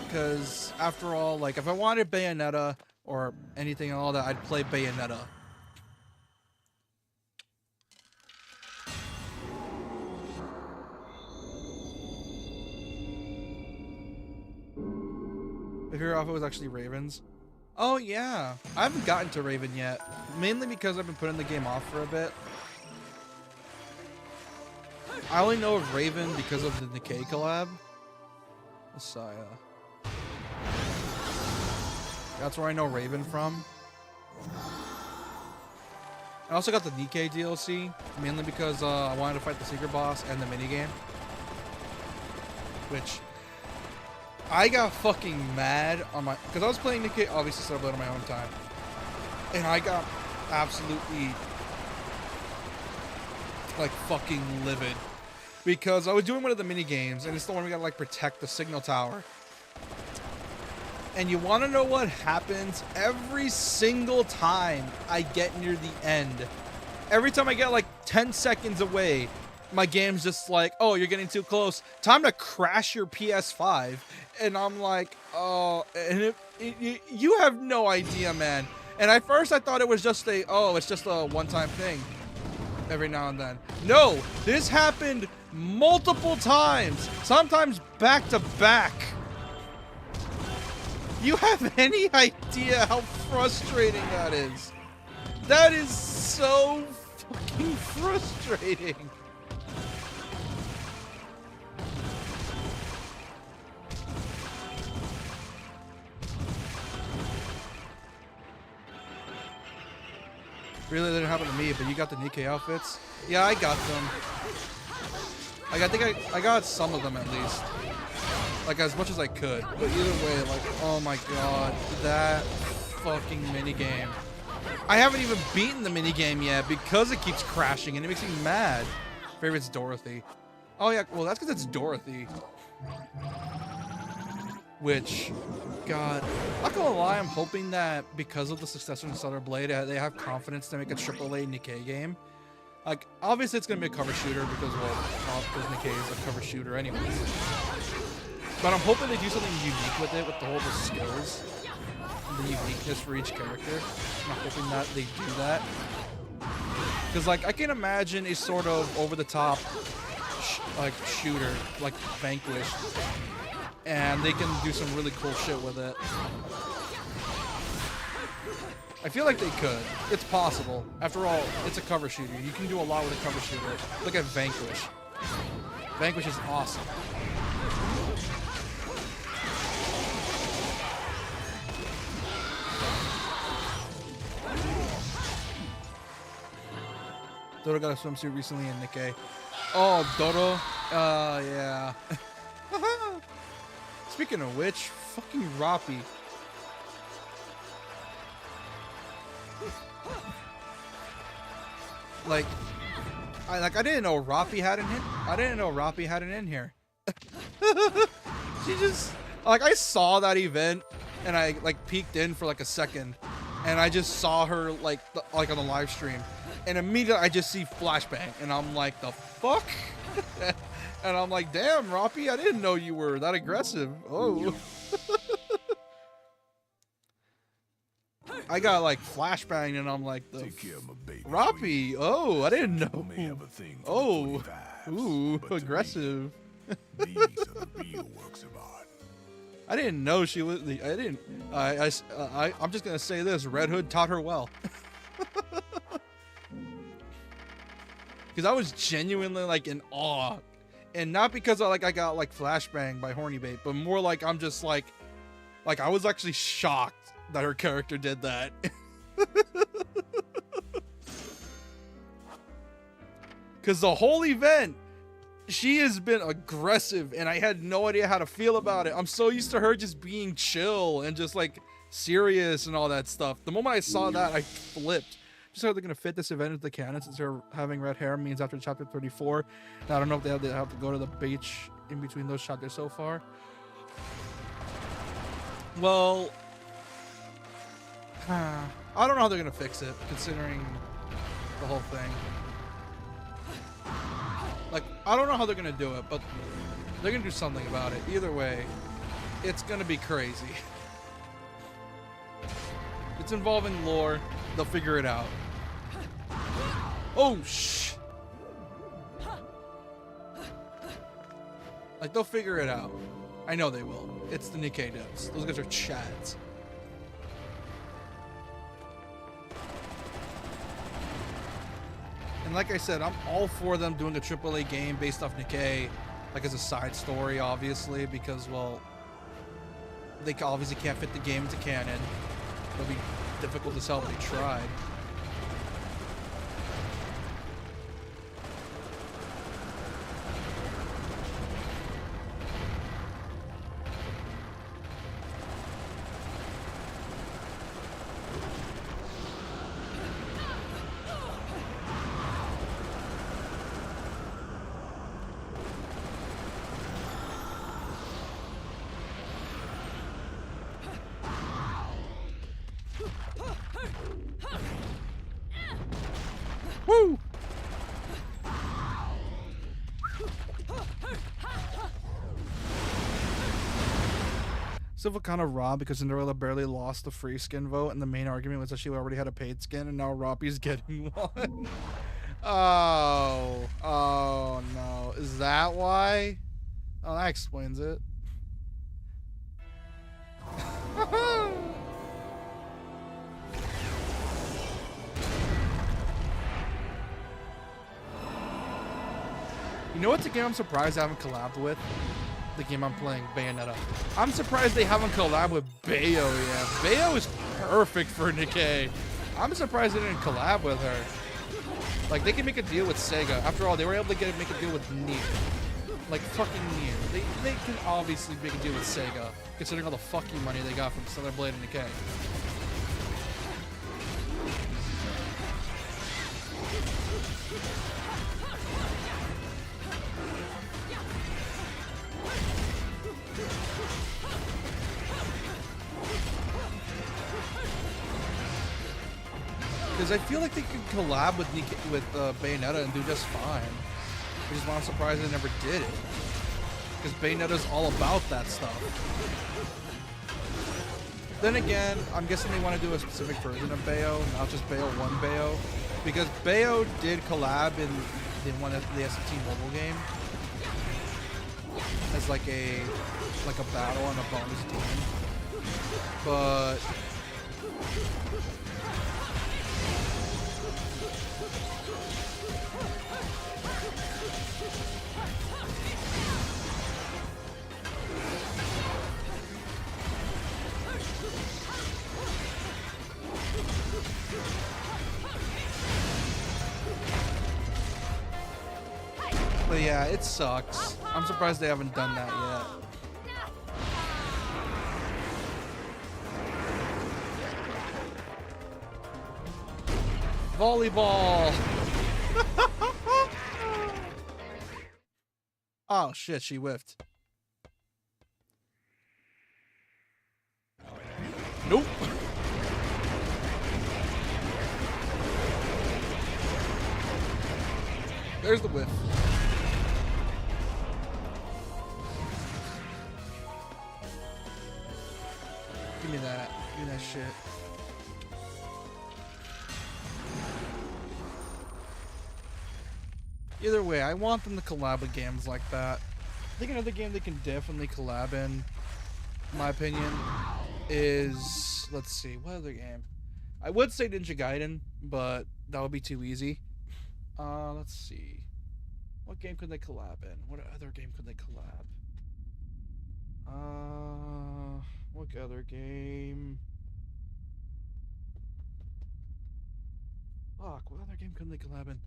Because after all, like, if I wanted Bayonetta or anything and all that, I'd play Bayonetta. If your outfit was actually Raven's. Oh yeah, I haven't gotten to Raven yet. Mainly because I've been putting the game off for a bit. I only know of Raven because of the Nikkei collab. Messiah. That's where I know Raven from. I also got the Nikkei DLC, mainly because I wanted to fight the secret boss and the minigame. Which, I got fucking mad on my, because I was playing Nikkei, obviously started playing on my own time, and I got absolutely like fucking livid because I was doing one of the mini games, and it's the one we gotta like protect the signal tower. And you want to know what happens every single time I get near the end? Every time I get like 10 seconds away, my game's just like, oh, you're getting too close. Time to crash your PS5. And I'm like, oh, and you have no idea, man. And at first I thought it was just it's just a one-time thing every now and then. No, this happened multiple times, sometimes back to back. You have any idea how frustrating that is? That is so fucking frustrating. Really, that didn't happen to me, but you got the Nikkei outfits? Yeah, I got them. Like, I think I got some of them at least. Like, as much as I could. But either way, like, oh my god, that fucking minigame. I haven't even beaten the minigame yet because it keeps crashing and it makes me mad. Favorite's Dorothy. Oh yeah, well that's because it's Dorothy. Which, god, not gonna lie, I'm hoping that because of the success of Stellar Blade, they have confidence to make a AAA Nikkei game. Like, obviously it's gonna be a cover shooter because, well, because Nikkei is a cover shooter anyways. But I'm hoping they do something unique with it, with the whole the skills and the uniqueness for each character. I'm hoping that they do that. Because, like, I can imagine a sort of over-the-top, like, shooter, like Vanquish, and they can do some really cool shit with it. I feel like they could. It's possible. After all, it's a cover shooter. You can do a lot with a cover shooter. Look at Vanquish. Vanquish is awesome. Dodo got a swimsuit recently in Nikkei. Oh, Dodo. Yeah. Speaking of which, fucking Roppy. Like, I didn't know Roppy had an in. I didn't know Roppy had an in here. She just, like, I saw that event and I like peeked in for like a second, and I just saw her like on the live stream, and immediately I just see flashbang, and I'm like, the fuck? And I'm like, damn, Roppy, I didn't know you were that aggressive. Oh. I got like flashbang, and I'm like, the Roppy. Oh, I didn't know. Oh, ooh, aggressive. These are the real works of art. I didn't know she was. I'm just gonna say this: Red Hood taught her well. Because I was genuinely like in awe, and not because I got like flashbang by Horny Bait, but more like I'm just like I was actually shocked that her character did that. Because the whole event, she has been aggressive, and I had no idea how to feel about it. I'm so used to her just being chill and just like serious and all that stuff. The moment I saw that, I flipped. Just how they're gonna fit this event into the canon, since her having red hair means after chapter 34. Now I don't know if they have to go to the beach in between those chapters so far. Well, I don't know how they're gonna fix it, considering the whole thing. Like, I don't know how they're gonna do it, but they're gonna do something about it. Either way, it's gonna be crazy. It's involving lore. They'll figure it out. Oh, shh. Like, they'll figure it out. I know they will. It's the Nikkei devs. Those guys are chads. And like I said, I'm all for them doing a AAA game based off Nikkei, like as a side story, obviously, because, well, they obviously can't fit the game into canon. It'll be difficult to sell if they tried. Woo! Civil kind of robbed because Cinderella barely lost the free skin vote, and the main argument was that she already had a paid skin, and now Robbie's getting one. Oh no. Is that why? Oh, that explains it. You know what's a game I'm surprised I haven't collabed with? The game I'm playing, Bayonetta. I'm surprised they haven't collabed with Bayo yet. Bayo is perfect for Nikkei. I'm surprised they didn't collab with her. Like, they can make a deal with Sega. After all, they were able to make a deal with Nier. Like, fucking Nier. They can obviously make a deal with Sega, considering all the fucking money they got from Stellar Blade and Nikkei. Because I feel like they could collab with Bayonetta and do just fine. Which is why I'm surprised they never did it. Because Bayonetta's all about that stuff. Then again, I'm guessing they want to do a specific version of Bayo, not just Bayo 1 Bayo. Because Bayo did collab in one of the SFT mobile game. As like a battle on a bonus team. But yeah, it sucks. I'm surprised they haven't done that yet. Volleyball! Oh shit, she whiffed. Nope. There's the whiff. Give me that. Give me that shit. Either way, I want them to collab with games like that. I think another game they can definitely collab in my opinion, is... Let's see, what other game? I would say Ninja Gaiden, but that would be too easy. Let's see. What game could they collab in? What other game could they collab? What other game? Fuck, what other game could they collab in?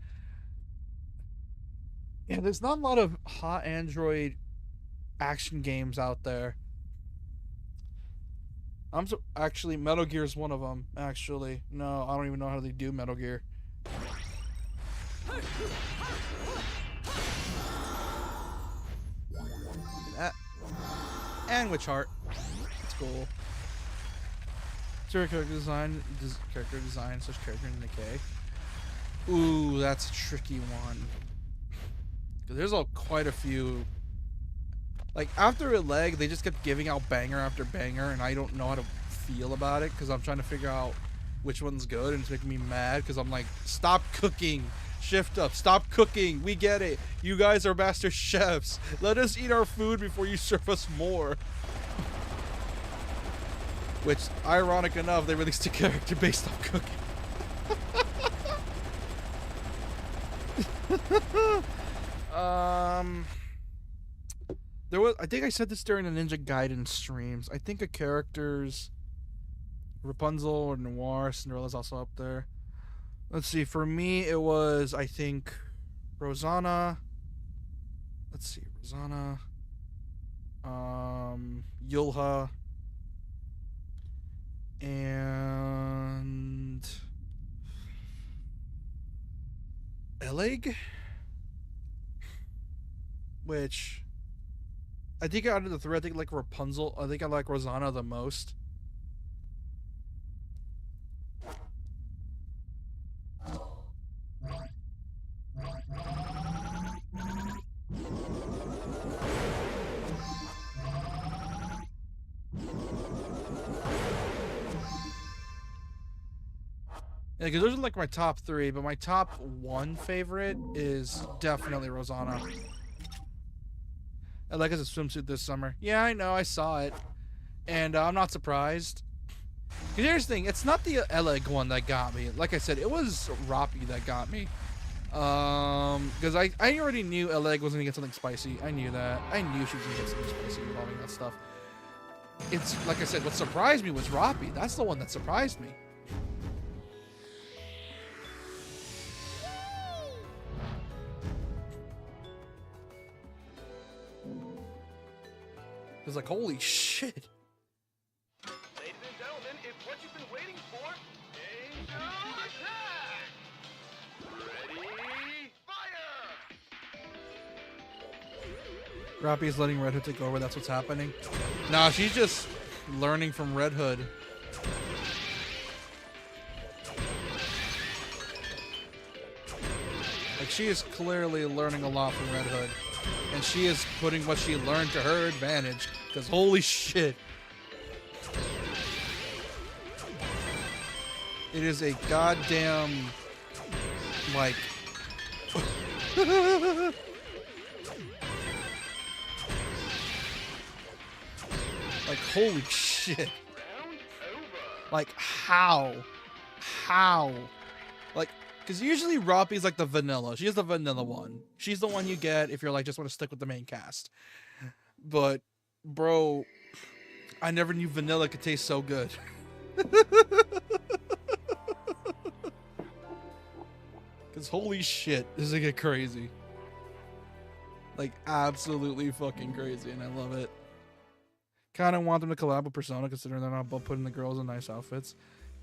Yeah, there's not a lot of hot Android action games out there. Actually, Metal Gear is one of them. Actually, no, I don't even know how they do Metal Gear. That and Witch Heart. That's cool. Zero character design, such character in Nikkei. Ooh, that's a tricky one. Cause there's quite a few. Like, after a leg, they just kept giving out banger after banger, and I don't know how to feel about it, because I'm trying to figure out which one's good, and it's making me mad, because I'm like, stop cooking, shift up, stop cooking, we get it, you guys are master chefs, let us eat our food before you serve us more. Which, ironic enough, they released a character based on cooking. There was, I think I said this during the Ninja Gaiden streams. I think a character's Rapunzel or Noir, Cinderella's also up there. Let's see, for me it was, I think, Rosanna. Let's see, Rosanna. Yulha. And Eleg? Which, I think out of the three, I think I like Rapunzel. I think I like Rosanna the most. Yeah, because those are like my top 3, but my top 1 favorite is definitely Rosanna. I like as a swimsuit this summer. Yeah, I know, I saw it. And I'm not surprised. Because here's the thing, it's not the Eleg one that got me. Like I said, it was Roppy that got me. Because I already knew Eleg was going to get something spicy. I knew that. I knew she was going to get something spicy involving that stuff. It's, like I said, what surprised me was Roppy. That's the one that surprised me. It's like, holy shit. Ladies and gentlemen, it's what you've been waiting for. Angel attack! Ready, fire! Roppy is letting Red Hood take over. That's what's happening. Nah, she's just learning from Red Hood. Like, she is clearly learning a lot from Red Hood. And she is putting what she learned to her advantage. Because holy shit. It is a goddamn, like... like, holy shit. Like, how? How? Like, because usually Roppy's like the vanilla. She's the vanilla one. She's the one you get if you're like, just want to stick with the main cast. But, bro, I never knew vanilla could taste so good. Because holy shit, this is gonna get crazy. Like, absolutely fucking crazy, and I love it. Kind of want them to collab with Persona, considering they're not both putting the girls in nice outfits.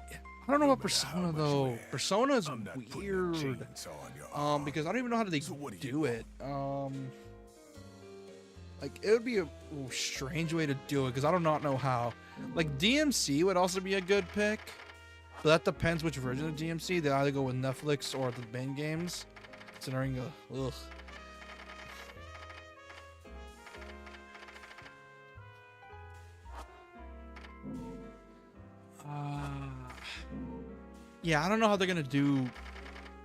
Yeah, I don't know about Persona, though. Persona is weird. Because I don't even know how they do it. Like, it would be a strange way to do it, because I do not know how. Like, DMC would also be a good pick. But that depends which version of DMC. They either go with Netflix or the main games. Considering, ugh. Yeah, I don't know how they're gonna do.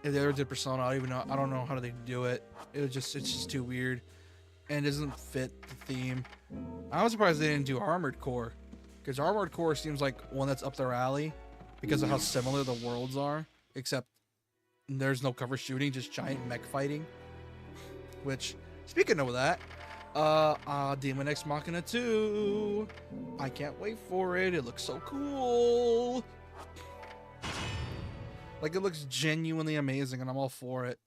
If they ever did Persona, I don't know how they do it. It's just too weird, and it doesn't fit the theme. I was surprised they didn't do Armored Core, because Armored Core seems like one that's up their alley, because of how similar the worlds are. Except there's no cover shooting, just giant mech fighting. Which, speaking of that, Demon X Machina 2. I can't wait for it. It looks so cool. Like, it looks genuinely amazing, and I'm all for it.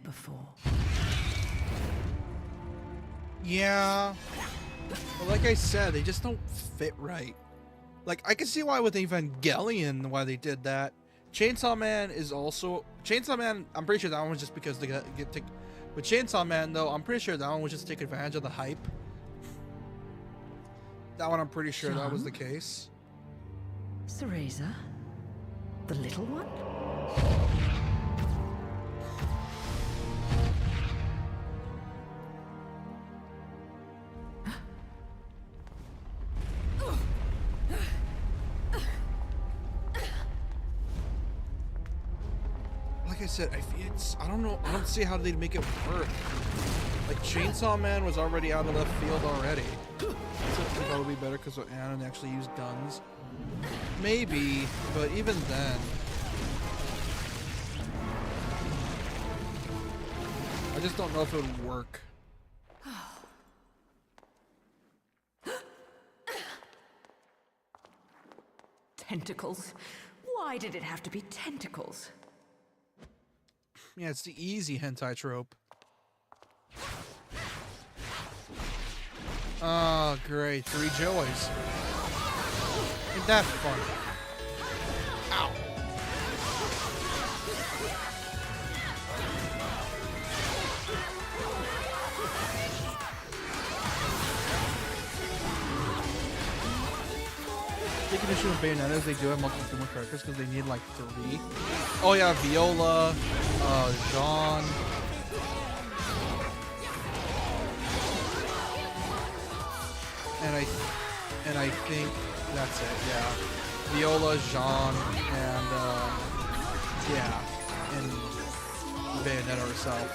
Before. Yeah, but like I said, they just don't fit right. Like, I can see why with Evangelion why they did that. Chainsaw Man is also Chainsaw Man. I'm pretty sure that one was just because they get to. With Chainsaw Man though, I'm pretty sure that one was just to take advantage of the hype. That one, I'm pretty sure that was the case. Cereza, the little one. Like I said, I don't know. I don't see how they'd make it work. Like, Chainsaw Man was already out of left field already. So it'd probably be better because Anna actually used guns. Maybe, but even then, I just don't know if it would work. Tentacles. Why did it have to be tentacles? Yeah, it's the easy hentai trope. Oh, great. 3 joys. Ain't that fun? Ow. Taking issue with Bayonetta is they do have multiple female characters because they need like 3. Oh yeah, Viola, Jean. And I think that's it, yeah. Viola, Jean, and yeah, and Bayonetta herself.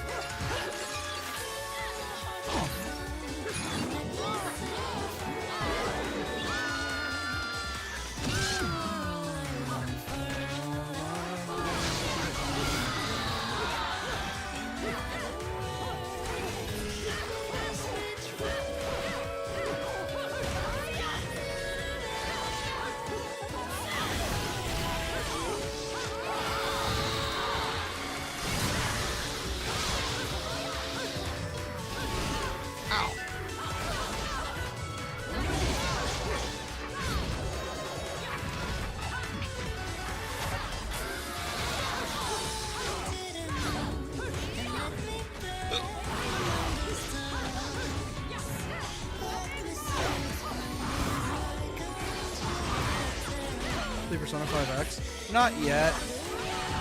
Persona 5X? Not yet.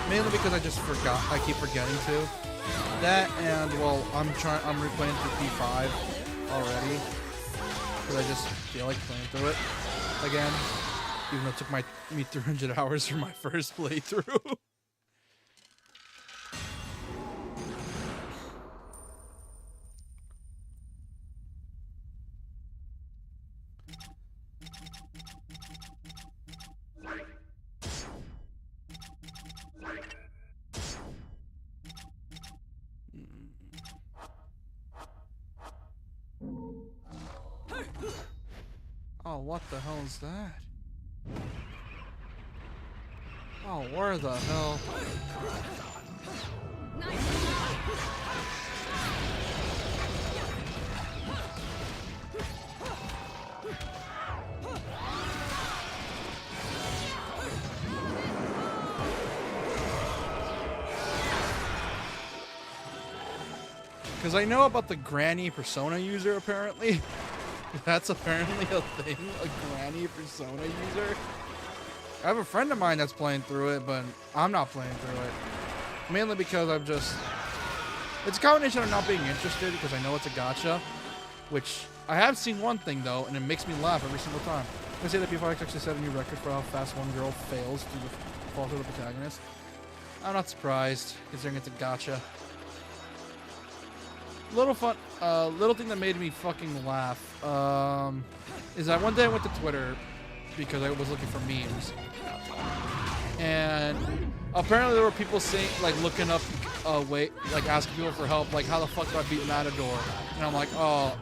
Mainly because I just forgot. I keep forgetting to. That and well, I'm replaying through P5 already because I just feel like playing through it again, even though it took me 300 hours for my first playthrough. Oh, what the hell is that? Oh, where the hell? Because I know about the Granny Persona user, apparently. That's apparently a thing, a Granny Persona user. I have a friend of mine that's playing through it, but I'm not playing through it. Mainly because I'm just... It's a combination of not being interested, because I know it's a gacha. Which, I have seen one thing, though, and it makes me laugh every single time. I'm going to say that P5X actually set a new record for how fast one girl fails to fall through the protagonist. I'm not surprised, considering it's a gacha. Little fun, little thing that made me fucking laugh, is that one day I went to Twitter because I was looking for memes, and apparently there were people saying, like, looking up, like asking people for help, like, how the fuck do I beat Matador? And I'm like, oh,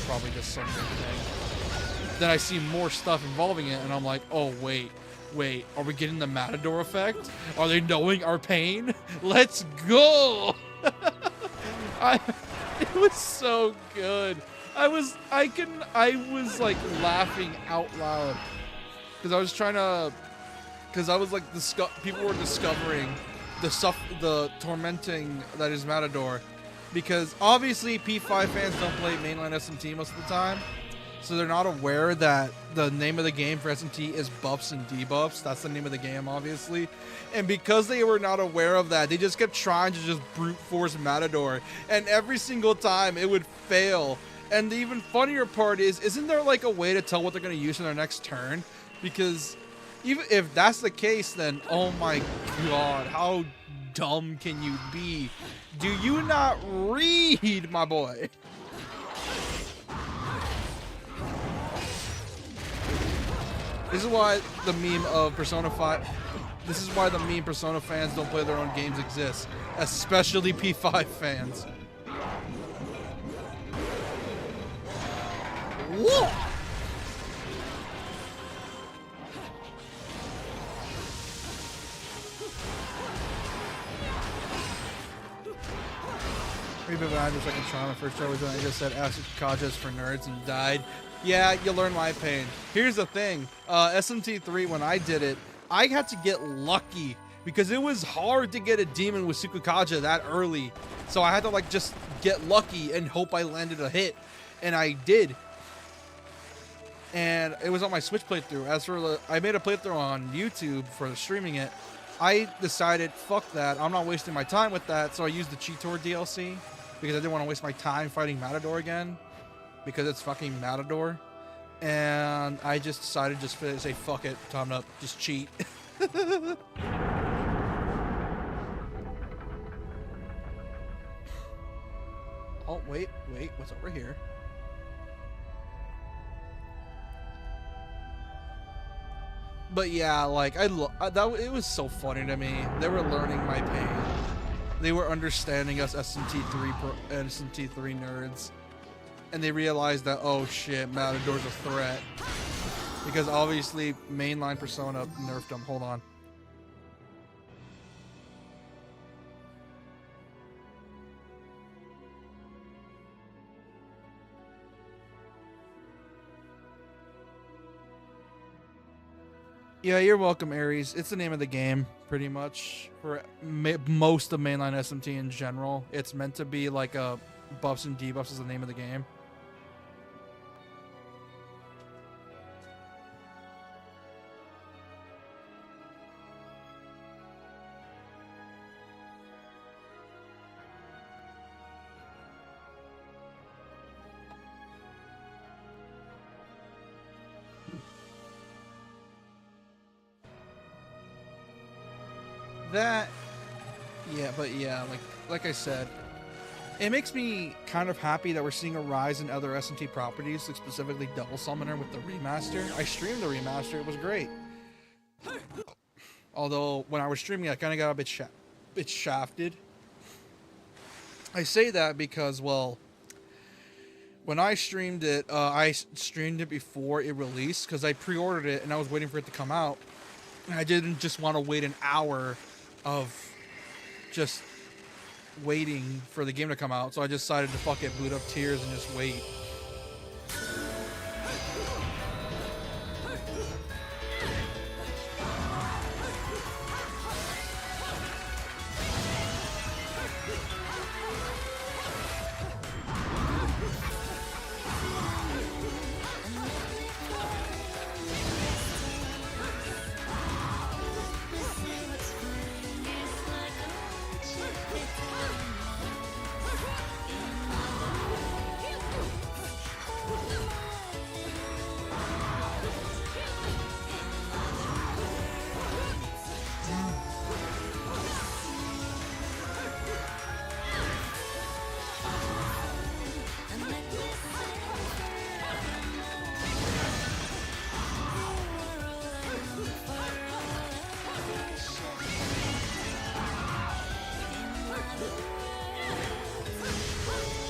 probably just some weird thing. Then I see more stuff involving it, and I'm like, oh, wait, are we getting the Matador effect? Are they knowing our pain? Let's go! It was so good. I was like laughing out loud because I was trying to, because I was like people were discovering the tormenting that is Matador, because obviously P5 fans don't play mainline SMT most of the time, so they're not aware that the name of the game for SMT is buffs and debuffs. That's the name of the game, obviously. And because they were not aware of that, they just kept trying to just brute force Matador. And every single time, it would fail. And the even funnier part is, isn't there like a way to tell what they're going to use in their next turn? Because even if that's the case, then oh my god, how dumb can you be? Do you not read, my boy? This is why the meme of Persona 5... This is why the meme Persona fans don't play their own games exists. Especially P5 fans. Whoa! Maybe stupid when I had the second try. My first try was when I just said Acid Kajas for nerds and died. Yeah, you learn my pain. Here's the thing. SMT3, when I did it, I had to get lucky because it was hard to get a demon with Sukukaja that early. So I had to like just get lucky and hope I landed a hit. And I did. And it was on my Switch playthrough. As for I made a playthrough on YouTube for streaming it. I decided, fuck that. I'm not wasting my time with that. So I used the Cheetor DLC because I didn't want to waste my time fighting Matador again because it's fucking Matador. And I just decided just to say, fuck it, time up, just cheat. Oh, wait, what's over here? But yeah, like it was so funny to me. They were learning my pain. They were understanding us SMT3 nerds, and they realized that, oh shit, Matador's a threat because obviously mainline Persona nerfed them. Hold on. Yeah, you're welcome, Ares. It's the name of the game, pretty much. For most of mainline SMT in general, it's meant to be like a buffs and debuffs is the name of the game. That, yeah, but yeah, like I said, it makes me kind of happy that we're seeing a rise in other SMT properties, like specifically Double Summoner with the remaster. I streamed the remaster; it was great. Although when I was streaming, I kind of got a bit shafted. I say that because, well, when I streamed it before it released because I pre-ordered it and I was waiting for it to come out, and I didn't just want to wait an hour of just waiting for the game to come out, so I just decided to fuck it, boot up Tears and just wait.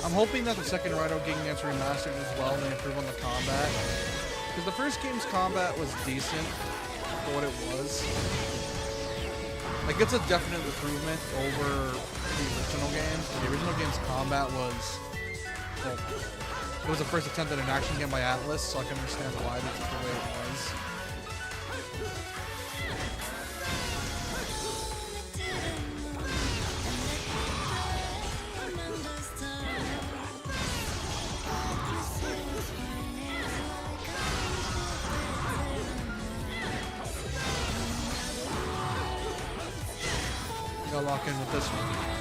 I'm hoping that the second Rhino game gets remastered as well and they improve on the combat. Because the first game's combat was decent for what it was. Like, it's a definite improvement over the original game. The original game's combat was, well, it was the first attempt at an action game by Atlas, so I can understand why that's the way it was. Gotta lock in with this one.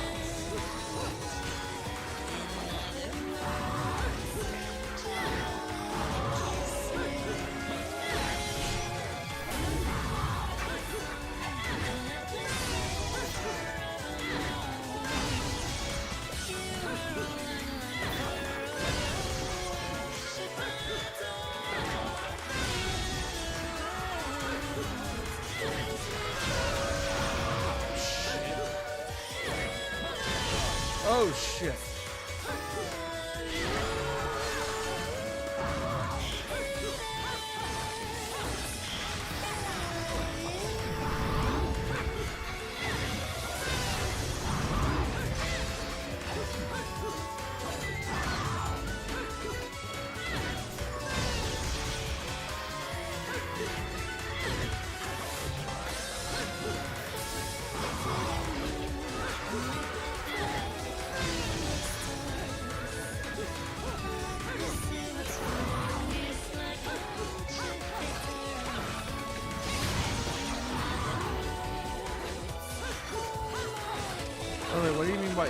Oh shit.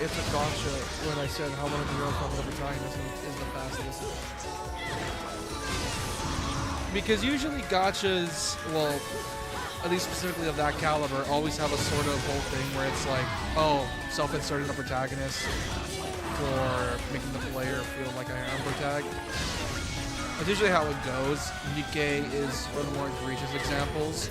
it's a gotcha when I said how one of the real common protagonists is the fastest. Because usually gotchas, well, at least specifically of that caliber, always have a sort of whole thing where it's like, oh, self-inserting the protagonist for making the player feel like I am protag. That's usually how it goes. Nikkei is one of the more egregious examples.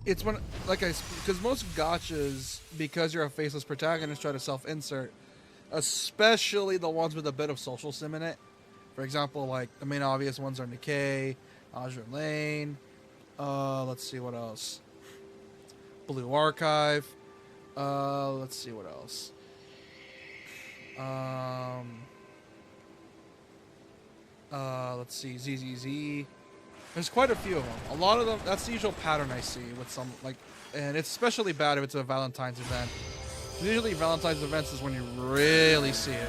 It's when, like because most gotchas, because you're a faceless protagonist, try to self-insert, especially the ones with a bit of social sim in it. For example, like the main obvious ones are Nikkei, Azure Lane. Let's see what else. Blue Archive. Let's see what else. Let's see, ZZZ. There's quite a few of them. A lot of them, that's the usual pattern I see with some, like, and it's especially bad if it's a Valentine's event. Usually Valentine's events is when you really see it.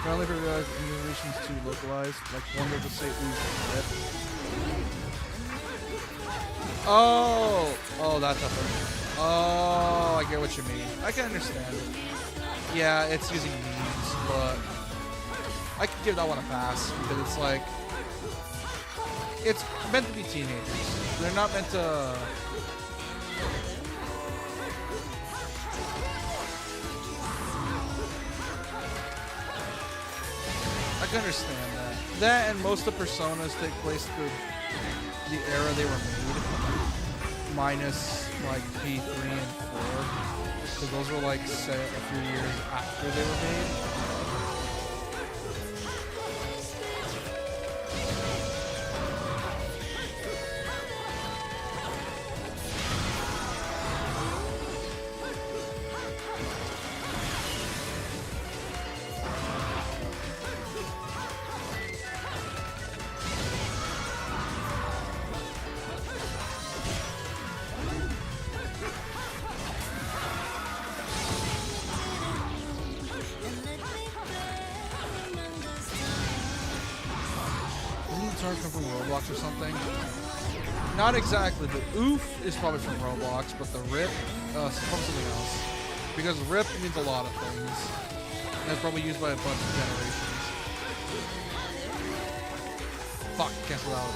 Apparently for realized animations too localized, like one that would say ooh, rip. Oh, that type of. Oh, I get what you mean. I can understand it. Yeah, it's using memes, but I could give that one a pass because it's like it's meant to be teenagers. They're not meant to. I can understand that. That and most of the personas take place through the era they were made, minus like P3 and 4, because those were like set a few years after they were made. Come from Roblox or something? Not exactly. The oof is probably from Roblox, but the rip is from something else. Because rip means a lot of things. And it's probably used by a bunch of generations. Fuck, cancel out.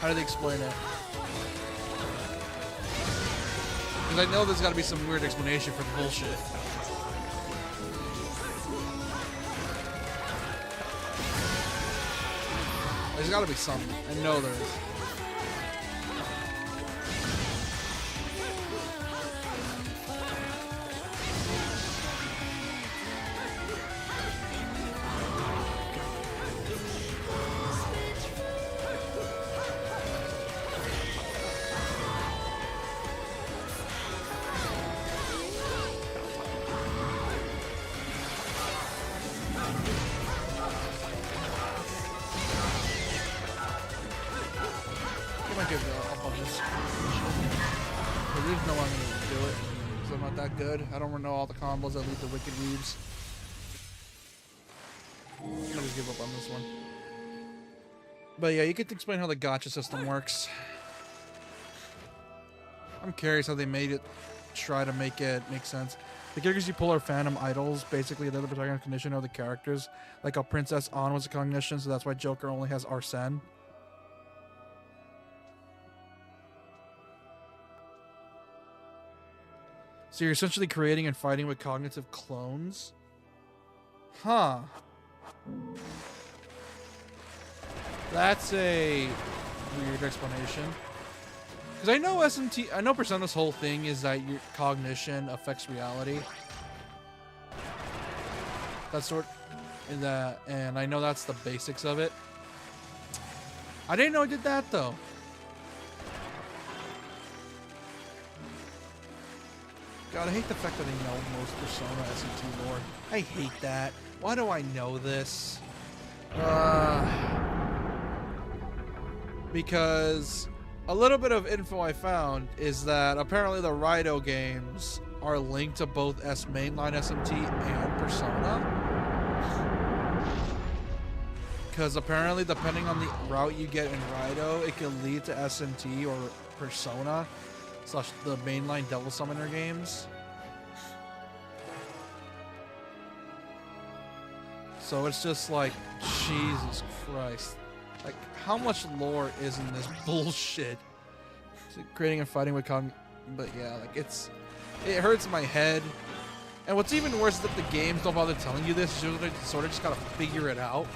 How do they explain it? Because I know there's got to be some weird explanation for the bullshit. There's got to be something. I know there is. Reeves, no, I'm gonna do it. Because I'm not that good. I don't know all the combos that lead to Wicked Reeves. I'm gonna just give up on this one. But yeah, you get to explain how the gacha system works. I'm curious how they made it, try to make it make sense. The characters you pull are phantom idols. Basically, they're the protagonist cognition of the characters. Like how Princess Anne was a cognition, so that's why Joker only has Arsene. So you're essentially creating and fighting with cognitive clones? Huh. That's a weird explanation. Because I know SMT, I know Persona's whole thing is that your cognition affects reality. That's sort in that, and I know that's the basics of it. I didn't know it did that though. God, I hate the fact that I know most Persona SMT lore. I hate that. Why do I know this? Because a little bit of info I found is that apparently the Raito games are linked to both mainline SMT and Persona. Because apparently, depending on the route you get in Raito, it can lead to SMT or Persona / the mainline Devil Summoner games. So it's just like, Jesus Christ. Like, how much lore is in this bullshit? So creating and fighting with but yeah, like it hurts my head. And what's even worse is that the games don't bother telling you this. You sort of just gotta figure it out.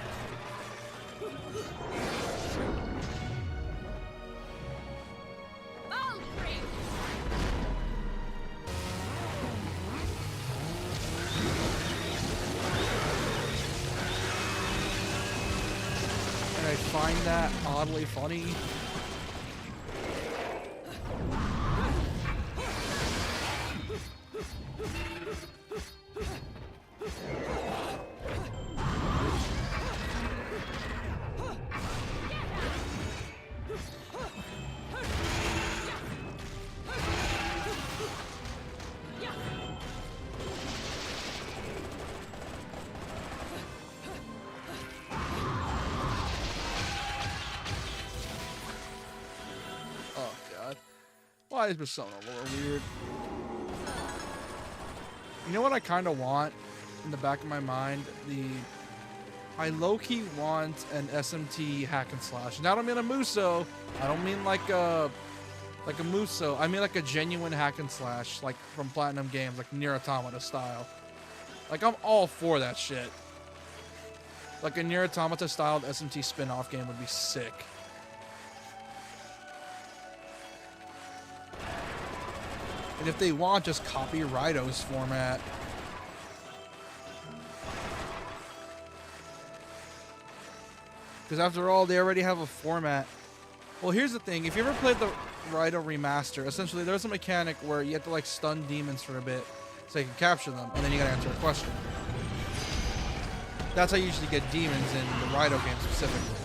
I find that oddly funny. Why is Persona lore weird? You know what I kind of want in the back of my mind? I low-key want an SMT hack and slash. And I don't mean a Muso. I don't mean like a Muso. I mean like a genuine hack and slash, like from Platinum Games, like Nier Automata style. Like I'm all for that shit. Like a Nier Automata styled SMT spin-off game would be sick. And if they want, just copy Raito's format. Because after all, they already have a format. Well, here's the thing. If you ever played the Raito remaster, essentially there's a mechanic where you have to like stun demons for a bit so you can capture them, and then you gotta answer a question. That's how you usually get demons in the Raito game specifically.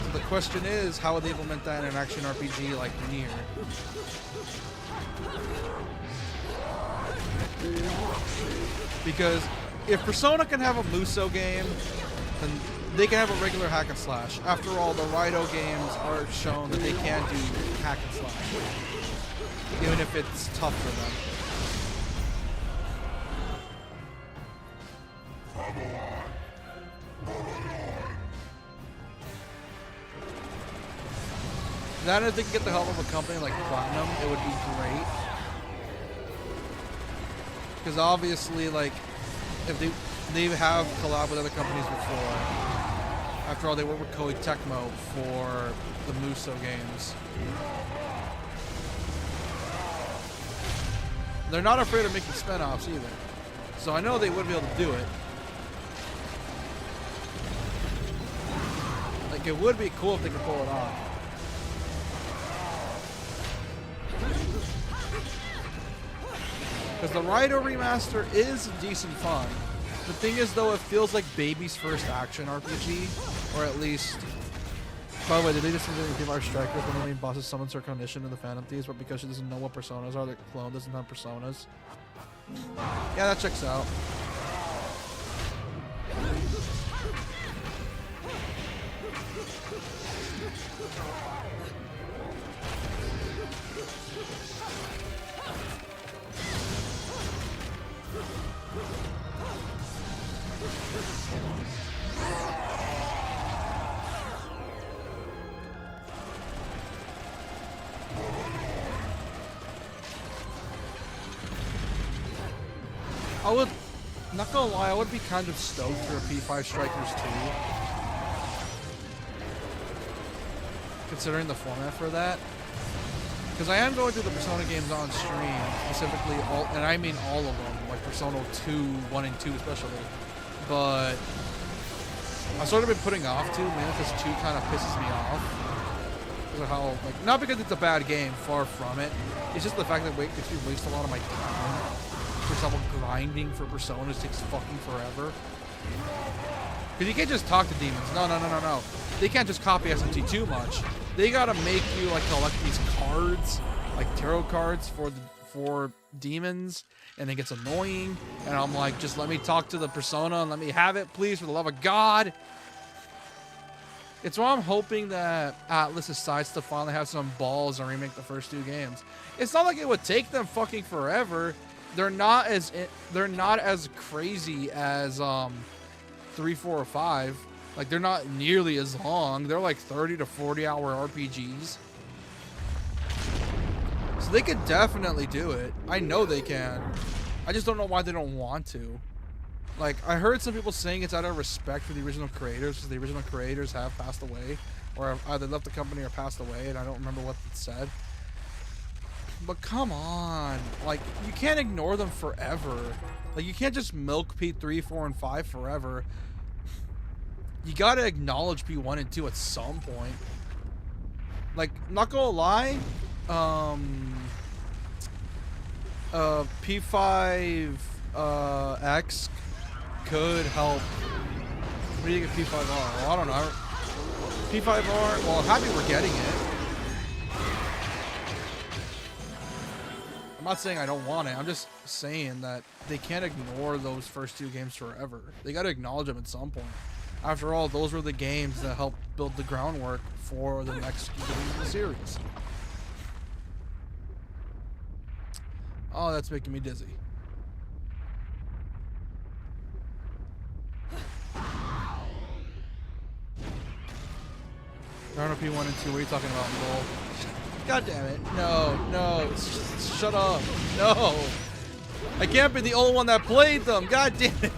So the question is, how would they implement that in an action RPG like Nier? Because if Persona can have a Muso game, then they can have a regular hack and slash. After all, the Raito games are shown that they can do hack and slash, even if it's tough for them. That if they can get the help of a company like Platinum, it would be great. Because obviously, like, if they have collabed with other companies before. After all, they work with Koei Tecmo for the Muso games. They're not afraid of making spin-offs either. So I know they would be able to do it. Like, it would be cool if they could pull it off. Because the Raito remaster is decent fun. The thing is, though, it feels like Baby's first action RPG, or at least By the way, did they just give our striker when the main bosses summons her cognition in the Phantom Thieves, but because she doesn't know what personas are, the clone doesn't have personas? Yeah, that checks out. I would, not gonna lie, I would be kind of stoked for a P5 Strikers 2. Considering the format for that. Because I am going through the Persona games on stream, specifically all, and I mean all of them, like Persona 2, 1 and 2 especially. But I've sort of been putting off 2, mainly because 2 kind of pisses me off. Because of how, like, not because it's a bad game, far from it. It's just the fact that it makes me waste a lot of my time. For example, grinding for Personas takes fucking forever. Because you can't just talk to demons. No. They can't just copy SMT too much. They gotta make you like collect these cards, like tarot cards for demons, and it gets annoying. And I'm like, just let me talk to the Persona and let me have it, please, for the love of God. It's why I'm hoping that Atlas decides to finally have some balls and remake the first 2 games. It's not like it would take them fucking forever. They're not as crazy as 3, 4, or 5. Like, they're not nearly as long. They're like 30 to 40 hour RPGs. So they could definitely do it. I know they can. I just don't know why they don't want to. Like, I heard some people saying it's out of respect for the original creators, because the original creators have passed away, or have either left the company or passed away, and I don't remember what it said. But come on, like, you can't ignore them forever. Like, you can't just milk P3, 4, and 5 forever. You gotta acknowledge P1 and 2 at some point. Like, not gonna lie, P5 X could help. What do you think of P5R? Well, I don't know. P5R, well, I'm happy we're getting it. I'm not saying I don't want it. I'm just saying that they can't ignore those first 2 games forever. They got to acknowledge them at some point. After all, those were the games that helped build the groundwork for the next games in the series. Oh, that's making me dizzy. P1 and 2, what are you talking about, Lol? God damn it. No. Shut up. No. I can't be the only one that played them. God damn it.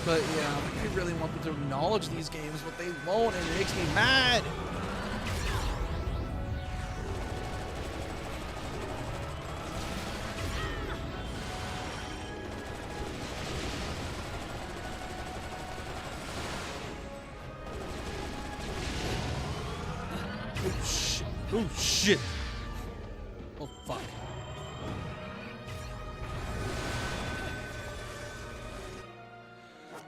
But yeah, I really want them to acknowledge these games, but they won't, and it makes me mad. Oh shit. Oh fuck.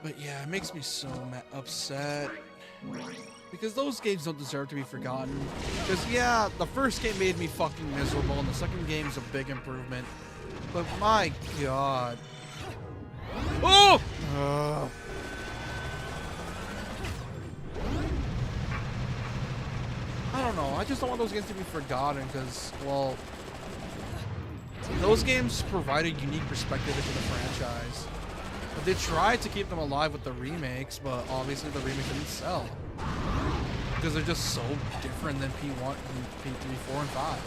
But yeah, it makes me so upset. Because those games don't deserve to be forgotten. Because yeah, the first game made me fucking miserable, and the second game's a big improvement. But my god. Oh! I don't know. I just don't want those games to be forgotten because, well, those games provide a unique perspective into the franchise. But they tried to keep them alive with the remakes, but obviously the remakes didn't sell. Because they're just so different than P1, P3, 4, and 5.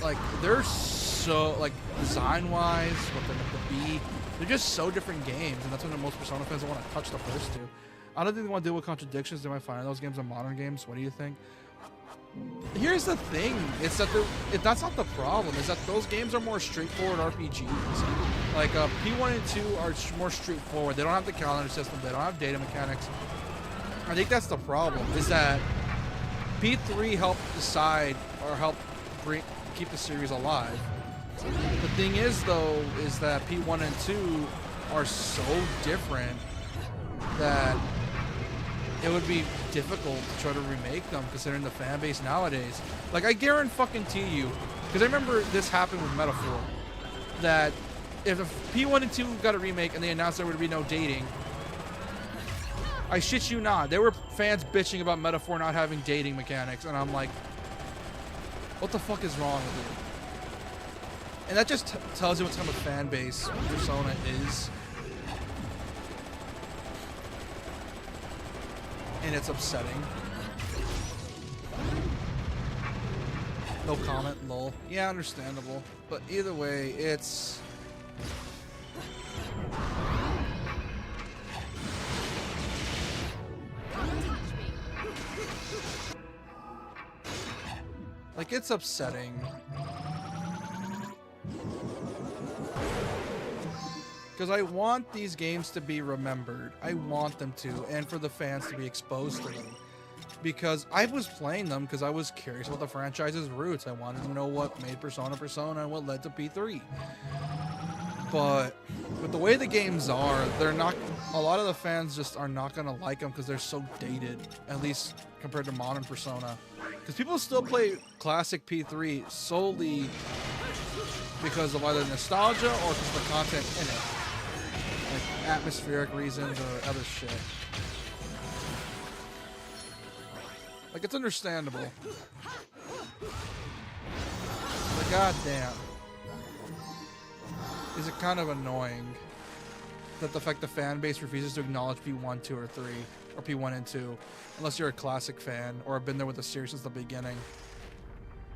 Like, they're so, like, design-wise, what they're meant to be, they're just so different games, and that's when most Persona fans don't want to touch the first 2. I don't think they want to deal with contradictions they might find in those games in modern games. What do you think? Here's the thing. It's that that's not the problem. Is that those games are more straightforward RPGs. Like P1 and 2 are more straightforward. They don't have the calendar system. They don't have data mechanics. I think that's the problem. Is that P3 helped decide or help keep the series alive. The thing is, though, is that P1 and 2 are so different that it would be difficult to try to remake them considering the fan base nowadays. Like, I guarantee you, because I remember this happened with Metaphor, that if P1 and 2 got a remake and they announced there would be no dating, I shit you not, there were fans bitching about Metaphor not having dating mechanics, and I'm like, what the fuck is wrong with you? And that just tells you what kind of fan base Persona is. And it's upsetting. No comment, lol. Yeah, understandable. But either way, it's... like, it's upsetting. Because I want these games to be remembered. I want them to, and for the fans to be exposed to them. Because I was playing them because I was curious about the franchise's roots. I wanted to know what made Persona Persona and what led to P3. But with the way the games are, they're not... a lot of the fans just are not going to like them because they're so dated. At least compared to modern Persona. Because people still play classic P3 solely because of either nostalgia or because of the content in it. Like atmospheric reasons or other shit. Like, it's understandable. But goddamn. Is it kind of annoying that the fact the fan base refuses to acknowledge P1, 2, or 3, or P1 and 2, unless you're a classic fan or have been there with the series since the beginning.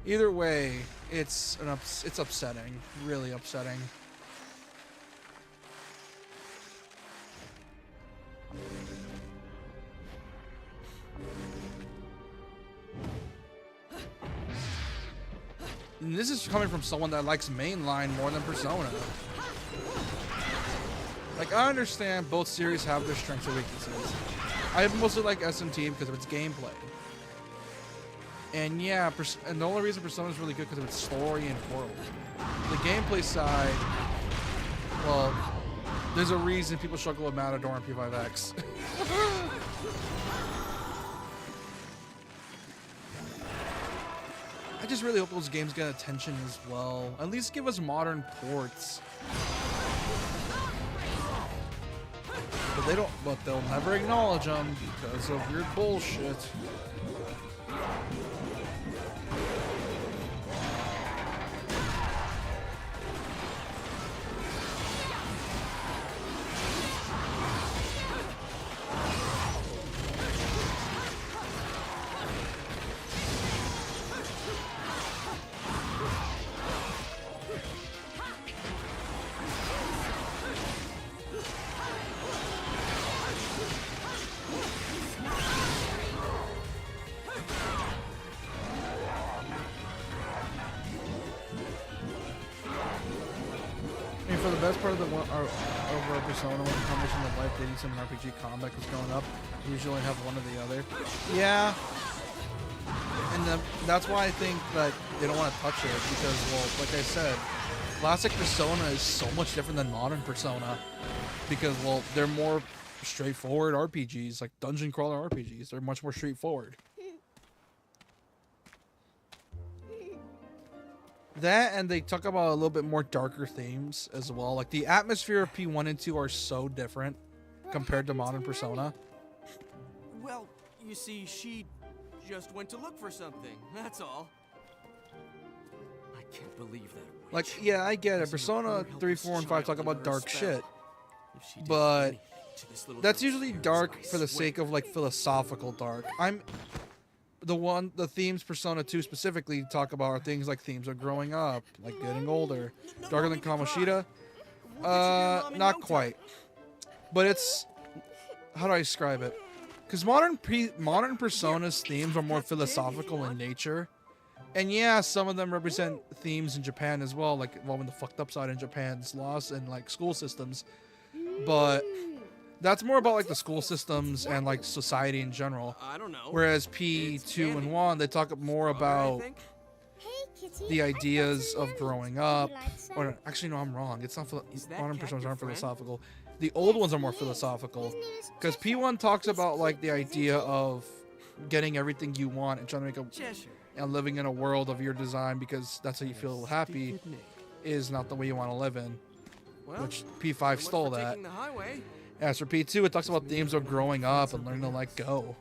Either way, it's upsetting, really upsetting. And this is coming from someone that likes mainline more than Persona. Like, I understand both series have their strengths and weaknesses. I mostly like SMT because of its gameplay. And yeah, and the only reason Persona is really good because of its story and world. The gameplay side, well, there's a reason people struggle with Matador and P5X. I just really hope those games get attention as well. At least give us modern ports. But they'll never acknowledge them because of weird bullshit. For the best part of over Persona, when the combination of life, dating sim, and RPG combat was going up, you usually have one or the other. Yeah, and that's why I think that they don't want to touch it because, well, like I said, classic Persona is so much different than modern Persona because, well, they're more straightforward RPGs, like dungeon crawler RPGs. They're much more straightforward. That, and they talk about a little bit more darker themes as well. Like, the atmosphere of P1 and 2 are so different compared to modern Persona. Well, you see, she just went to look for something, that's all. I can't believe that witch. Like, yeah, I get it. Persona 3, 4, and 5 talk about dark shit. But that's usually dark for the sake of, like, philosophical dark. The themes Persona 2 specifically talk about are things like themes of growing up, like getting older. Darker than Kamoshida? Not quite. But it's... how do I describe it? Because modern Persona's themes are more philosophical in nature. And yeah, some of them represent themes in Japan as well, like involving the fucked up side in Japan's loss and like school systems. But that's more about like the school systems and like society in general. I don't know. Whereas P2 and 1, they talk more about the ideas of growing up. Or actually, no, I'm wrong. It's not. Modern personas aren't philosophical. The old ones are more philosophical, because P1 talks about like the idea of getting everything you want and trying to make a Cheshire. and living in a world of your design because that's how you feel happy Stupid Nick. is not the way you want to live in. Well, Which so P5 much stole for that. taking the highway. As for P2, it talks about themes of growing up and learning to let go.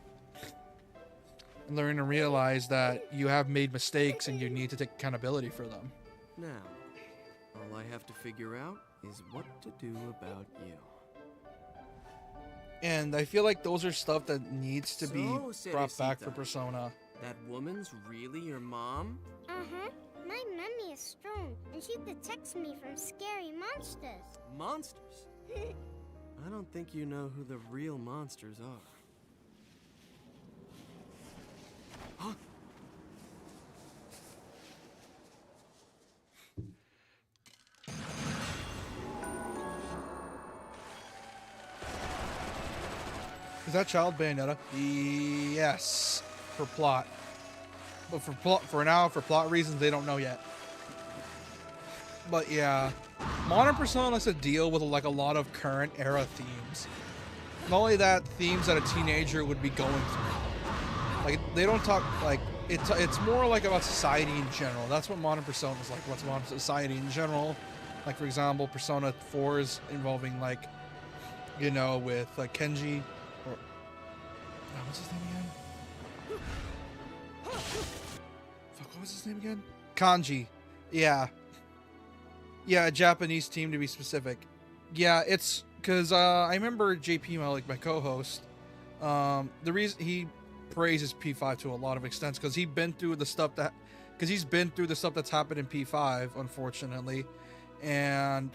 And learning to realize that you have made mistakes and you need to take accountability for them. Now, all I have to figure out is what to do about you. And I feel like those are stuff that needs to be So, brought back for Cerecita, Persona. That woman's really your mom? Uh-huh. My mummy is strong, and she protects me from scary monsters. Monsters? I don't think you know who the real monsters are. Huh? Is that child Bayonetta? Yes. For plot. But for now, for plot reasons, they don't know yet. But yeah, Modern Persona has to deal with like a lot of current era themes. Not only that, themes that a teenager would be going through. Like they don't talk like it's more like about society in general. That's what Modern Persona is like. What's modern society in general? Like for example, Persona 4 is involving like, you know, with like Kenji or what's his name again? Fuck, what was his name again? Kanji. Yeah. Yeah, a Japanese team to be specific. Yeah, it's because I remember JP, my co-host, the reason he praises P5 to a lot of extents because he's been through the stuff that's happened in P5, unfortunately, and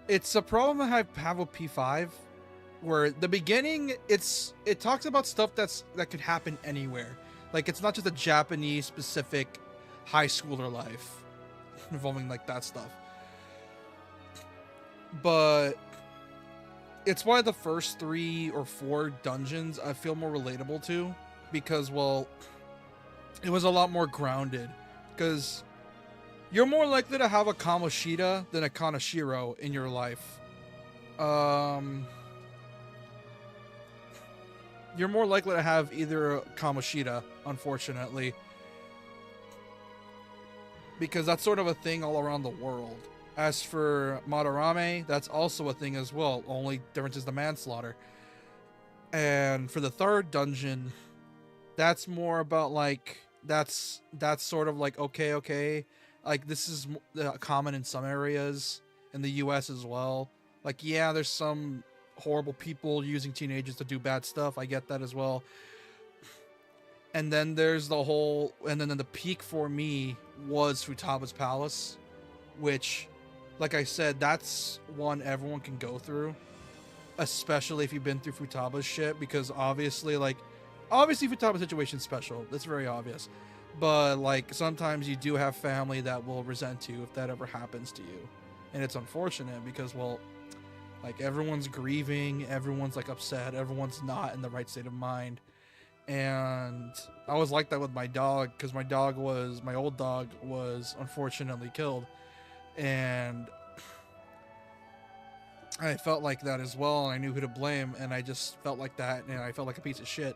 it's a problem I have with P5, where the beginning it talks about stuff that could happen anywhere. Like it's not just a Japanese specific high schooler life involving like that stuff. But it's why the first 3 or 4 dungeons I feel more relatable to, because well, it was a lot more grounded, because you're more likely to have a Kamoshida than a Kanashiro in your life. You're more likely to have either a Kamoshida, unfortunately, because that's sort of a thing all around the world. As for Madarame, that's also a thing as well. Only difference is the manslaughter. And for the 3rd dungeon, that's more about like that's sort of like okay. Like this is common in some areas in the US as well. Like yeah, there's some horrible people using teenagers to do bad stuff. I get that as well. And then there's and then the peak for me was Futaba's Palace, which, like I said, that's one everyone can go through, especially if you've been through Futaba's shit, because obviously Futaba's situation's special. That's very obvious. But like sometimes you do have family that will resent you if that ever happens to you. And it's unfortunate because, well, like everyone's grieving, everyone's like upset, everyone's not in the right state of mind. And I was like that with my dog, because my old dog was unfortunately killed. And I felt like that as well, and I knew who to blame, and I just felt like that, and I felt like a piece of shit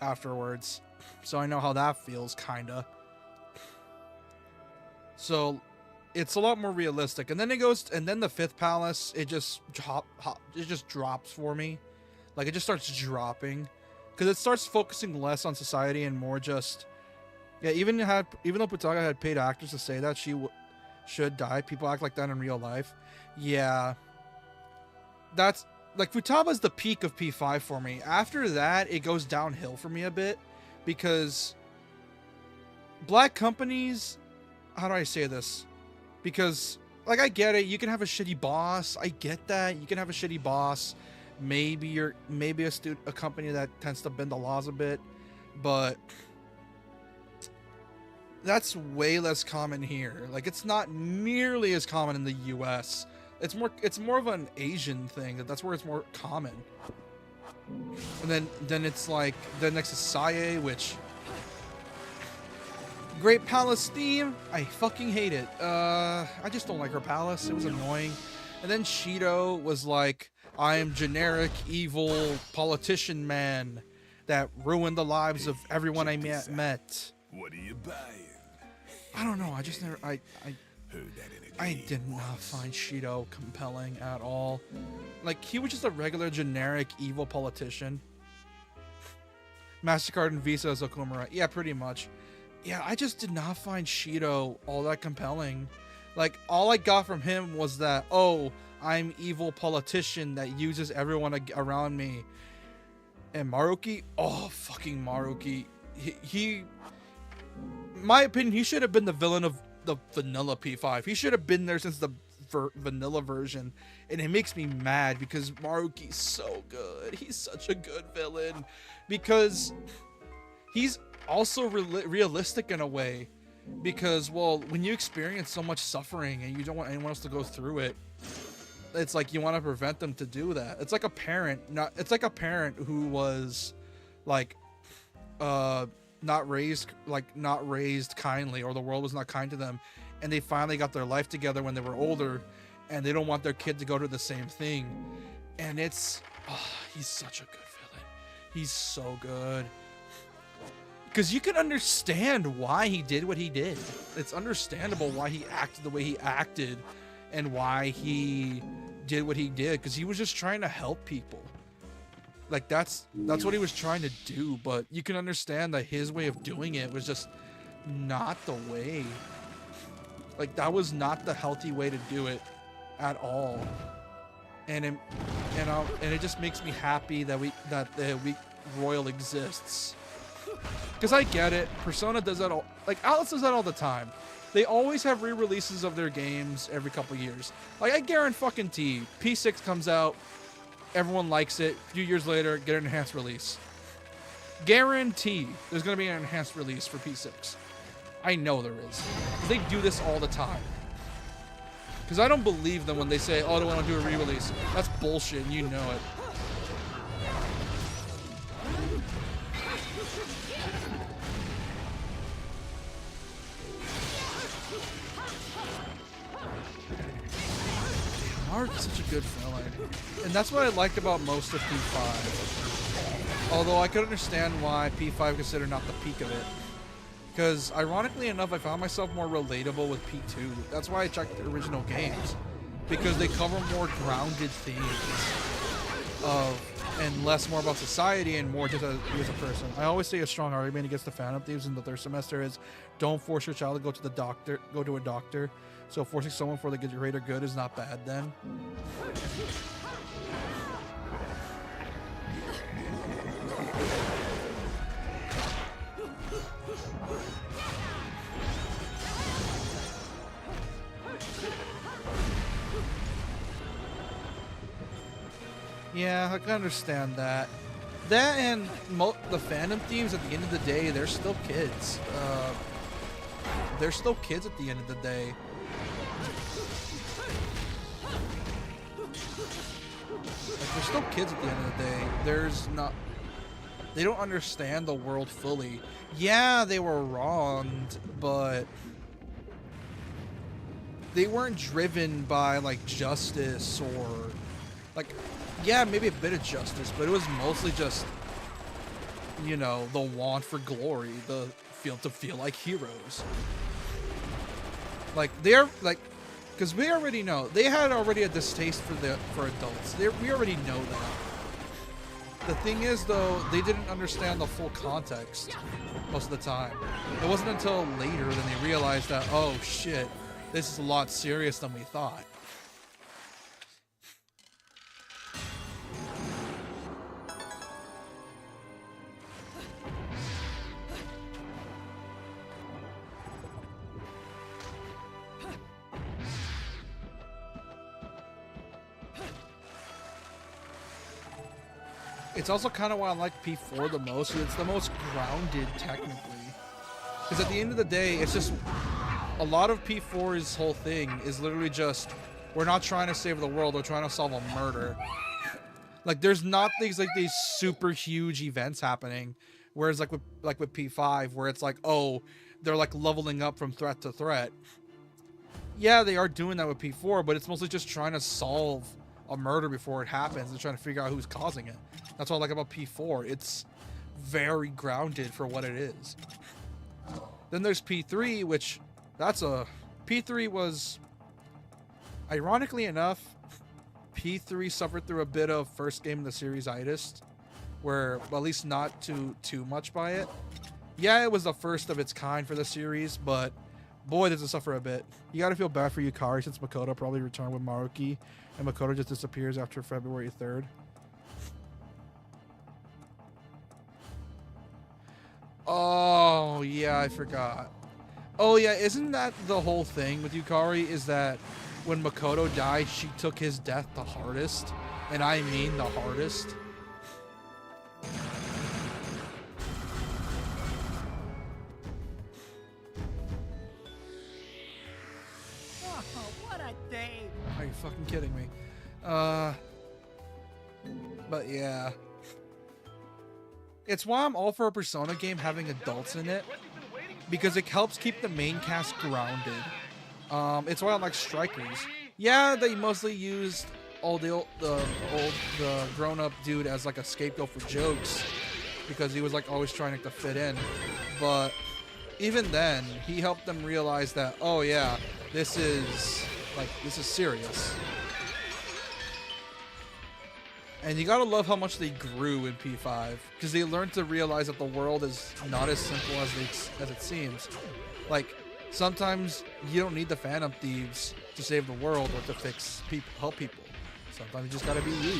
afterwards. So I know how that feels, kinda. So it's a lot more realistic. And then the 5th palace, it just drops for me. Like it just starts dropping, because it starts focusing less on society and more just, yeah. Even though Putaga had paid actors to say that she should die, people act like that in real life. Yeah, that's like Futaba's the peak of P5 for me. After that, it goes downhill for me a bit, because black companies, how do I say this? Because like I get it, you can have a shitty boss. I get that. You can have a shitty boss. Maybe a company that tends to bend the laws a bit, but that's way less common here. Like it's not nearly as common in the US. It's more of an Asian thing. That's where it's more common. And then it's like, then next is Sae, which Great Palace theme. I fucking hate it. I just don't like her palace. It was annoying. And then Shido was like, I am generic, evil politician man that ruined the lives of everyone I met. What are you buying? I don't know. I just never. Heard that in a I game did not once. find Shido compelling at all. Like, he was just a regular, generic, evil politician. MasterCard and Visa as Okumura. Yeah, pretty much. Yeah, I just did not find Shido all that compelling. Like, all I got from him was that, oh, I'm evil politician that uses everyone around me. And Maruki? Oh, fucking Maruki. He my opinion, he should have been the villain of the vanilla P5. He should have been there since the vanilla version. And it makes me mad because Maruki's so good. He's such a good villain. Because he's also realistic in a way. Because, well, when you experience so much suffering and you don't want anyone else to go through it, it's like you want to prevent them to do that. It's like a parent, who was like not raised kindly, or the world was not kind to them, and they finally got their life together when they were older, and they don't want their kid to go to the same thing. And it's he's such a good villain. He's so good. Because you can understand why he did what he did. It's understandable why he acted the way he acted and why he did what he did, because he was just trying to help people. Like, that's what he was trying to do, but you can understand that his way of doing it was just not the way. Like, that was not the healthy way to do it at all. And it just makes me happy that the Weak Royal exists. Because I get it. Persona does that all. Like, Atlas does that all the time. They always have re-releases of their games every couple years. Like, I guarantee P6 comes out, everyone likes it. A few years later, get an enhanced release. Guarantee there's going to be an enhanced release for P6. I know there is. They do this all the time. Because I don't believe them when they say, oh, they want to do a re-release. That's bullshit, and you know it. Mark is such a good villain. And that's what I liked about most of P5. Although I could understand why P5 considered not the peak of it. Because, ironically enough, I found myself more relatable with P2. That's why I checked the original games. Because they cover more grounded themes and less more about society and more just you as a person. I always say a strong argument against the Phantom Thieves in the third semester is don't force your child to go to a doctor. So forcing someone for the greater good is not bad then. Yeah, I can understand that. That and the Phantom Thieves, at the end of the day, they're still kids. They're still kids at the end of the day. Like, they're still kids at the end of the day. They don't understand the world fully. Yeah, they were wronged, but they weren't driven by, like, justice or, like, yeah, maybe a bit of justice, but it was mostly just, you know, the want for glory, the feel like heroes. Like, they're, like, because we already know, they had already a distaste for adults. We already know that. The thing is, though, they didn't understand the full context most of the time. It wasn't until later that they realized that, oh shit, this is a lot serious than we thought. It's also kind of why I like P4 the most. It's the most grounded, technically. Because at the end of the day, it's just... A lot of P4's whole thing is literally just... We're not trying to save the world, we're trying to solve a murder. Like, there's not these, like, these super huge events happening Whereas like with P5, where it's like, oh, they're like leveling up from threat to threat. Yeah, they are doing that with P4, but it's mostly just trying to solve a murder before it happens and trying to figure out who's causing it. That's what I like about P4. It's very grounded for what it is. Then there's P3, which P3 was, ironically enough, P3 suffered through a bit of first game in the series-itis, where, well, at least not too much by it. Yeah, it was the first of its kind for the series, but boy, does it suffer a bit. You gotta feel bad for Yukari since Makoto probably returned with Maruki, and Makoto just disappears after February 3rd. Oh, yeah, I forgot. Oh, yeah, isn't that the whole thing with Yukari, is that when Makoto died, she took his death the hardest? And I mean the hardest. Oh, what a day! Are you fucking kidding me? But yeah. It's why I'm all for a Persona game having adults in it, because it helps keep the main cast grounded. It's why I like Strikers. Yeah, they mostly used the grown-up dude as like a scapegoat for jokes, because he was like always trying to fit in. But even then, he helped them realize that, oh yeah, this is serious. And you gotta love how much they grew in P5, because they learned to realize that the world is not as simple as it seems. Like, sometimes you don't need the Phantom Thieves to save the world or to help people. Sometimes you just gotta be you.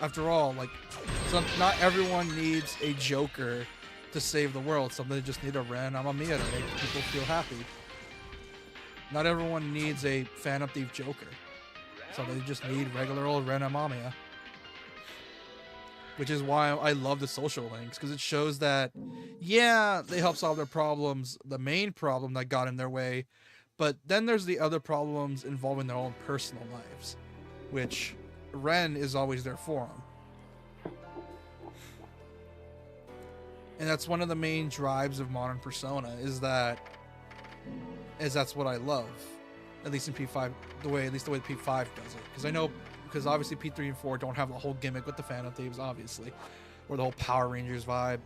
After all, like, not everyone needs a Joker to save the world. Some they just need a Ren Amamiya to make people feel happy. Not everyone needs a Phantom Thief Joker. So they just need regular old Ren Amamiya. Which is why I love the social links, because it shows that, yeah, they help solve their problems, the main problem that got in their way, but then there's the other problems involving their own personal lives, which Ren is always there for them. And that's one of the main drives of modern Persona, is that's what I love, at least in P5, the way P5 does it. Because obviously P3 and 4 don't have the whole gimmick with the Phantom Thieves, obviously, or the whole Power Rangers vibe.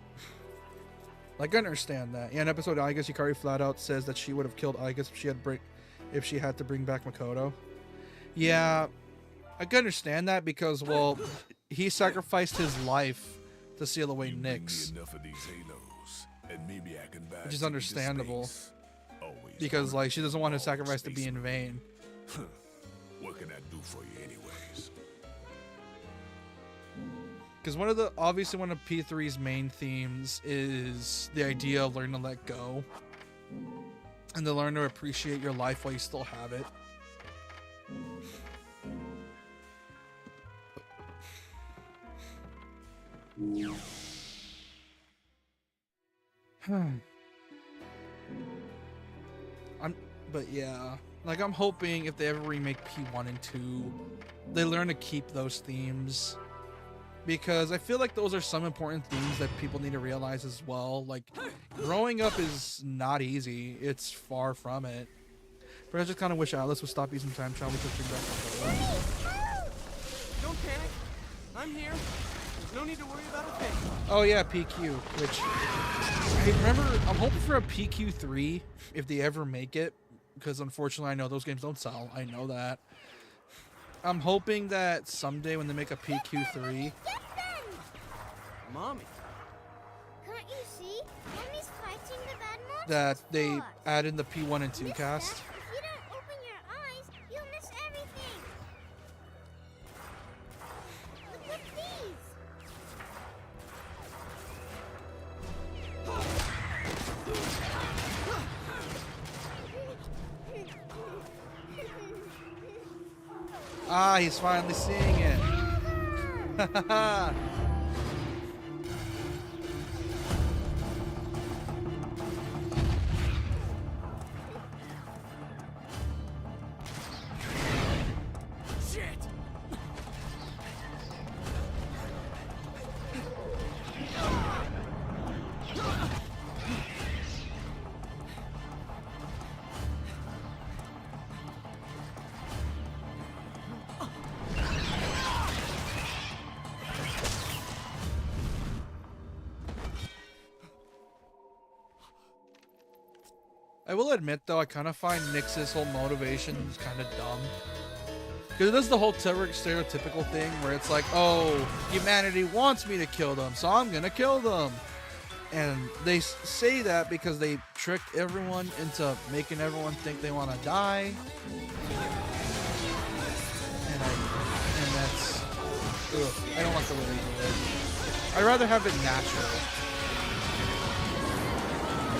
Like, I understand that. Yeah, in episode Aigus, Yukari flat out says that she would have killed Aigus if she had to bring back Makoto. Yeah, I can understand that because, well, he sacrificed his life to seal away Nyx, which is understandable. Because, like, she doesn't want his sacrifice to be in vain. What can I do for you anyways? Because obviously one of P3's main themes is the idea of learning to let go. And to learn to appreciate your life while you still have it. But yeah, like, I'm hoping if they ever remake P1 and 2, they learn to keep those themes, because I feel like those are some important themes that people need to realize as well. Like, growing up is not easy. It's far from it. But I just kind of wish Alice would stop using time travel to bring back. Don't panic. I'm here. There's no need to worry about a thing. Oh yeah, PQ, which I remember. I'm hoping for a PQ3 if they ever make it, because unfortunately I know those games don't sell. I know that. I'm hoping that someday when they make a PQ3, Mommy. Can't you see? Mommy's fighting the bad monsters that they for us. add in the P1 and 2 cast. If you don't open your eyes, you'll miss everything. Look at these. Ah, he's finally seeing it. Shit! I will admit though, I kind of find Nyx's whole motivation kind of dumb. Because it does the whole stereotypical thing where it's like, oh, humanity wants me to kill them, so I'm gonna kill them. And they say that because they tricked everyone into making everyone think they want to die. And that's, ugh, I don't like the way they do it. I'd rather have it natural.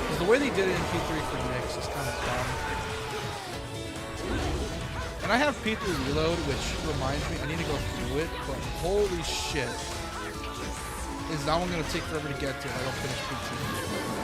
Because the way they did it in P3 for Nyx is kind of dumb. And I have P3 Reload, which reminds me I need to go through it, but holy shit. Is that one going to take forever to get to if I don't finish P2.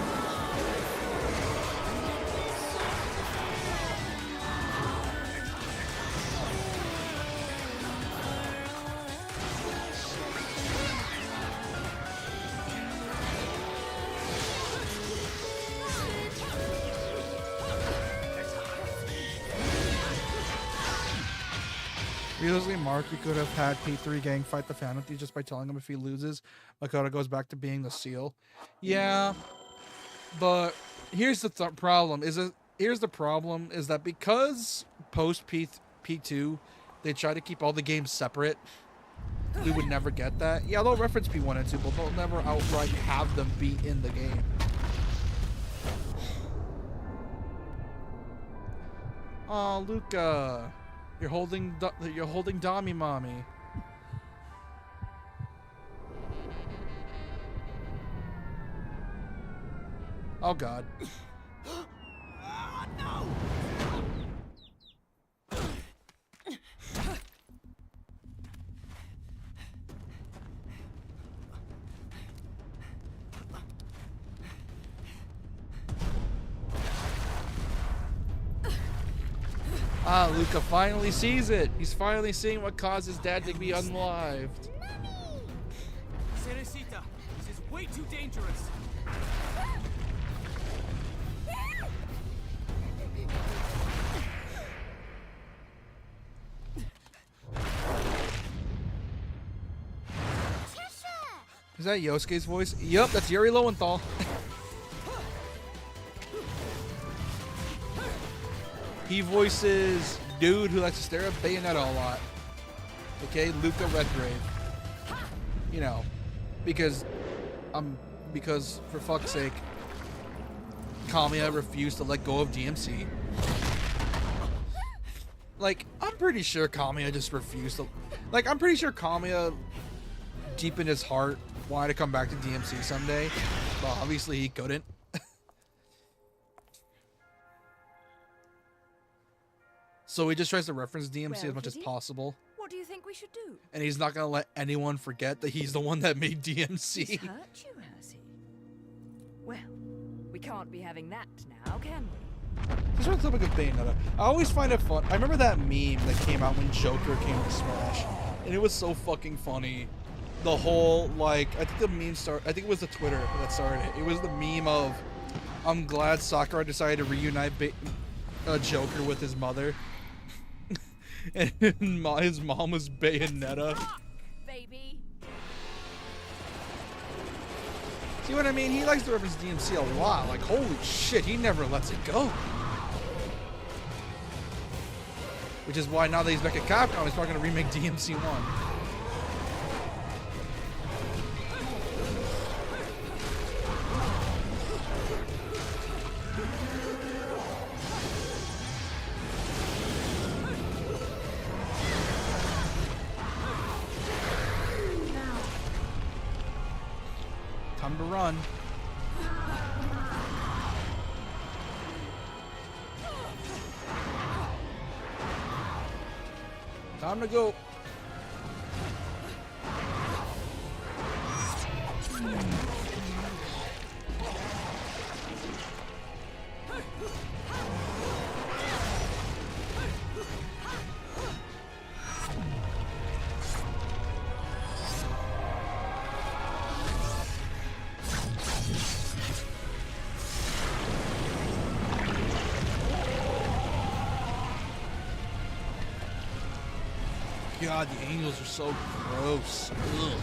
Realistically, Mark, you could have had P3 gang fight the fan with you just by telling him if he loses, Makoto goes back to being the seal. Yeah, but here's the problem. Here's the problem is that because post P2, they try to keep all the games separate. We would never get that. Yeah, they'll reference P1 and 2, but they'll never outright have them be in the game. Oh, Luca. You're holding Dami Mommy. Oh God. No! Ah, Luca finally sees it. He's finally seeing what caused his dad to be unlived. Cerecita, this is way too dangerous. Is that Yosuke's voice? Yup, that's Yuri Lowenthal. He voices dude who likes to stare at Bayonetta a lot. Okay, Luca Redgrave. You know, because for fuck's sake, Kamiya refused to let go of DMC. Like, I'm pretty sure Kamiya just refused to. Like, I'm pretty sure Kamiya, deep in his heart, wanted to come back to DMC someday, but obviously he couldn't. So he just tries to reference DMC as much as possible. What do you think we should do? And he's not going to let anyone forget that he's the one that made DMC. He's hurt you, has he? Well, we can't be having that now, can we? Just on the topic of Bayonetta, I always find it fun. I remember that meme that came out when Joker came to Smash. And it was so fucking funny. The whole, like, I think the meme started, I think it was the Twitter that started it. It was the meme of, I'm glad Sakurai decided to reunite Joker with his mother. And his mom was Bayonetta. Baby. See what I mean? He likes to reference DMC a lot. Like, holy shit, he never lets it go. Which is why now that he's back at Capcom, he's probably going to remake DMC 1. Time to run. Time to go. God, the angels are so gross. Ugh.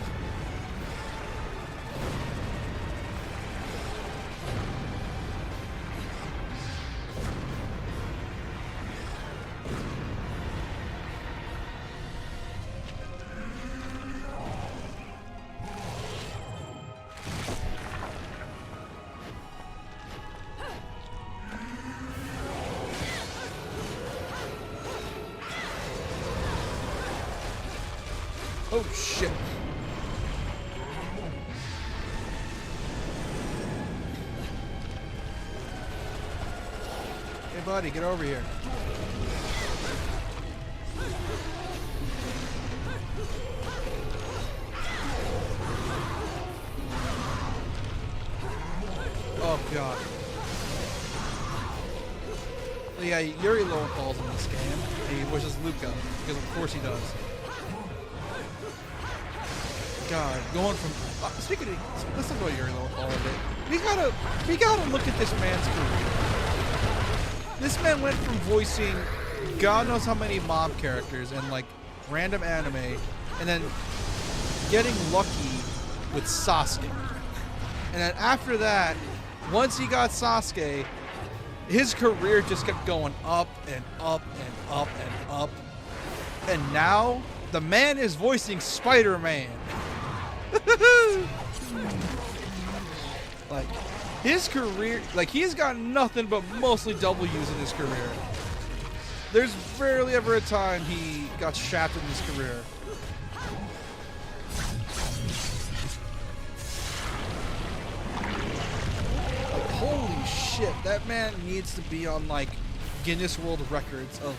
Oh shit. Hey buddy, get over here. Oh god. Yeah, Yuri Lowenthal's in this game. He voices Luca, because of course he does. God, going from speaking of, let's talk about Yuri Lowenthal a bit. We gotta look at this man's career. This man went from voicing God knows how many mob characters in like random anime, and then getting lucky with Sasuke. And then after that, once he got Sasuke, his career just kept going up and up and up and up. And now, the man is voicing Spider-Man. Like, his career, like, he's got nothing but mostly W's in his career. There's rarely ever a time he got shafted in his career. Like, holy shit, that man needs to be on, like, Guinness World Records of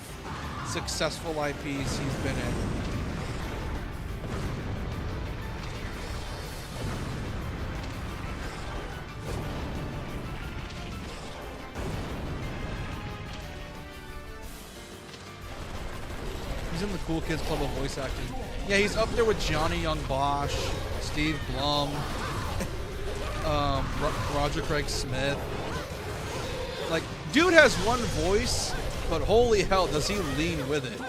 successful IPs he's been in. He's in the Cool Kids Club of voice acting. Yeah, he's up there with Johnny Young Bosch, Steve Blum, Roger Craig Smith. Like, dude has one voice, but holy hell, does he lean with it.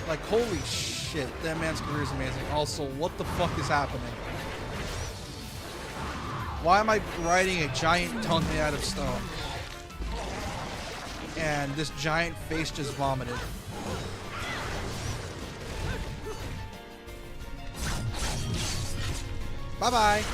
Like, holy shit, that man's career is amazing. Also, what the fuck is happening? Why am I riding a giant tongue made out of stone? And this giant face just vomited. Bye-bye.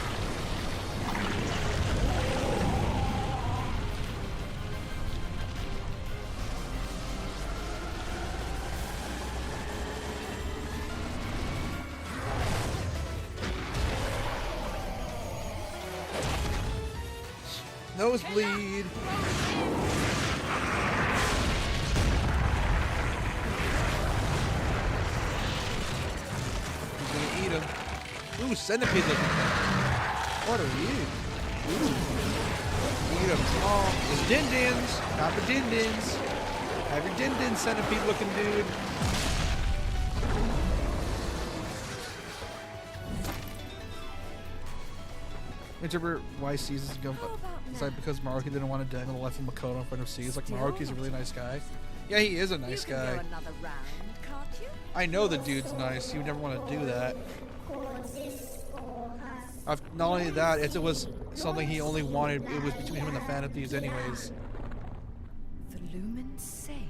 Nosebleed. He's gonna eat him. Ooh, centipede looking thing. What are you? Ooh. Eat him. Oh, it's din-dins. Not the din-dins. Have your din-din, centipede looking dude. Whichever why Caesar's going, it's like because Maruki didn't want to dangle the life of Makoto in front of Caesar. Like, Maruki's a really nice guy. Yeah, he is a nice guy. Go another round, can't you? I know the dude's nice. You would never want to do that. Not only that, if it was something he only wanted, it was between him and the Fan of Thieves anyways. The Lumen Sage.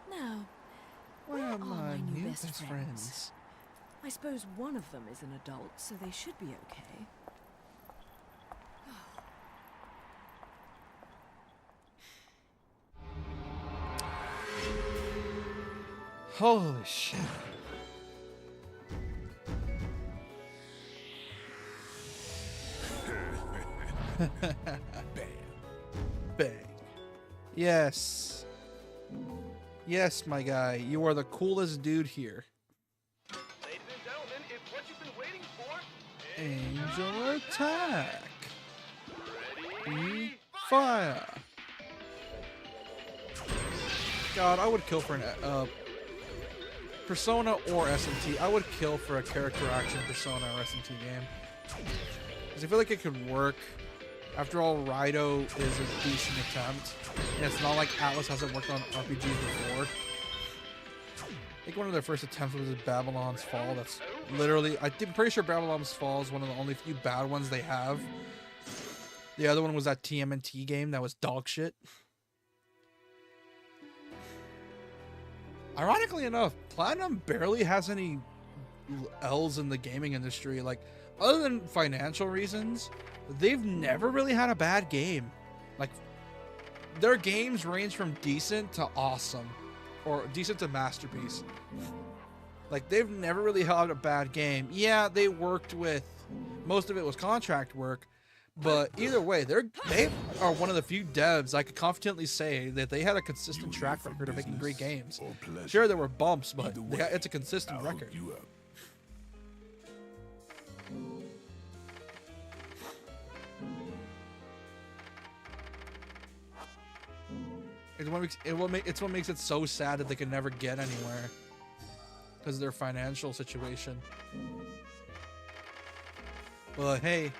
Now, Where are my new best best friends? friends? I suppose one of them is an adult, so they should be okay. Holy shit. Bang. Yes. Yes, my guy. You are the coolest dude here. Ladies and gentlemen, it's what you've been waiting for. Angel attack. Ready? Fire. God, I would kill for an Persona or SMT. I would kill for a character action Persona or SMT game. Because I feel like it could work. After all, Raito is a decent attempt. And it's not like Atlas hasn't worked on RPGs before. I think one of their first attempts was Babylon's Fall. That's literally... I'm pretty sure Babylon's Fall is one of the only few bad ones they have. The other one was that TMNT game that was dog shit. Ironically enough, Platinum barely has any L's in the gaming industry. Like, other than financial reasons, they've never really had a bad game. Like, their games range from decent to awesome, or decent to masterpiece. Like, they've never really had a bad game. Yeah, they worked with, most of it was contract work, but either way, they are one of the few devs I could confidently say that they had a consistent track record of making great games. Sure, there were bumps, but it's a consistent record. It's what makes it so sad that they can never get anywhere because of their financial situation. But hey,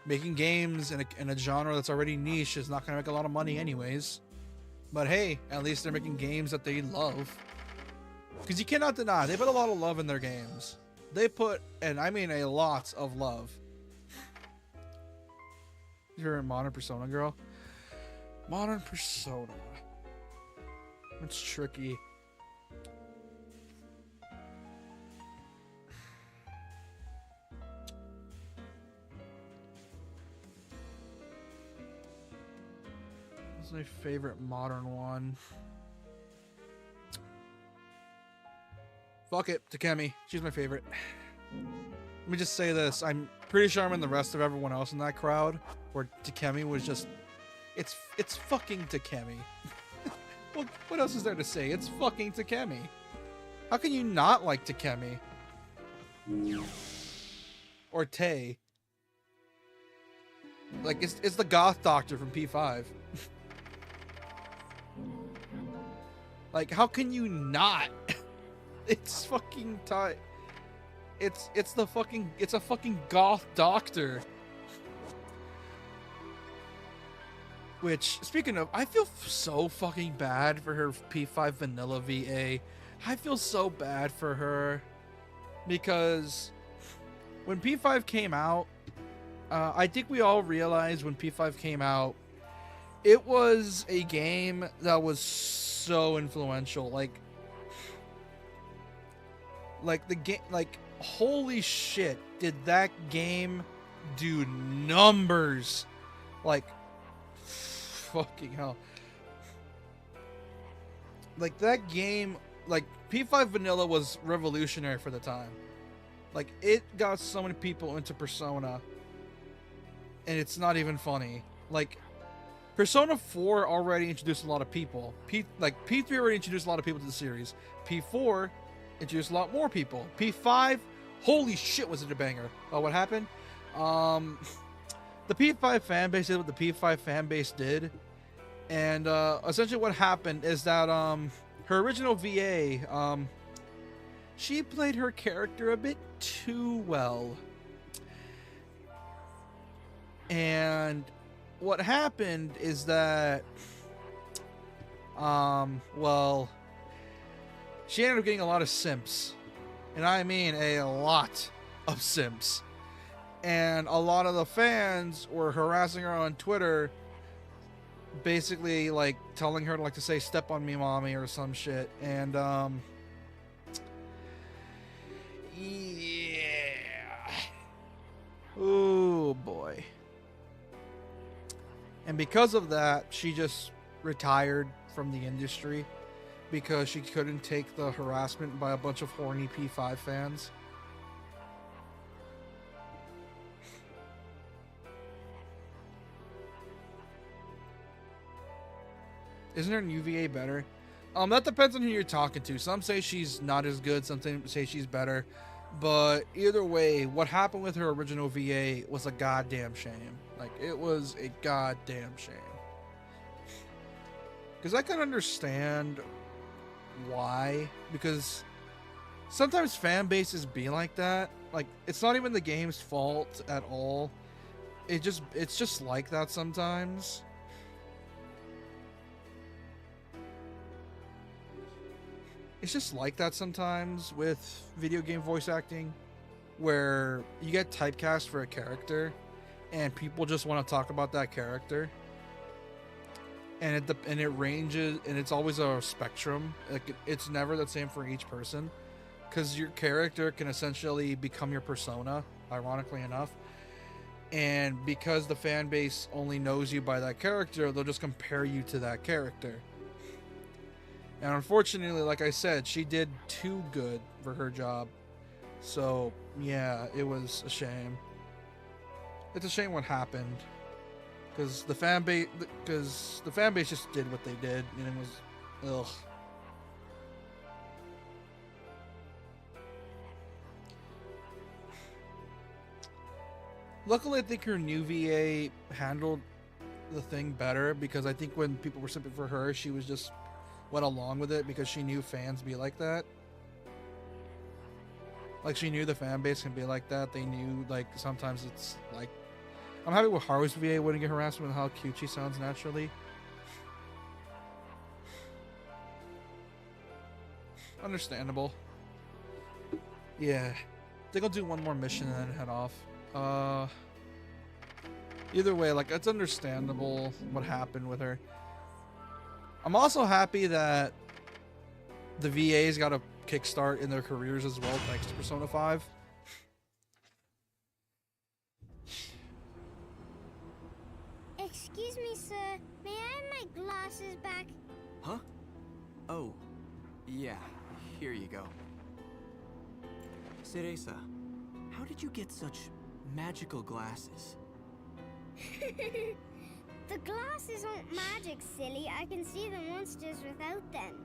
making games in a genre that's already niche is not going to make a lot of money anyways. But hey, at least they're making games that they love. Because you cannot deny, they put a lot of love in their games. They put, and I mean a lot of love. You're a modern Persona girl? Modern Persona. It's tricky. What's my favorite modern one? Fuck it, Takemi. She's my favorite. Let me just say this. I'm pretty sure I'm in the rest of everyone else in that crowd where Takemi was just... It's fucking Takemi. What else is there to say? It's fucking Takemi. How can you not like Takemi? Or Tay. Like, it's the goth doctor from P5. Like, how can you not? It's fucking tight. It's a fucking goth doctor. Which, speaking of, I feel so fucking bad for her P5 vanilla VA. I feel so bad for her. Because when P5 came out, I think we all realized when P5 came out, it was a game that was so influential. Like the game, like, holy shit, did that game do numbers? Like, fucking hell. Like, that game, like, P5 Vanilla was revolutionary for the time. Like, it got so many people into Persona, and it's not even funny. Like, Persona 4 already introduced a lot of people. P3 already introduced a lot of people to the series. P4 introduced a lot more people. P5, holy shit, was it a banger. Oh, what happened? The P5 fanbase did what the P5 fanbase did. And essentially what happened is that her original VA, she played her character a bit too well. And what happened is that, well, she ended up getting a lot of simps. And I mean a lot of simps. And a lot of the fans were harassing her on Twitter, basically, like, telling her to, like, to say, "Step on me, mommy," or some shit. And, yeah. Oh, boy. And because of that, she just retired from the industry because she couldn't take the harassment by a bunch of horny P5 fans. Isn't her new VA better? That depends on who you're talking to. Some say she's not as good. Some say she's better. But either way, what happened with her original VA was a goddamn shame. Like, it was a goddamn shame. Because I can understand why. Because sometimes fan bases be like that. Like, it's not even the game's fault at all. It's just like that sometimes. It's just like that sometimes with video game voice acting, where you get typecast for a character and people just want to talk about that character, and it ranges, and it's always a spectrum. Like, it's never the same for each person, because your character can essentially become your persona, ironically enough. And because the fan base only knows you by that character, they'll just compare you to that character. And unfortunately, like I said, she did too good for her job. So, yeah, it was a shame. It's a shame what happened. Because the fan base just did what they did, and it was, ugh. Luckily, I think her new VA handled the thing better, because I think when people were simping for her, she was just went along with it because she knew fans be like that. Like, she knew the fan base can be like that. They knew, like, sometimes it's like, I'm happy with Haru's VA wouldn't get harassed with how cute she sounds naturally. Understandable. Yeah. I think I'll do one more mission and then head off. Either way, like, it's understandable what happened with her. I'm also happy that the VAs got a kickstart in their careers as well, thanks to Persona 5. Excuse me, sir. May I have my glasses back? Huh? Oh, yeah. Here you go. Cereza, how did you get such magical glasses? The glasses aren't magic, silly. I can see the monsters without them.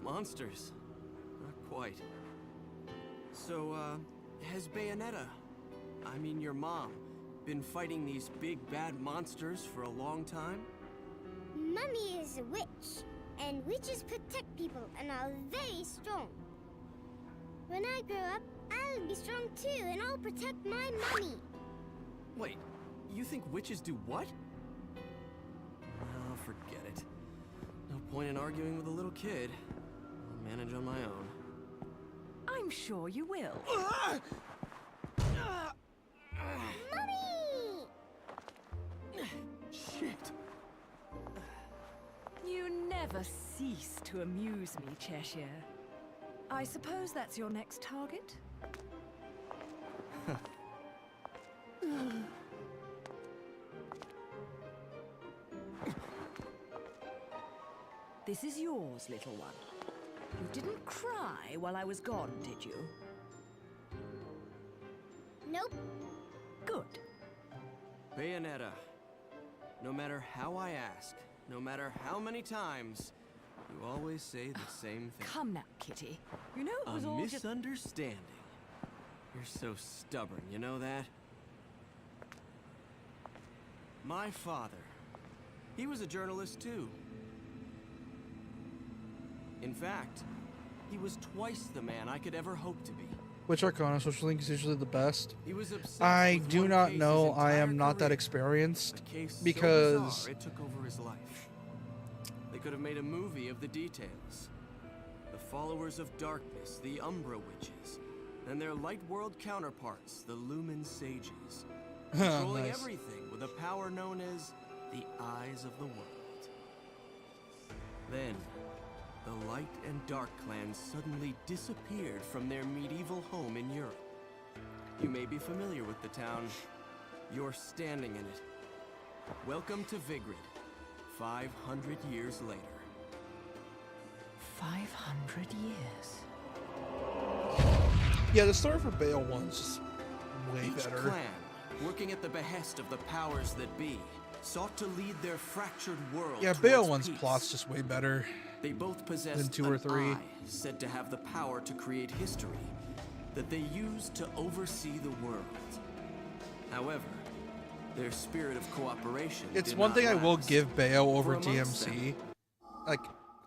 Monsters? Not quite. So, has Bayonetta, I mean your mom, been fighting these big bad monsters for a long time? Mummy is a witch, and witches protect people and are very strong. When I grow up, I'll be strong too, and I'll protect my mummy. Wait, you think witches do what? Oh, forget it. No point in arguing with a little kid. I'll manage on my own. I'm sure you will. Mummy! Shit. You never cease to amuse me, Cheshire. I suppose that's your next target? This is yours, little one. You didn't cry while I was gone, did you? Nope. Good. Bayonetta, no matter how I ask, no matter how many times, you always say the same thing. Come now, Kitty. You know it was A all just... misunderstanding. You're so stubborn, you know that? My father, he was a journalist too. In fact, he was twice the man I could ever hope to be. Which Arcana social link is usually the best? He was obsessed I with do one not case know. his I am entire not that career. experienced A case so because bizarre, it took over his life. They could have made a movie of the details. The followers of darkness, the Umbra witches, and their light world counterparts, the Lumen sages, controlling Nice. everything with a power known as the eyes of the world. Then, the light and dark clans suddenly disappeared from their medieval home in Europe. You may be familiar with the town. You're standing in it. Welcome to Vigrid, 500 years later. 500 years. yeah, the story for Bale 1's just way Each better. clan, working at the behest of the powers that be, sought to lead their fractured world Yeah, towards Bayo 1's peace. plot's just way better. They both possessed Than 2 or an 3. eye said to have the power to create history that they used to oversee the world. However, their spirit of cooperation It's did one not thing I will last. give Bayo over For amongst DMC. Like,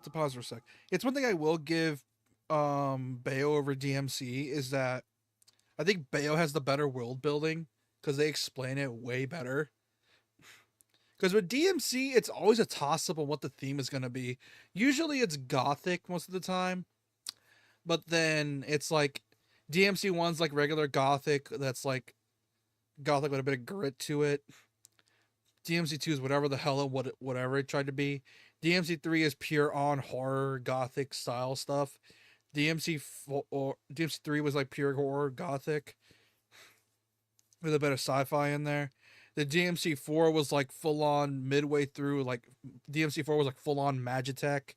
to pause for a sec. It's one thing I will give Bayo over DMC is that I think Bayo has the better world building because they explain it way better. Because with DMC, it's always a toss-up on what the theme is going to be. Usually it's gothic most of the time. But then it's like DMC 1's like regular gothic that's like gothic with a bit of grit to it. DMC 2 is whatever the hell whatever it tried to be. DMC 3 is pure on horror gothic style stuff. DMC 3 was like pure horror gothic with a bit of sci-fi in there. The DMC 4 was like full on midway through, like DMC 4 was like full on Magitech.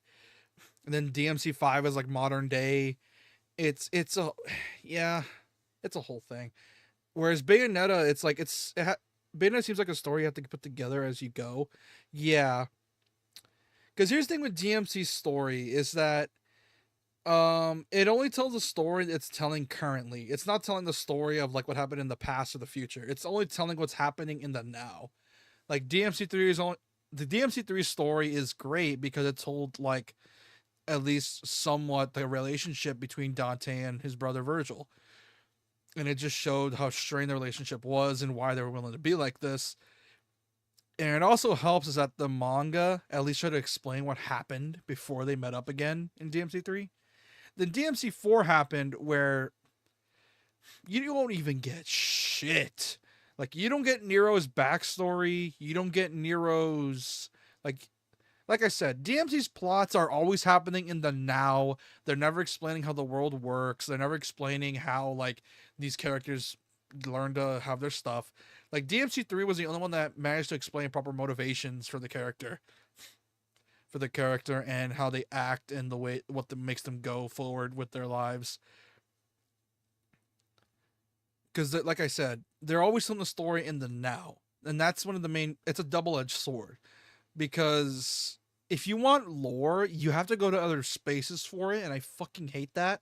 And then DMC 5 is like modern day. It's a whole thing. Whereas Bayonetta, it's like Bayonetta seems like a story you have to put together as you go. Yeah. Because here's the thing with DMC's story is that it only tells a story it's telling currently. It's not telling the story of like what happened in the past or the future. It's only telling what's happening in the now. Like the DMC3 story is great because it told like at least somewhat the relationship between Dante and his brother Virgil. And it just showed how strained the relationship was and why they were willing to be like this. And it also helps is that the manga at least tried to explain what happened before they met up again in DMC3. Then DMC4 happened where you don't even get shit. Like, you don't get Nero's backstory. You don't get Nero's... Like I said, DMC's plots are always happening in the now. They're never explaining how the world works. They're never explaining how, like, these characters learn to have their stuff. Like, DMC3 was the only one that managed to explain proper motivations for the character. And how they act and what makes them go forward with their lives. Because, like I said, they're always telling the story in the now. And that's one of the main... It's a double-edged sword. Because if you want lore, you have to go to other spaces for it, and I fucking hate that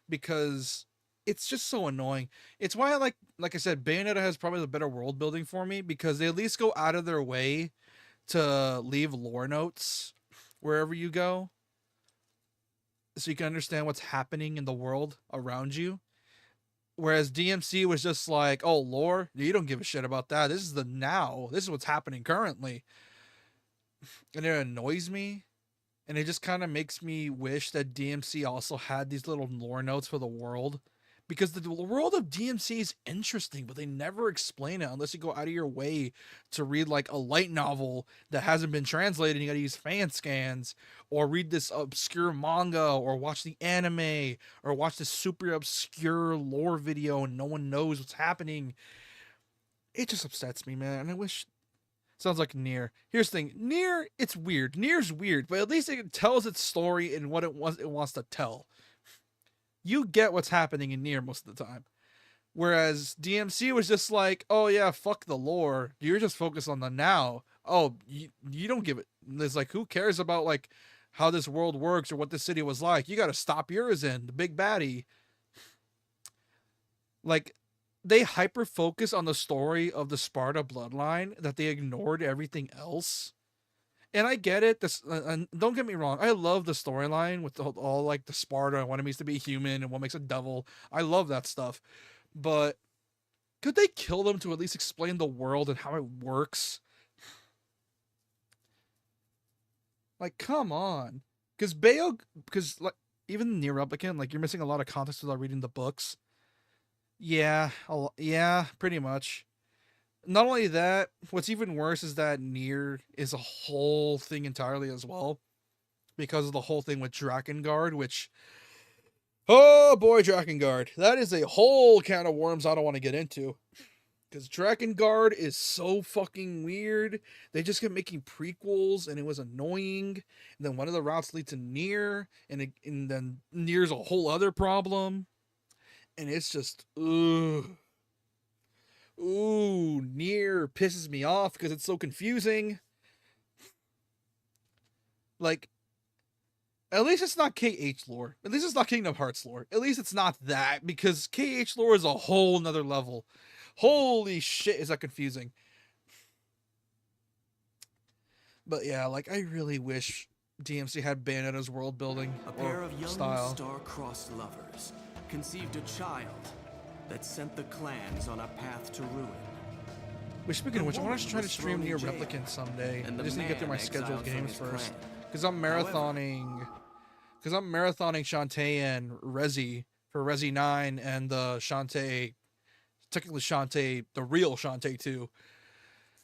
because it's just so annoying. It's why I like I said, Bayonetta has probably the better world building for me because they at least go out of their way to leave lore notes wherever you go so you can understand what's happening in the world around you. Whereas DMC was just like, oh, lore? You don't give a shit about that. This is the now. This is what's happening currently. And it annoys me, and it just kind of makes me wish that DMC also had these little lore notes for the world, because the world of DMC is interesting, but they never explain it unless you go out of your way to read like a light novel that hasn't been translated and you gotta use fan scans, or read this obscure manga, or watch the anime, or watch this super obscure lore video and no one knows what's happening. It just upsets me, man, and I wish... Sounds like Nier. Here's the thing. Nier, it's weird. Nier's weird, but at least it tells its story and what it wants to tell. You get what's happening in Nier most of the time. Whereas DMC was just like, oh yeah, fuck the lore. You're just focused on the now. Oh, you don't give it. It's like, who cares about like how this world works or what this city was like? You got to stop Urizen, the big baddie. Like, they hyper focus on the story of the Sparta bloodline that they ignored everything else. And I get it. And don't get me wrong. I love the storyline with all like the Sparta and what it means to be human and what makes a devil. I love that stuff. But could they kill them to at least explain the world and how it works? Like, come on. Because like, even Nier Replicant, like, you're missing a lot of context without reading the books. Yeah, pretty much. Not only that, what's even worse is that Nier is a whole thing entirely as well. Because of the whole thing with Drakengard, which... Oh boy, Drakengard. That is a whole can of worms I don't want to get into. Because Drakengard is so fucking weird. They just kept making prequels, and it was annoying. And then one of the routes leads to Nier, and then Nier's a whole other problem. And it's just, ugh. Ooh, near pisses me off because it's so confusing. Like, at least it's not KH lore. At least it's not Kingdom Hearts lore. At least it's not that, because KH lore is a whole nother level. Holy shit, is that confusing. But yeah, like, I really wish DMC had Bayonetta's world building A pair or of young style. star-crossed lovers conceived a child that sent the clans on a path to ruin. Which, speaking of which, I want to try to stream near Replicant someday. I just need to get through my scheduled games first. Because I'm marathoning... Because I'm marathoning Shantae and Resi for Resi 9 and the Shantae... Technically Shantae, the real Shantae 2.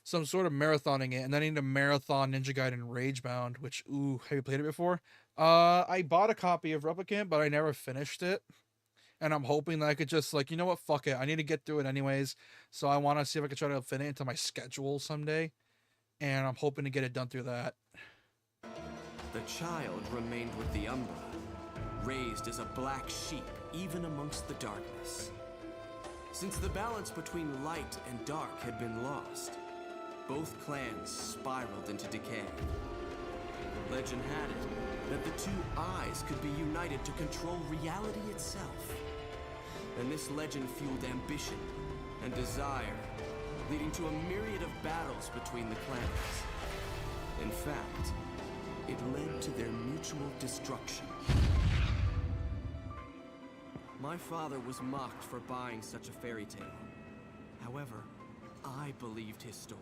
So I'm sort of marathoning it, and then I need to marathon Ninja Gaiden Ragebound, which, ooh, have you played it before? I bought a copy of Replicant, but I never finished it. And I'm hoping that I could just, like, you know what, fuck it. I need to get through it anyways. So I want to see if I can try to fit it into my schedule someday. And I'm hoping to get it done through that. The child remained with the Umbra, raised as a black sheep even amongst the darkness. Since the balance between light and dark had been lost, both clans spiraled into decay. Legend had it that the two eyes could be united to control reality itself. And this legend fueled ambition and desire, leading to a myriad of battles between the clans. In fact, it led to their mutual destruction. My father was mocked for buying such a fairy tale. However, I believed his story.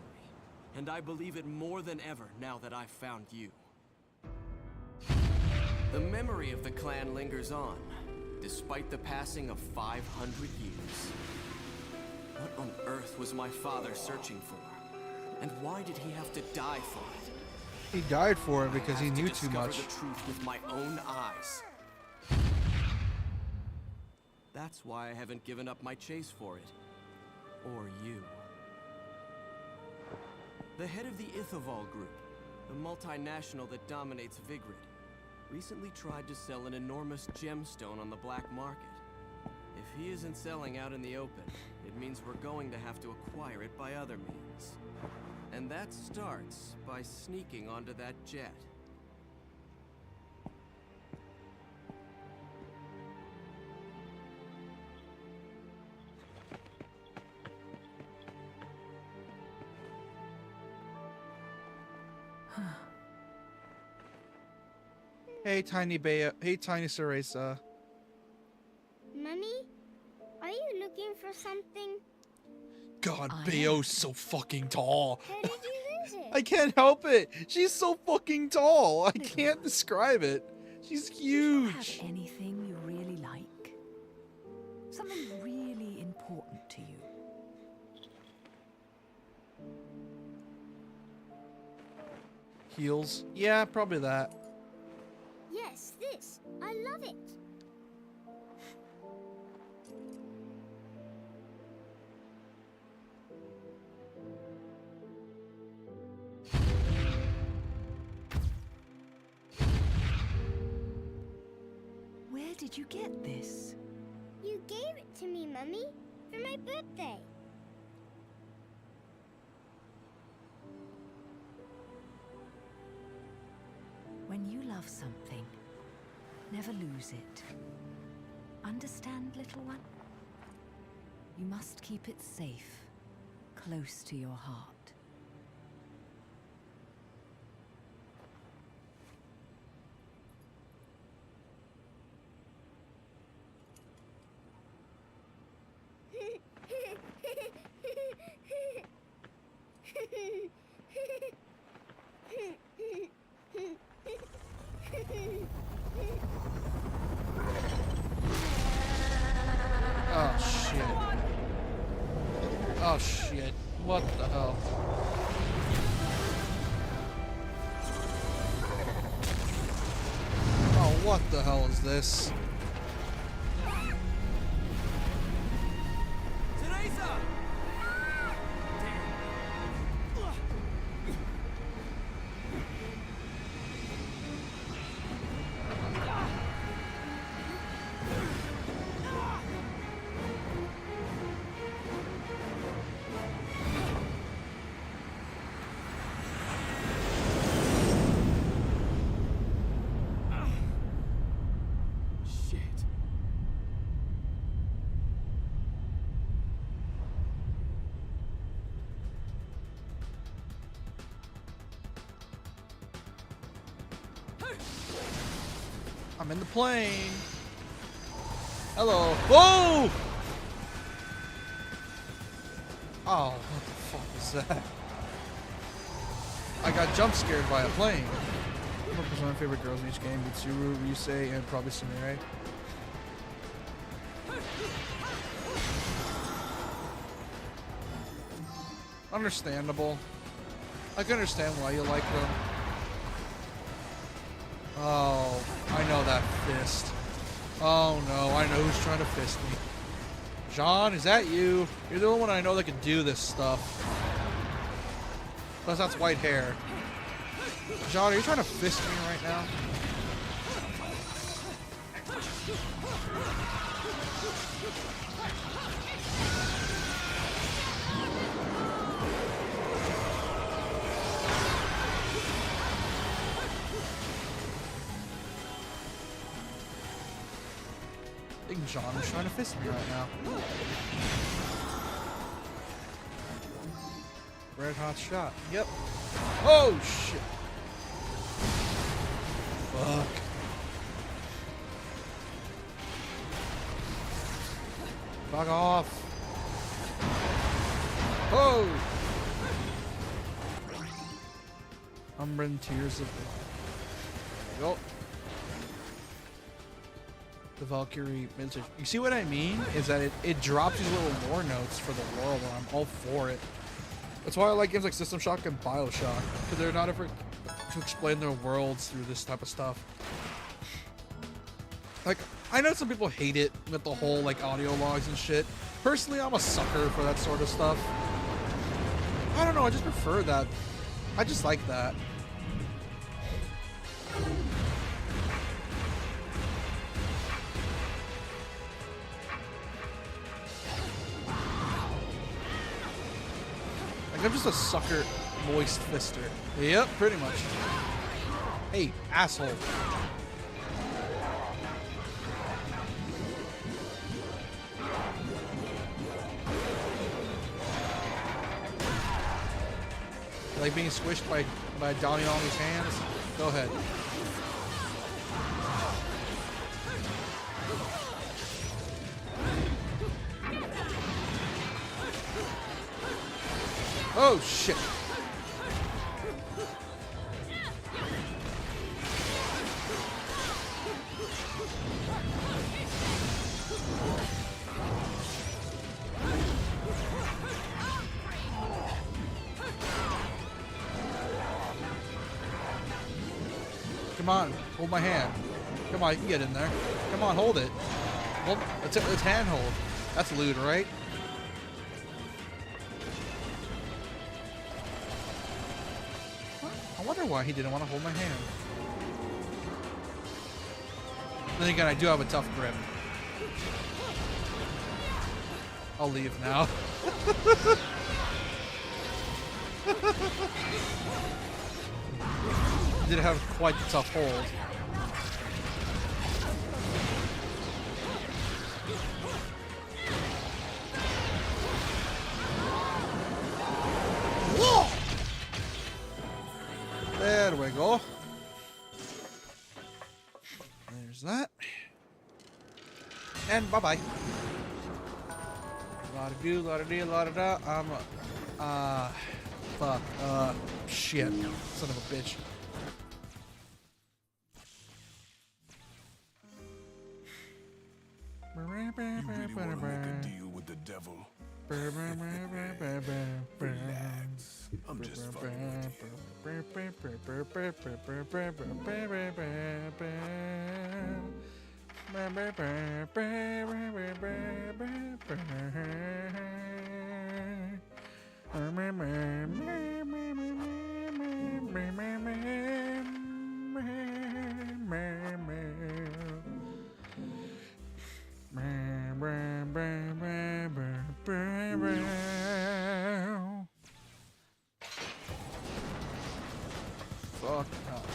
And I believe it more than ever now that I've found you. The memory of the clan lingers on, despite the passing of 500 years. What on earth was my father searching for? And why did he have to die for it? He died for it because he knew too much. I have to discover the truth with my own eyes. That's why I haven't given up my chase for it. Or you. The head of the Ithoval Group, the multinational that dominates Vigrid, recently tried to sell an enormous gemstone on the black market. If he isn't selling out in the open, it means we're going to have to acquire it by other means. And that starts by sneaking onto that jet. Hey, Tiny Bea. Hey, Tiny Cereza. Mummy, are you looking for something? God, Bayo's so fucking tall. How did you lose it? I can't help it. She's so fucking tall. I can't describe it. She's huge. Have anything you really like? Something really important to you? Heels? Yeah, probably that. Yes, this. I love it. Where did you get this? You gave it to me, Mummy, for my birthday. When you love something, never lose it. Understand, little one? You must keep it safe, close to your heart. Oh, shit. Oh, shit. What the hell? Oh, what the hell is this? Teresa! I'm in the plane. Hello. Whoa! Oh, what the fuck is that? I got jump scared by a plane. One of my favorite girls in each game: Mitsuru, Ryusei, and probably Sumire. Understandable. I can understand why you like them. Oh, I know that fist. Oh no, I know who's trying to fist me. John, is that you? You're the only one I know that can do this stuff. Plus that's white hair. John, are you trying to fist me right now? I think John is trying to fist me right now. Red hot shot. Yep. Oh shit. Fuck. Fuck off. Oh. Umbran Tears of Blood. There we go. The Valkyrie Vintage. You see what I mean? Is that it drops these little lore notes for the world, and I'm all for it. That's why I like games like System Shock and BioShock, because they're not ever to explain their worlds through this type of stuff. Like, I know some people hate it with the whole like audio logs and shit. Personally, I'm a sucker for that sort of stuff. I don't know, I just prefer that. I just like that. I'm just a sucker moist fister. Yep, pretty much. Hey, asshole. You like being squished by Damiani's hands? Go ahead. Oh shit. Come on, hold my hand. Come on, you can get in there. Come on, hold it. Hold, it's hand hold. That's lewd, right? I wonder why he didn't want to hold my hand. Then again, I do have a tough grip. I'll leave now. Did have quite the tough hold. Whoa! There we go. There's that. And bye-bye. La-da-do, la-da-dee, la-da-da. Fuck. Shit. Son of a bitch. You really want to make a deal with the devil? Relax. I'm just fucking Fuck up.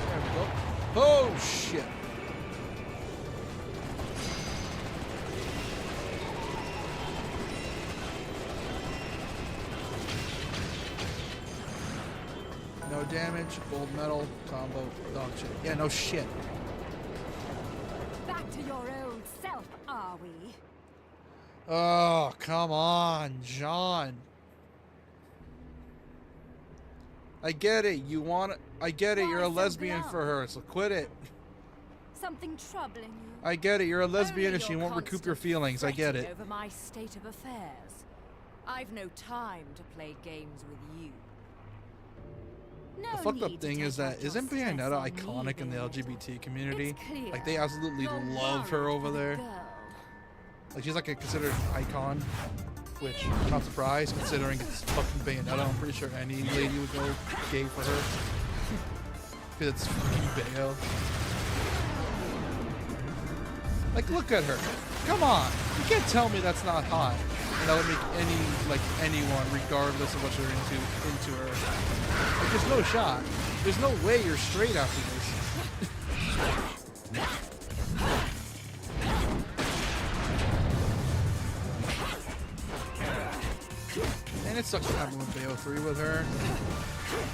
There we go. Oh shit. No damage, gold medal, combo, dog shit. Yeah, no shit. Back to your old self, are we? Oh, come on, John. I get it. You want it. I get it. You're a Why so lesbian glum? for her, so quit it. Something troubling you? I get it. You're a lesbian Only and she your won't recoup your constant feelings. I get fretting it. Over my state of affairs. I've no time to play games with you. No The fucked need up to thing take is that out your isn't stress Bayonetta on me, iconic in the Bayonetta. LGBT community? It's clear. Like they absolutely You're love her worried over for the there. girl. Like she's like a considered icon, which I'm not surprised considering it's fucking Bayonetta. I'm pretty sure any lady would go gay for her. Because it's fucking Bayo. Like look at her. Come on. You can't tell me that's not hot. And that would make anyone, regardless of what you're into her. Like there's no shot. There's no way you're straight after this. And it sucks what happened with Bayo 3 with her.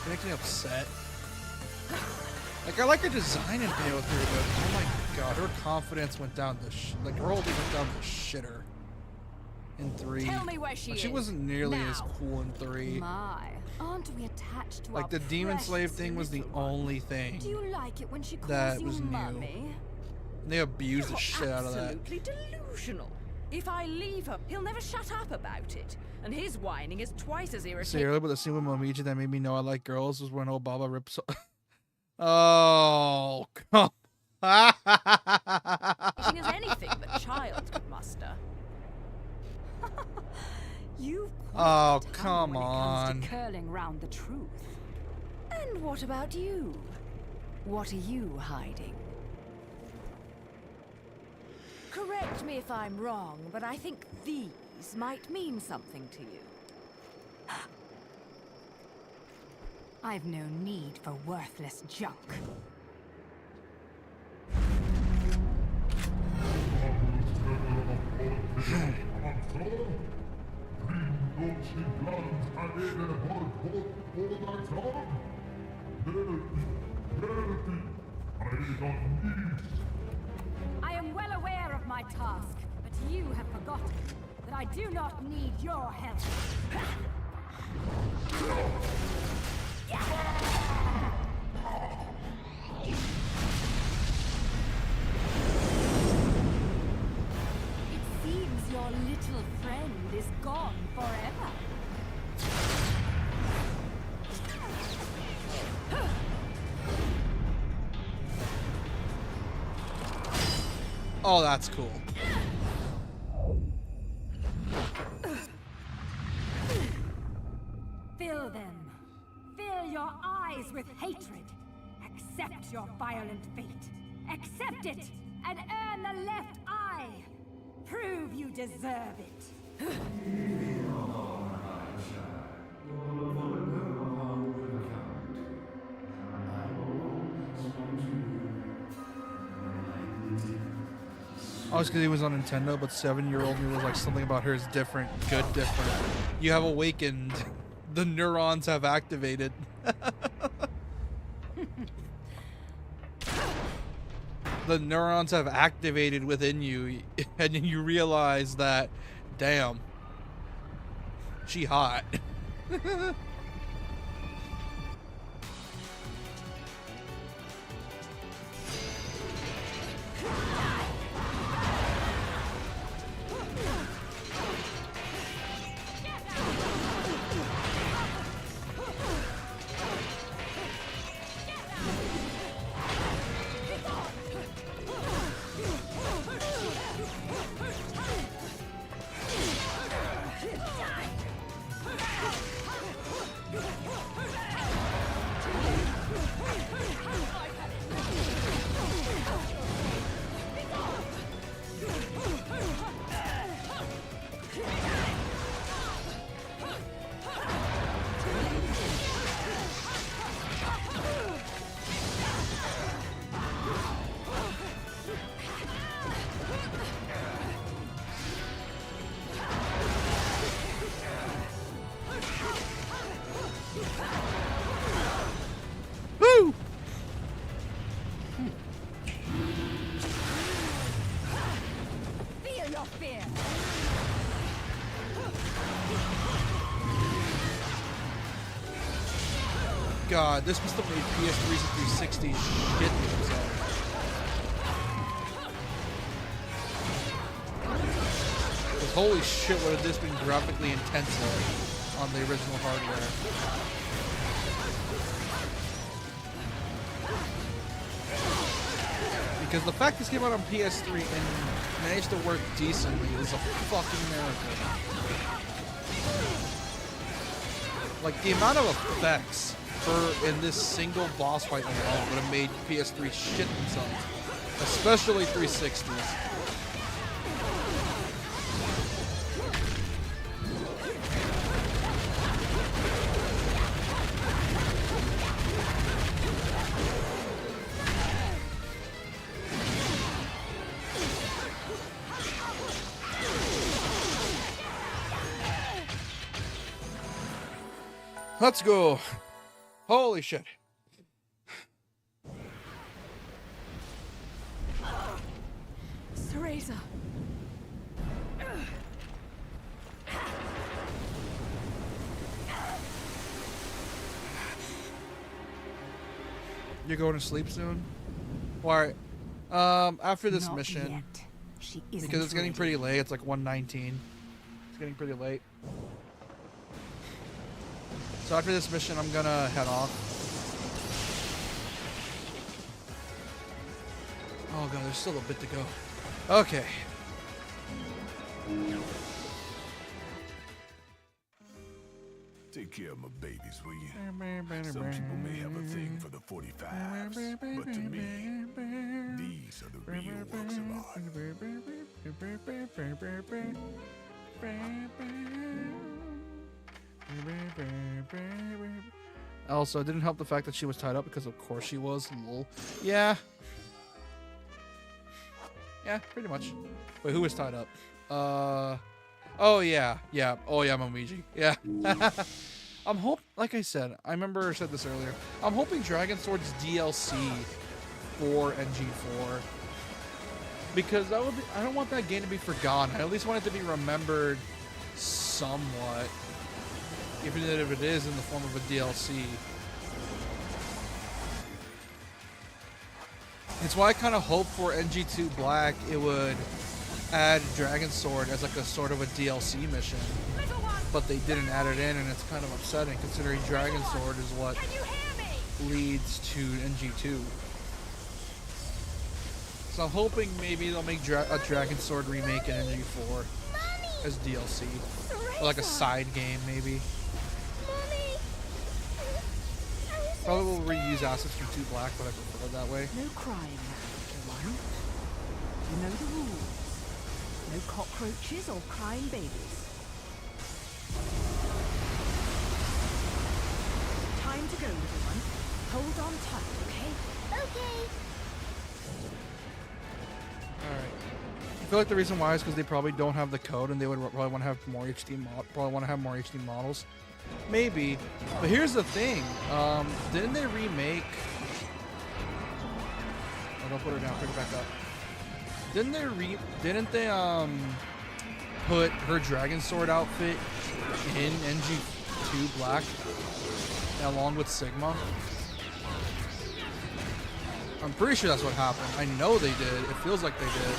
It makes me upset. Like I like her design in Bayo 3, but oh my god, her confidence went down the like her whole thing went down the shitter in 3. Tell me where she Like, is. she wasn't nearly as now. cool in 3. My, aren't we attached to Like our the demon slave precious thing was the little one? only thing. Do you like it when she calls that you was new. mummy? They abused the You're shit out of that. absolutely delusional. If I leave her, he'll never shut up about it. And his whining is twice as See irritating. earlier, but the scene with Momiji that made me know I like girls was when Obama rips. Oh, come. as anything that child could muster. You've Oh, quite the tongue come when it comes on. to curling round the truth. And what about you? What are you hiding? Correct me if I'm wrong, but I think these might mean something to you. I've no need for worthless junk. I am well aware of my task, but you have forgotten that I do not need your help. It seems your little friend is gone forever. Oh, that's cool. Fill them. Fill your eyes with hatred. Accept your violent fate. Accept it and earn the left eye. Prove you deserve it. Oh, it's because he was on Nintendo, but 7-year-old me was like something about her is different, good, different. You have awakened. The neurons have activated. The neurons have activated within you, and then you realize that, damn, she hot. your fear. God, this must have made PS3s and 360s shit themselves. Because holy shit, would have this been graphically intensive on the original hardware. Because the fact this came out on PS3 and managed to work decently is a fucking miracle. Like, the amount of effects in this single boss fight alone would have made PS3 shit themselves. Especially 360s. Let's go. Holy shit. Cereza. You're going to sleep soon? Why? After this Not mission. yet. She isn't Because it's getting ready. pretty late. It's like 1:19. It's getting pretty late. So after this mission, I'm gonna head off. Oh god, there's still a bit to go. Okay. Take care of my babies, will you? Some people may have a thing for the 45s, but to me, these are the real works of art. Also, it didn't help the fact that she was tied up because of course she was. Lol. Yeah. Yeah, pretty much. Wait, who was tied up? Oh yeah. Yeah. Oh yeah, Momiji. Yeah. Like I said, I remember I said this earlier. I'm hoping Dragon Sword's DLC for NG4. Because that would be, I don't want that game to be forgotten. I at least want it to be remembered somewhat. Even if it is in the form of a DLC. It's why I kind of hope for NG2 Black it would add Dragon Sword as like a sort of a DLC mission. But they didn't add it in, and it's kind of upsetting considering Dragon Sword is what leads to NG2. So I'm hoping maybe they'll make a Dragon Sword remake in NG4 as DLC. Or like a side game maybe. Probably will reuse assets from 2 Black, but I prefer it that way. No crying now, little one. You know the rules. No cockroaches or crying babies. Time to go, little one. Hold on tight, okay? Okay. Alright. I feel like the reason why is because they probably don't have the code and they would probably want to have more HD models. Maybe. But here's the thing. Didn't they remake... Oh, don't put her down. Pick her back up. Didn't they put her Dragon Sword outfit in NG2 Black along with Sigma? I'm pretty sure that's what happened. I know they did. It feels like they did.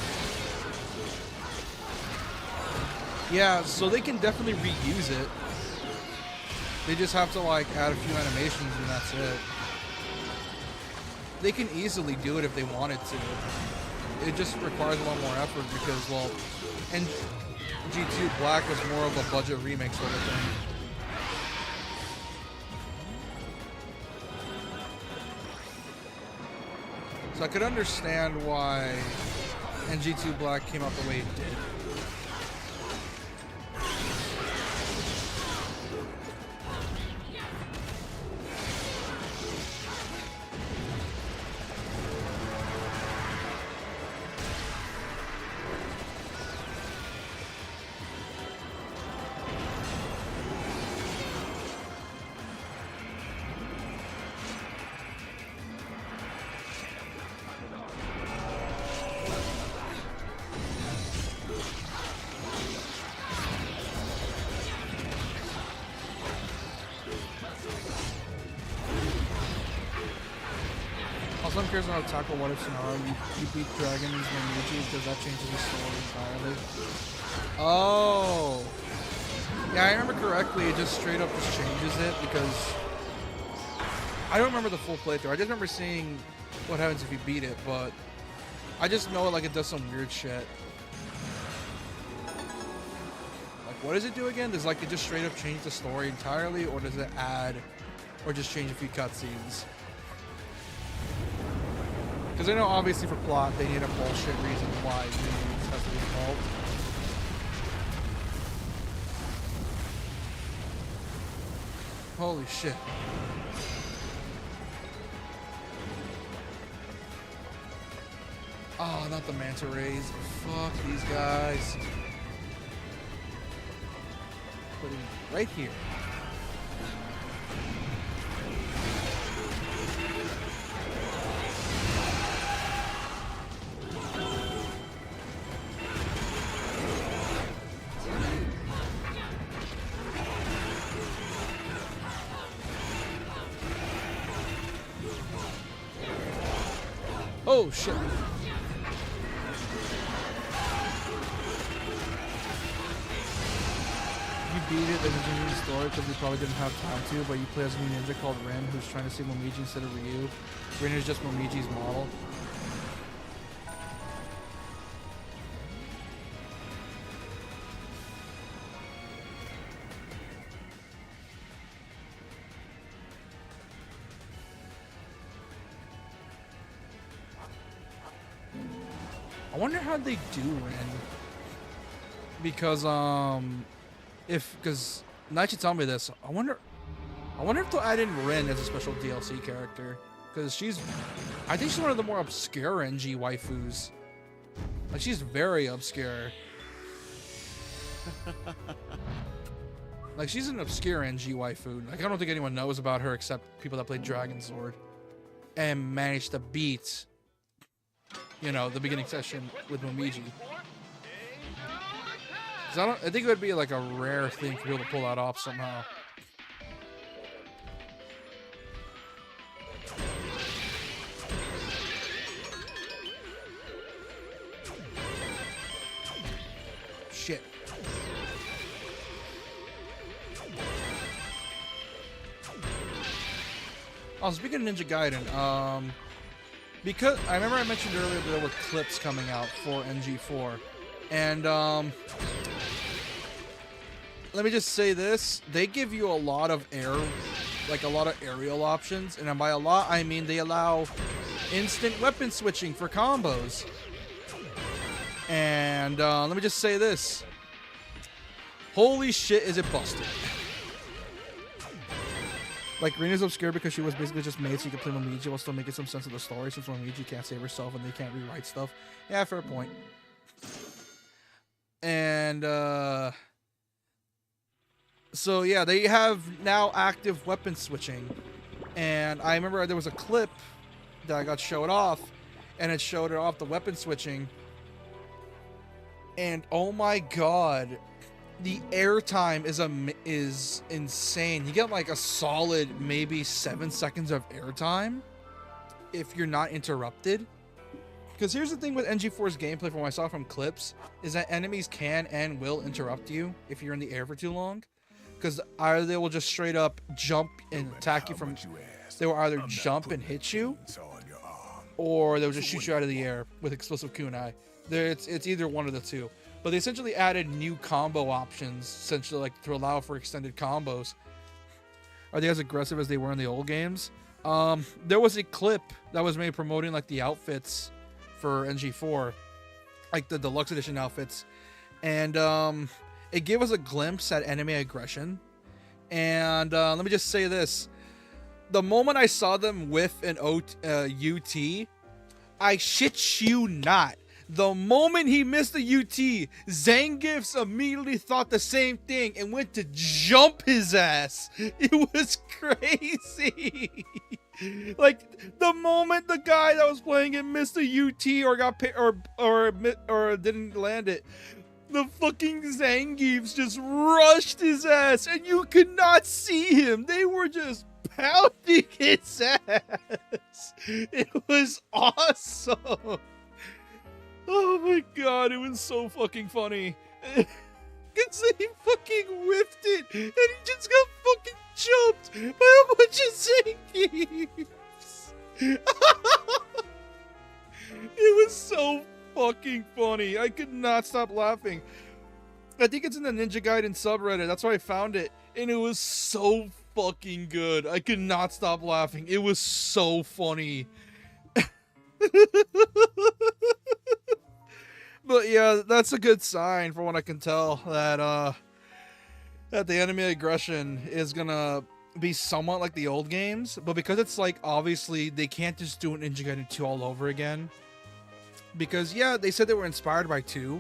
Yeah, so they can definitely reuse it. They just have to like add a few animations and that's it. They can easily do it if they wanted to. It just requires a lot more effort because, well, NG2 Black was more of a budget remake sort of thing. So I could understand why NG2 Black came out the way it did. one cares about tackle what if scenario. You beat dragons when Luigi because that changes the story entirely. Oh. Yeah, I remember correctly. It just straight up just changes it because I don't remember the full playthrough. I just remember seeing what happens if you beat it, but I just know like it does some weird shit. Like, what does it do again? Does like it just straight up change the story entirely, or does it add, or just change a few cutscenes? Because I know obviously for plot they need a bullshit reason why Luigi has to be involved. Holy shit. Oh, not the manta rays. Fuck these guys. Put him right here. Oh shit. You beat it, then you can the story because you probably didn't have time to, but you play as a new ninja called Rin who's trying to save Momiji instead of Ryu. Rin is just Momiji's model. I wonder how they do Rin. Because because Night should tell me this. I wonder if they'll add in Rin as a special DLC character. Because I think she's one of the more obscure NG waifus. Like, she's very obscure. Like, she's an obscure NG waifu. Like, I don't think anyone knows about her except people that play Dragon Sword and managed to beat, you know, the beginning session with Momiji. I think it would be like a rare thing for people to pull that off somehow. Shit. Oh, speaking of Ninja Gaiden, because I remember I mentioned earlier there were clips coming out for NG4, and let me just say this: they give you a lot of aerial options, and by a lot I mean they allow instant weapon switching for combos. And let me just say this: holy shit, is it busted! Like, Rina's obscure because she was basically just made so you could play Momiji while still making some sense of the story, since Momiji can't save herself and they can't rewrite stuff. Yeah, fair point. And so yeah, they have now active weapon switching. And I remember there was a clip that I got showed off, and it showed it off the weapon switching. And oh my god, the airtime is insane. You get like a solid maybe 7 seconds of airtime if you're not interrupted. Because here's the thing with NG4's gameplay from what I saw from clips, is that enemies can and will interrupt you if you're in the air for too long. Because either they will just straight up jump and attack you from... They will either jump and hit you, or they'll just shoot you out of the air with explosive kunai. It's either one of the two. But they essentially added new combo options, essentially like to allow for extended combos. Are they as aggressive as they were in the old games? There was a clip that was made promoting like the outfits for NG4, like the deluxe edition outfits, and it gave us a glimpse at enemy aggression. And let me just say this: the moment I saw them with an UT, I shit you not, the moment he missed the UT, Zangief's immediately thought the same thing and went to jump his ass. It was crazy. Like, the moment the guy that was playing it missed a UT or got or didn't land it, the fucking Zangiefs just rushed his ass, and you could not see him. They were just pounding his ass. It was awesome. Oh my god, it was so fucking funny. Because he fucking whiffed it, and he just got fucking jumped by a bunch of Zangiefs. It was so fucking funny. I could not stop laughing. I think it's in the Ninja Gaiden subreddit. That's where I found it. And it was so fucking good. I could not stop laughing. It was so funny. But yeah, that's a good sign from what I can tell that that the enemy aggression is gonna be somewhat like the old games, but because it's like obviously they can't just do an Ninja Gaiden 2 all over again. Because yeah, they said they were inspired by 2,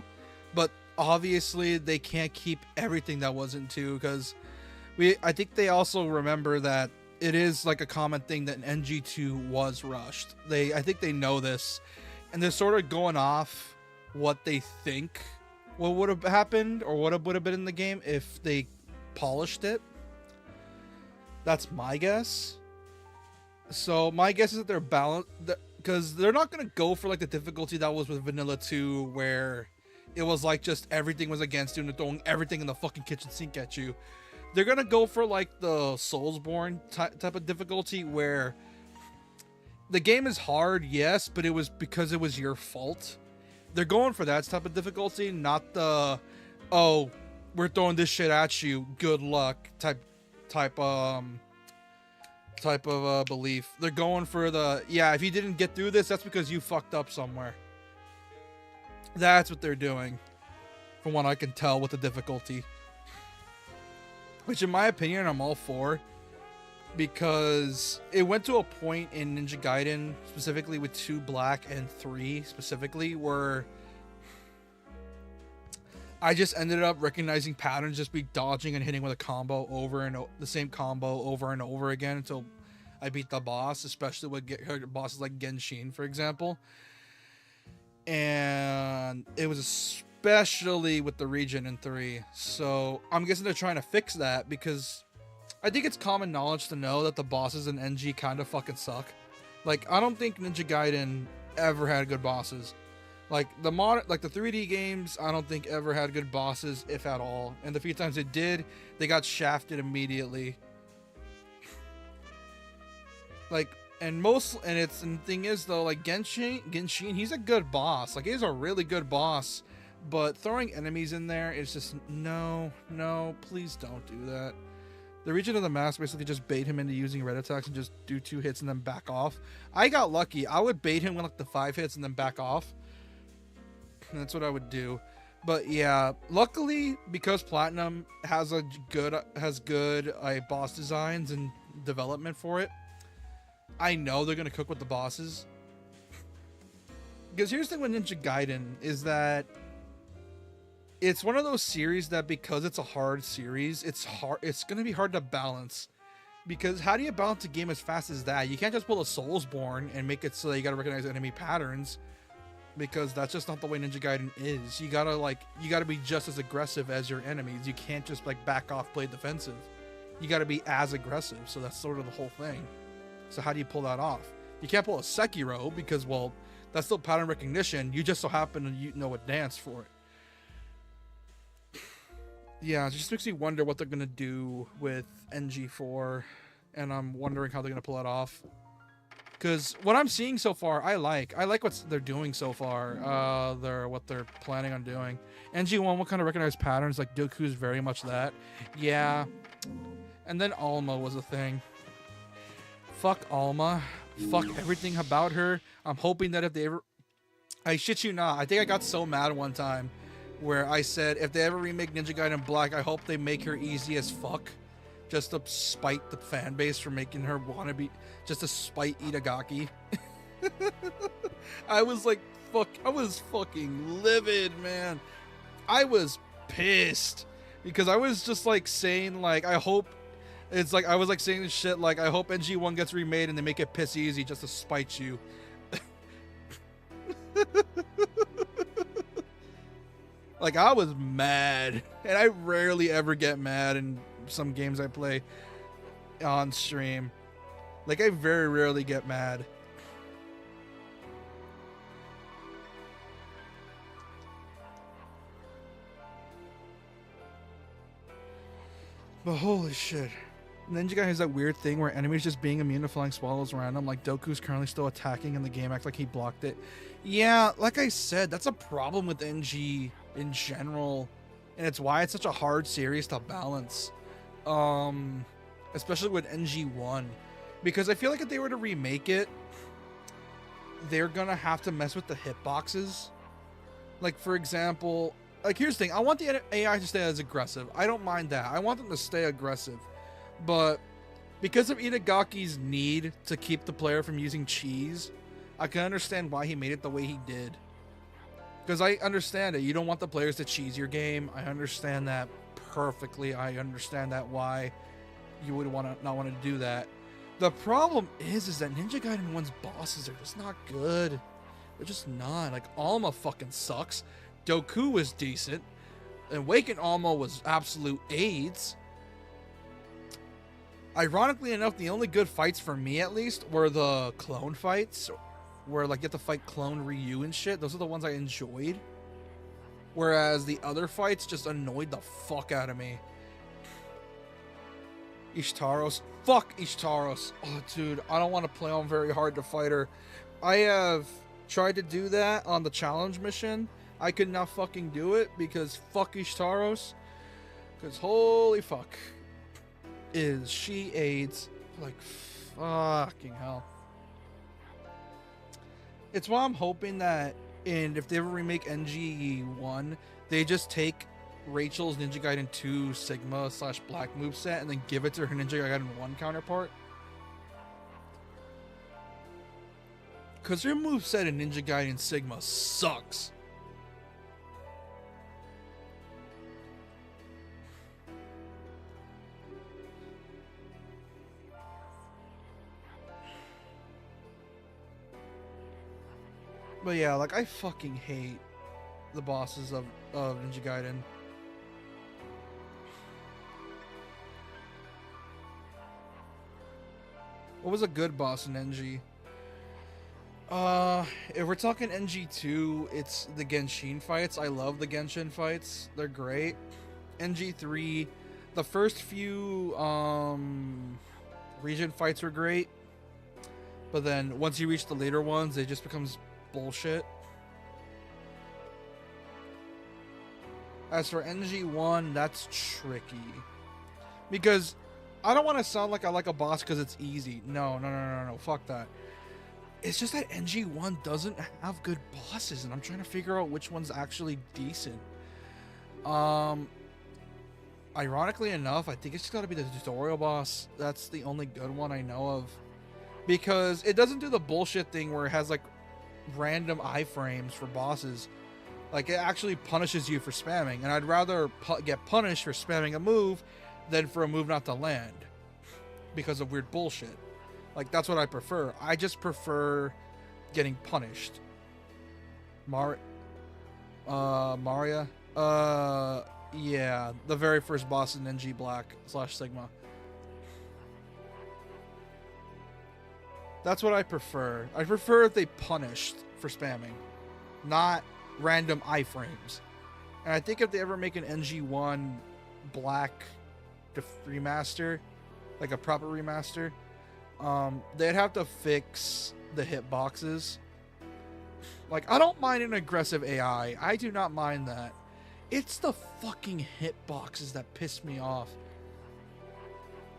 but obviously they can't keep everything that wasn't 2 because I think they also remember that it is like a common thing that NG2 was rushed. I think they know this, and they're sort of going off what they think what would have happened or what would have been in the game if they polished it. That's my guess. So my guess is that they're balanced, because they're not going to go for like the difficulty that was with Vanilla 2 where it was like just everything was against you and they're throwing everything in the fucking kitchen sink at you. They're going to go for like the Soulsborne type of difficulty where the game is hard, yes, but it was because it was your fault. They're going for that type of difficulty, not the, oh, we're throwing this shit at you, good luck type of belief. They're going for the, yeah, if you didn't get through this, that's because you fucked up somewhere. That's what they're doing, from what I can tell with the difficulty. Which, in my opinion, I'm all for, because it went to a point in Ninja Gaiden, specifically with 2 Black and 3 specifically, where I just ended up recognizing patterns, just be dodging and hitting with a combo the same combo over and over again until I beat the boss, especially with bosses like Genshin, for example. And it was especially with the region in 3. So I'm guessing they're trying to fix that, because I think it's common knowledge to know that the bosses in NG kind of fucking suck. Like, I don't think Ninja Gaiden ever had good bosses. Like the 3D games, I don't think ever had good bosses, if at all. And the few times it did, they got shafted immediately. Like, and the thing is though, like Genshin, he's a good boss. Like, he's a really good boss. But throwing enemies in there is just no, please don't do that. The Region of the Mask basically just bait him into using red attacks and just do 2 hits and then back off. I got lucky. I would bait him with like the 5 hits and then back off. And that's what I would do. But yeah, luckily, because Platinum has good boss designs and development for it, I know they're gonna cook with the bosses. Because here's the thing with Ninja Gaiden is that it's one of those series that, because it's a hard series, it's going to be hard to balance. Because how do you balance a game as fast as that? You can't just pull a Soulsborne and make it so that you got to recognize enemy patterns, because that's just not the way Ninja Gaiden is. You got to be just as aggressive as your enemies. You can't just like back off, play defensive. You got to be as aggressive. So that's sort of the whole thing. So how do you pull that off? You can't pull a Sekiro because, well, that's still pattern recognition. You just so happen to know a dance for it. Yeah, it just makes me wonder what they're gonna do with NG4, and I'm wondering how they're gonna pull it off. Because what I'm seeing so far, I like what they're doing so far. What they're planning on doing. NG1 will kind of recognize patterns, like Dooku's very much that. Yeah, and then Alma was a thing. Fuck Alma. Fuck everything about her. I'm hoping that if they ever, I shit you not, I think I got so mad one time where I said, if they ever remake Ninja Gaiden Black, I hope they make her easy as fuck, just to spite the fan base for making her wannabe, just to spite Itagaki. I was like, fuck, I was fucking livid, man. I was pissed because I was just like saying, like, I hope, it's like, I was like saying this shit like, I hope NG1 gets remade and they make it piss easy just to spite you. Like, I was mad, and I rarely ever get mad in some games I play on stream. Like, I very rarely get mad. But holy shit. Ninja Gaiden has that weird thing where enemies just being immune to flying swallows random. Like, Doku's currently still attacking and the game acts like he blocked it. Yeah, like I said, that's a problem with NG in general. And it's why it's such a hard series to balance. Especially with NG1. Because I feel like if they were to remake it, they're gonna have to mess with the hitboxes. Like, for example, like, here's the thing. I want the AI to stay as aggressive. I don't mind that. I want them to stay aggressive. But because of Itagaki's need to keep the player from using cheese, I can understand why he made it the way he did. Because I understand it. You don't want the players to cheese your game. I understand that perfectly. I understand that why you would not want to do that. The problem is that Ninja Gaiden 1's bosses are just not good. They're just not. Like, Alma fucking sucks. Doku was decent. And Awakened Alma was absolute AIDS. Ironically enough, the only good fights for me, at least, were the clone fights. Where, like, you have to fight clone Ryu and shit. Those are the ones I enjoyed. Whereas the other fights just annoyed the fuck out of me. Ishtaros. Fuck Ishtaros. Oh, dude. I don't want to play on very hard to fight her. I have tried to do that on the challenge mission. I could not fucking do it because fuck Ishtaros. Because holy fuck. Is she AIDS? Like, fucking hell. It's why I'm hoping that if they ever remake NG1, they just take Rachel's Ninja Gaiden 2 Sigma / Black moveset and then give it to her Ninja Gaiden 1 counterpart. Because her moveset in Ninja Gaiden Sigma sucks. But yeah, like, I fucking hate the bosses of Ninja Gaiden. What was a good boss in NG? If we're talking NG2, it's the Genshin fights. I love the Genshin fights. They're great. NG3, the first few region fights were great. But then once you reach the later ones, it just becomes bullshit. As for NG1, that's tricky. Because I don't want to sound like I like a boss because it's easy. No. Fuck that. It's just that NG1 doesn't have good bosses, and I'm trying to figure out which one's actually decent. Ironically enough, I think it's just got to be the tutorial boss. That's the only good one I know of. Because it doesn't do the bullshit thing where it has, like, random iframes for bosses. Like, it actually punishes you for spamming, and I'd rather get punished for spamming a move than for a move not to land because of weird bullshit. Like, that's what I prefer. I just prefer getting punished. Maria? Yeah, the very first boss in NG Black / Sigma. That's what I prefer. I prefer if they punished for spamming, not random iframes. And I think if they ever make an NG1 Black remaster, like a proper remaster, they'd have to fix the hitboxes. Like, I don't mind an aggressive AI. I do not mind that. It's the fucking hitboxes that piss me off.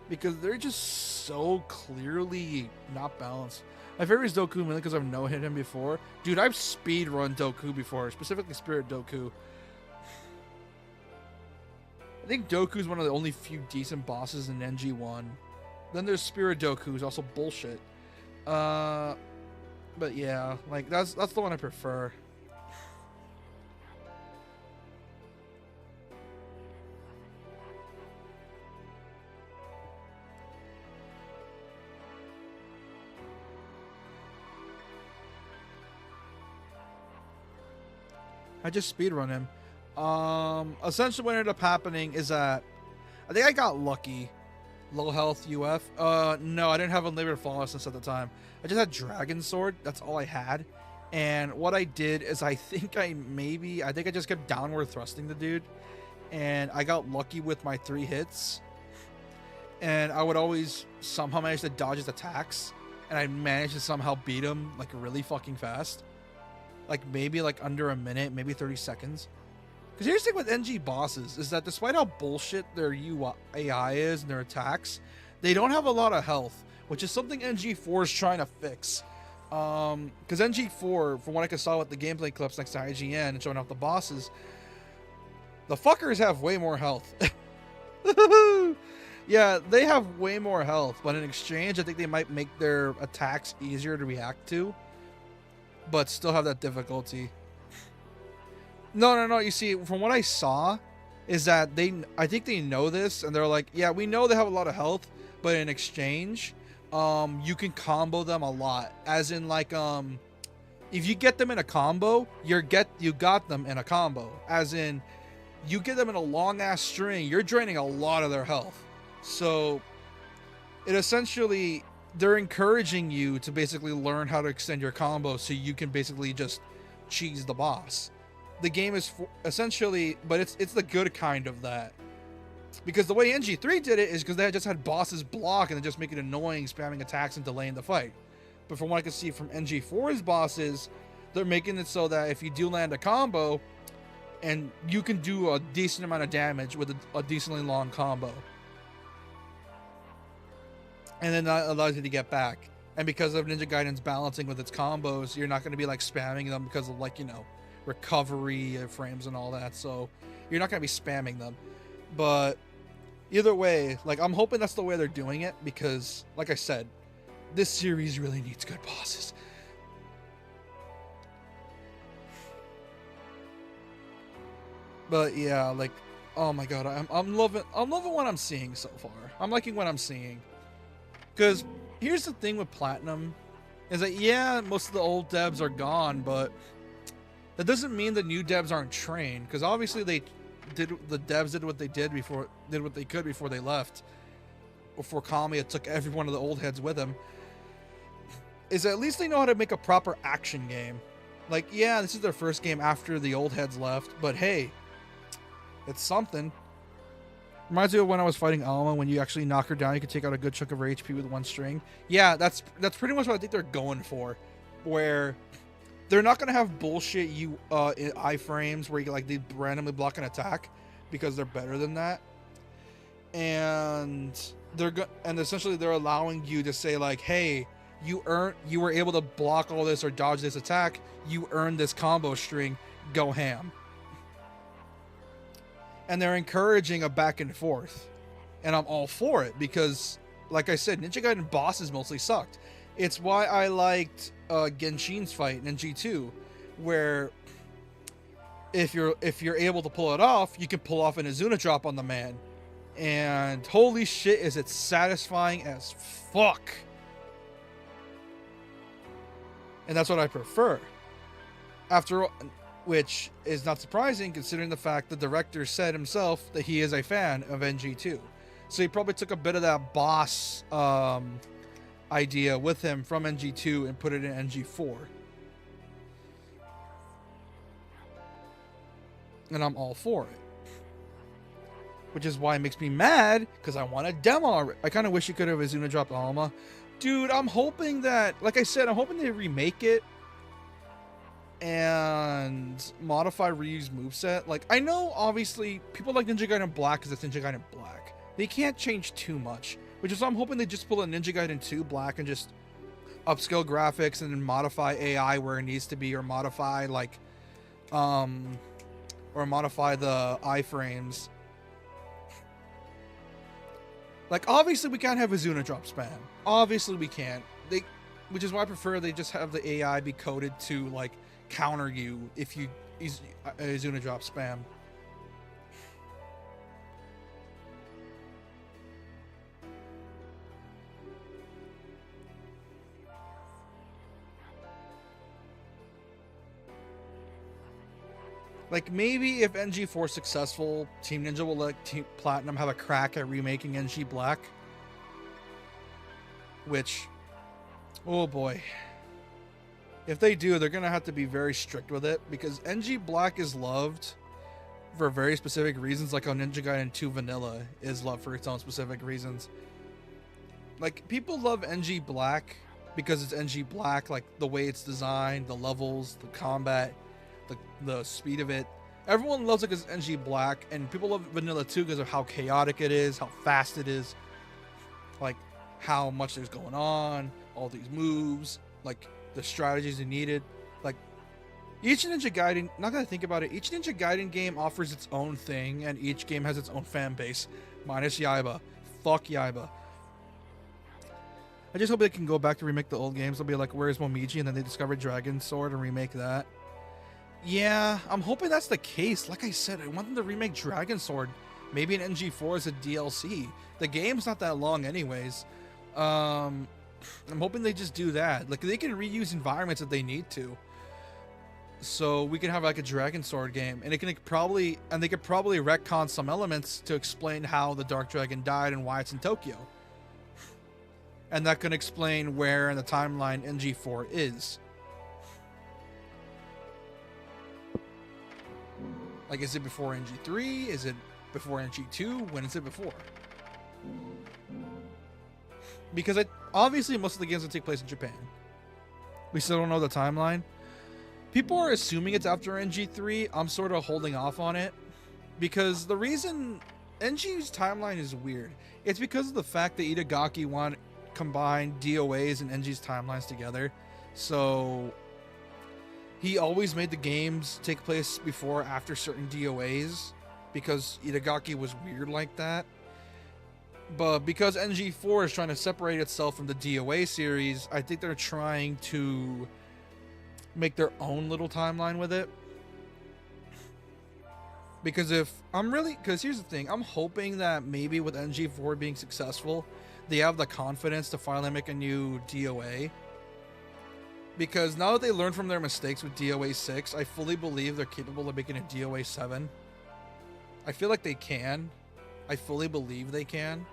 Because they're just so clearly not balanced. My favorite is Doku mainly because I've no-hit him before. Dude, I've speedrun Doku before, specifically Spirit Doku. I think Doku is one of the only few decent bosses in NG1. Then there's Spirit Doku, who's also bullshit. But yeah, like, that's the one I prefer. I just speedrun him. Essentially what ended up happening is that I think I got lucky. Low health UF. No, I didn't have unlimited lawlessness at the time. I just had Dragon Sword. That's all I had. And what I did is I think I just kept downward thrusting the dude. And I got lucky with my 3 hits. And I would always somehow manage to dodge his attacks. And I managed to somehow beat him like really fucking fast. Like maybe like under a minute, maybe 30 seconds. Because here's the thing with NG bosses is that despite how bullshit their AI is and their attacks, they don't have a lot of health, which is something NG4 is trying to fix. Because NG4, from what I can saw with the gameplay clips next to IGN and showing off the bosses, the fuckers have way more health. Yeah, they have way more health, but in exchange, I think they might make their attacks easier to react to, but still have that difficulty. No. You see, from what I saw, is that I think they know this, and they're like, yeah, we know they have a lot of health, but in exchange, you can combo them a lot. As in, like, if you get them in a combo, you got them in a combo. As in, you get them in a long ass string, you're draining a lot of their health. So, it essentially, they're encouraging you to basically learn how to extend your combo so you can basically just cheese the boss. The game is essentially, but it's the good kind of that. Because the way NG3 did it is because they just had bosses block and then just make it annoying, spamming attacks and delaying the fight. But from what I can see from NG4's bosses, they're making it so that if you do land a combo, and you can do a decent amount of damage with a decently long combo. And then that allows you to get back. And because of Ninja Gaiden's balancing with its combos, you're not going to be like spamming them because of like, you know, recovery frames and all that, so you're not going to be spamming them. But either way, like, I'm hoping that's the way they're doing it, because like I said, this series really needs good bosses. But yeah, like, oh my god, I'm loving what I'm seeing so far. I'm liking what I'm seeing, because here's the thing with Platinum is that, yeah, most of the old devs are gone, but that doesn't mean the new devs aren't trained, because obviously the devs did what they could before they left, before Kamiya took every one of the old heads with him. Is at least they know how to make a proper action game. Like, yeah, this is their first game after the old heads left, but hey, it's something. Reminds me of when I was fighting Alma, when you actually knock her down, you can take out a good chunk of her HP with one string. Yeah, that's pretty much what I think they're going for, where they're not gonna have bullshit iframes where you like they randomly block an attack, because they're better than that. And essentially they're allowing you to say like, hey, you were able to block all this or dodge this attack, you earned this combo string, go ham. And they're encouraging a back and forth, and I'm all for it, because like I said, Ninja Gaiden bosses mostly sucked. It's why I liked Genshin's fight in G2, where if you're able to pull it off, you can pull off an Azuna drop on the man, and holy shit, is it satisfying as fuck. And that's what I prefer. After all, which is not surprising considering the fact the director said himself that he is a fan of NG2. So he probably took a bit of that boss idea with him from NG2 and put it in NG4. And I'm all for it. Which is why it makes me mad, because I want a demo. I kind of wish you could have Azuna dropped Alma. Dude, I'm hoping that, like I said, I'm hoping they remake it and modify Ryu's moveset. Like, I know obviously people like Ninja Gaiden Black because it's Ninja Gaiden Black. They can't change too much, which is why I'm hoping they just pull a Ninja Gaiden 2 Black and just upscale graphics and then modify AI where it needs to be, or modify like modify the iframes. Like, obviously we can't have Azuna drop spam. Obviously we can't. Which is why I prefer they just have the AI be coded to like counter you if you Azuna drop spam. Like, maybe if NG4 is successful, Team Ninja will let Team Platinum have a crack at remaking NG Black. which, oh boy. If they do, they're going to have to be very strict with it, because NG Black is loved for very specific reasons, like how Ninja Gaiden 2 Vanilla is loved for its own specific reasons. Like, people love NG Black because it's NG Black, like the way it's designed, the levels, the combat, the speed of it. Everyone loves it because it's NG Black, and people love Vanilla 2 because of how chaotic it is, how fast it is, like how much there's going on, all these moves, like the strategies you needed. Like, each Ninja Gaiden, not gonna think about it, each Ninja Gaiden game offers its own thing, and each game has its own fan base, minus Yaiba. Fuck Yaiba. I just hope they can go back to remake the old games. They'll be like, where's Momiji? And then they discover Dragon Sword and remake that. Yeah, I'm hoping that's the case. Like I said, I want them to remake Dragon Sword. Maybe in NG4 as a DLC. The game's not that long anyways. I'm hoping they just do that. Like, they can reuse environments if they need to. So we can have like a Dragon Sword game. And they could probably retcon some elements to explain how the Dark Dragon died and why it's in Tokyo. And that can explain where in the timeline NG4 is. Like, is it before NG3? Is it before NG2? When is it before? Because obviously most of the games will take place in Japan. We still don't know the timeline. People are assuming it's after NG3. I'm sort of holding off on it. Because the reason NG's timeline is weird, it's because of the fact that Itagaki wanted combine DOAs and NG's timelines together. So he always made the games take place before or after certain DOAs because Itagaki was weird like that. But because NG4 is trying to separate itself from the DOA series, I think they're trying to make their own little timeline with it. Because here's the thing, I'm hoping that maybe with NG4 being successful, they have the confidence to finally make a new DOA. Because now that they learned from their mistakes with DOA 6, I fully believe they're capable of making a DOA 7. I feel like they can. I fully believe they can.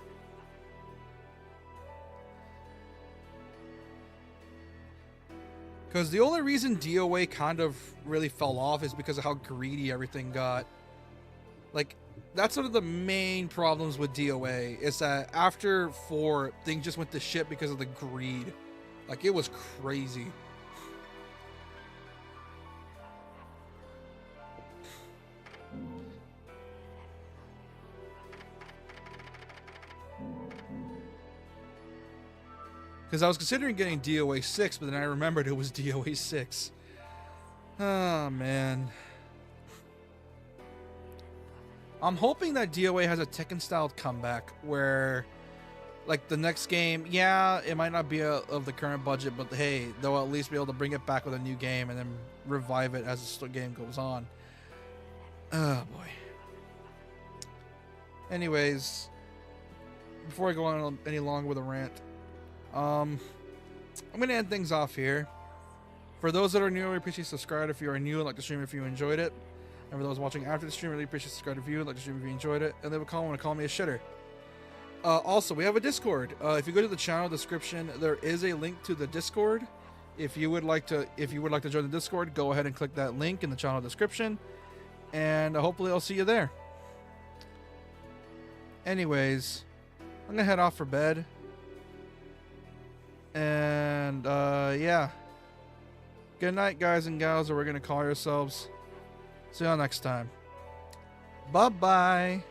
Because the only reason DOA kind of really fell off is because of how greedy everything got. Like, that's one of the main problems with DOA, is that after 4, things just went to shit because of the greed. Like, it was crazy. Because I was considering getting DOA 6, but then I remembered it was DOA 6. Oh, man. I'm hoping that DOA has a Tekken-style comeback where, like, the next game, yeah, it might not be of the current budget, but hey, they'll at least be able to bring it back with a new game and then revive it as the game goes on. Oh, boy. Anyways, before I go on any longer with a rant, I'm going to end things off here. For those that are new, I appreciate subscribe if you are new and like the stream if you enjoyed it. And for those watching after the stream, I really appreciate subscribe if you like the stream if you enjoyed it. And leave a comment and call me a shitter. Also, we have a Discord. If you go to the channel description, there is a link to the Discord. If you would like to join the Discord, go ahead and click that link in the channel description. And hopefully I'll see you there. Anyways, I'm gonna head off for bed. And yeah. Good night, guys and gals, or we're gonna call yourselves. See y'all next time. Bye-bye.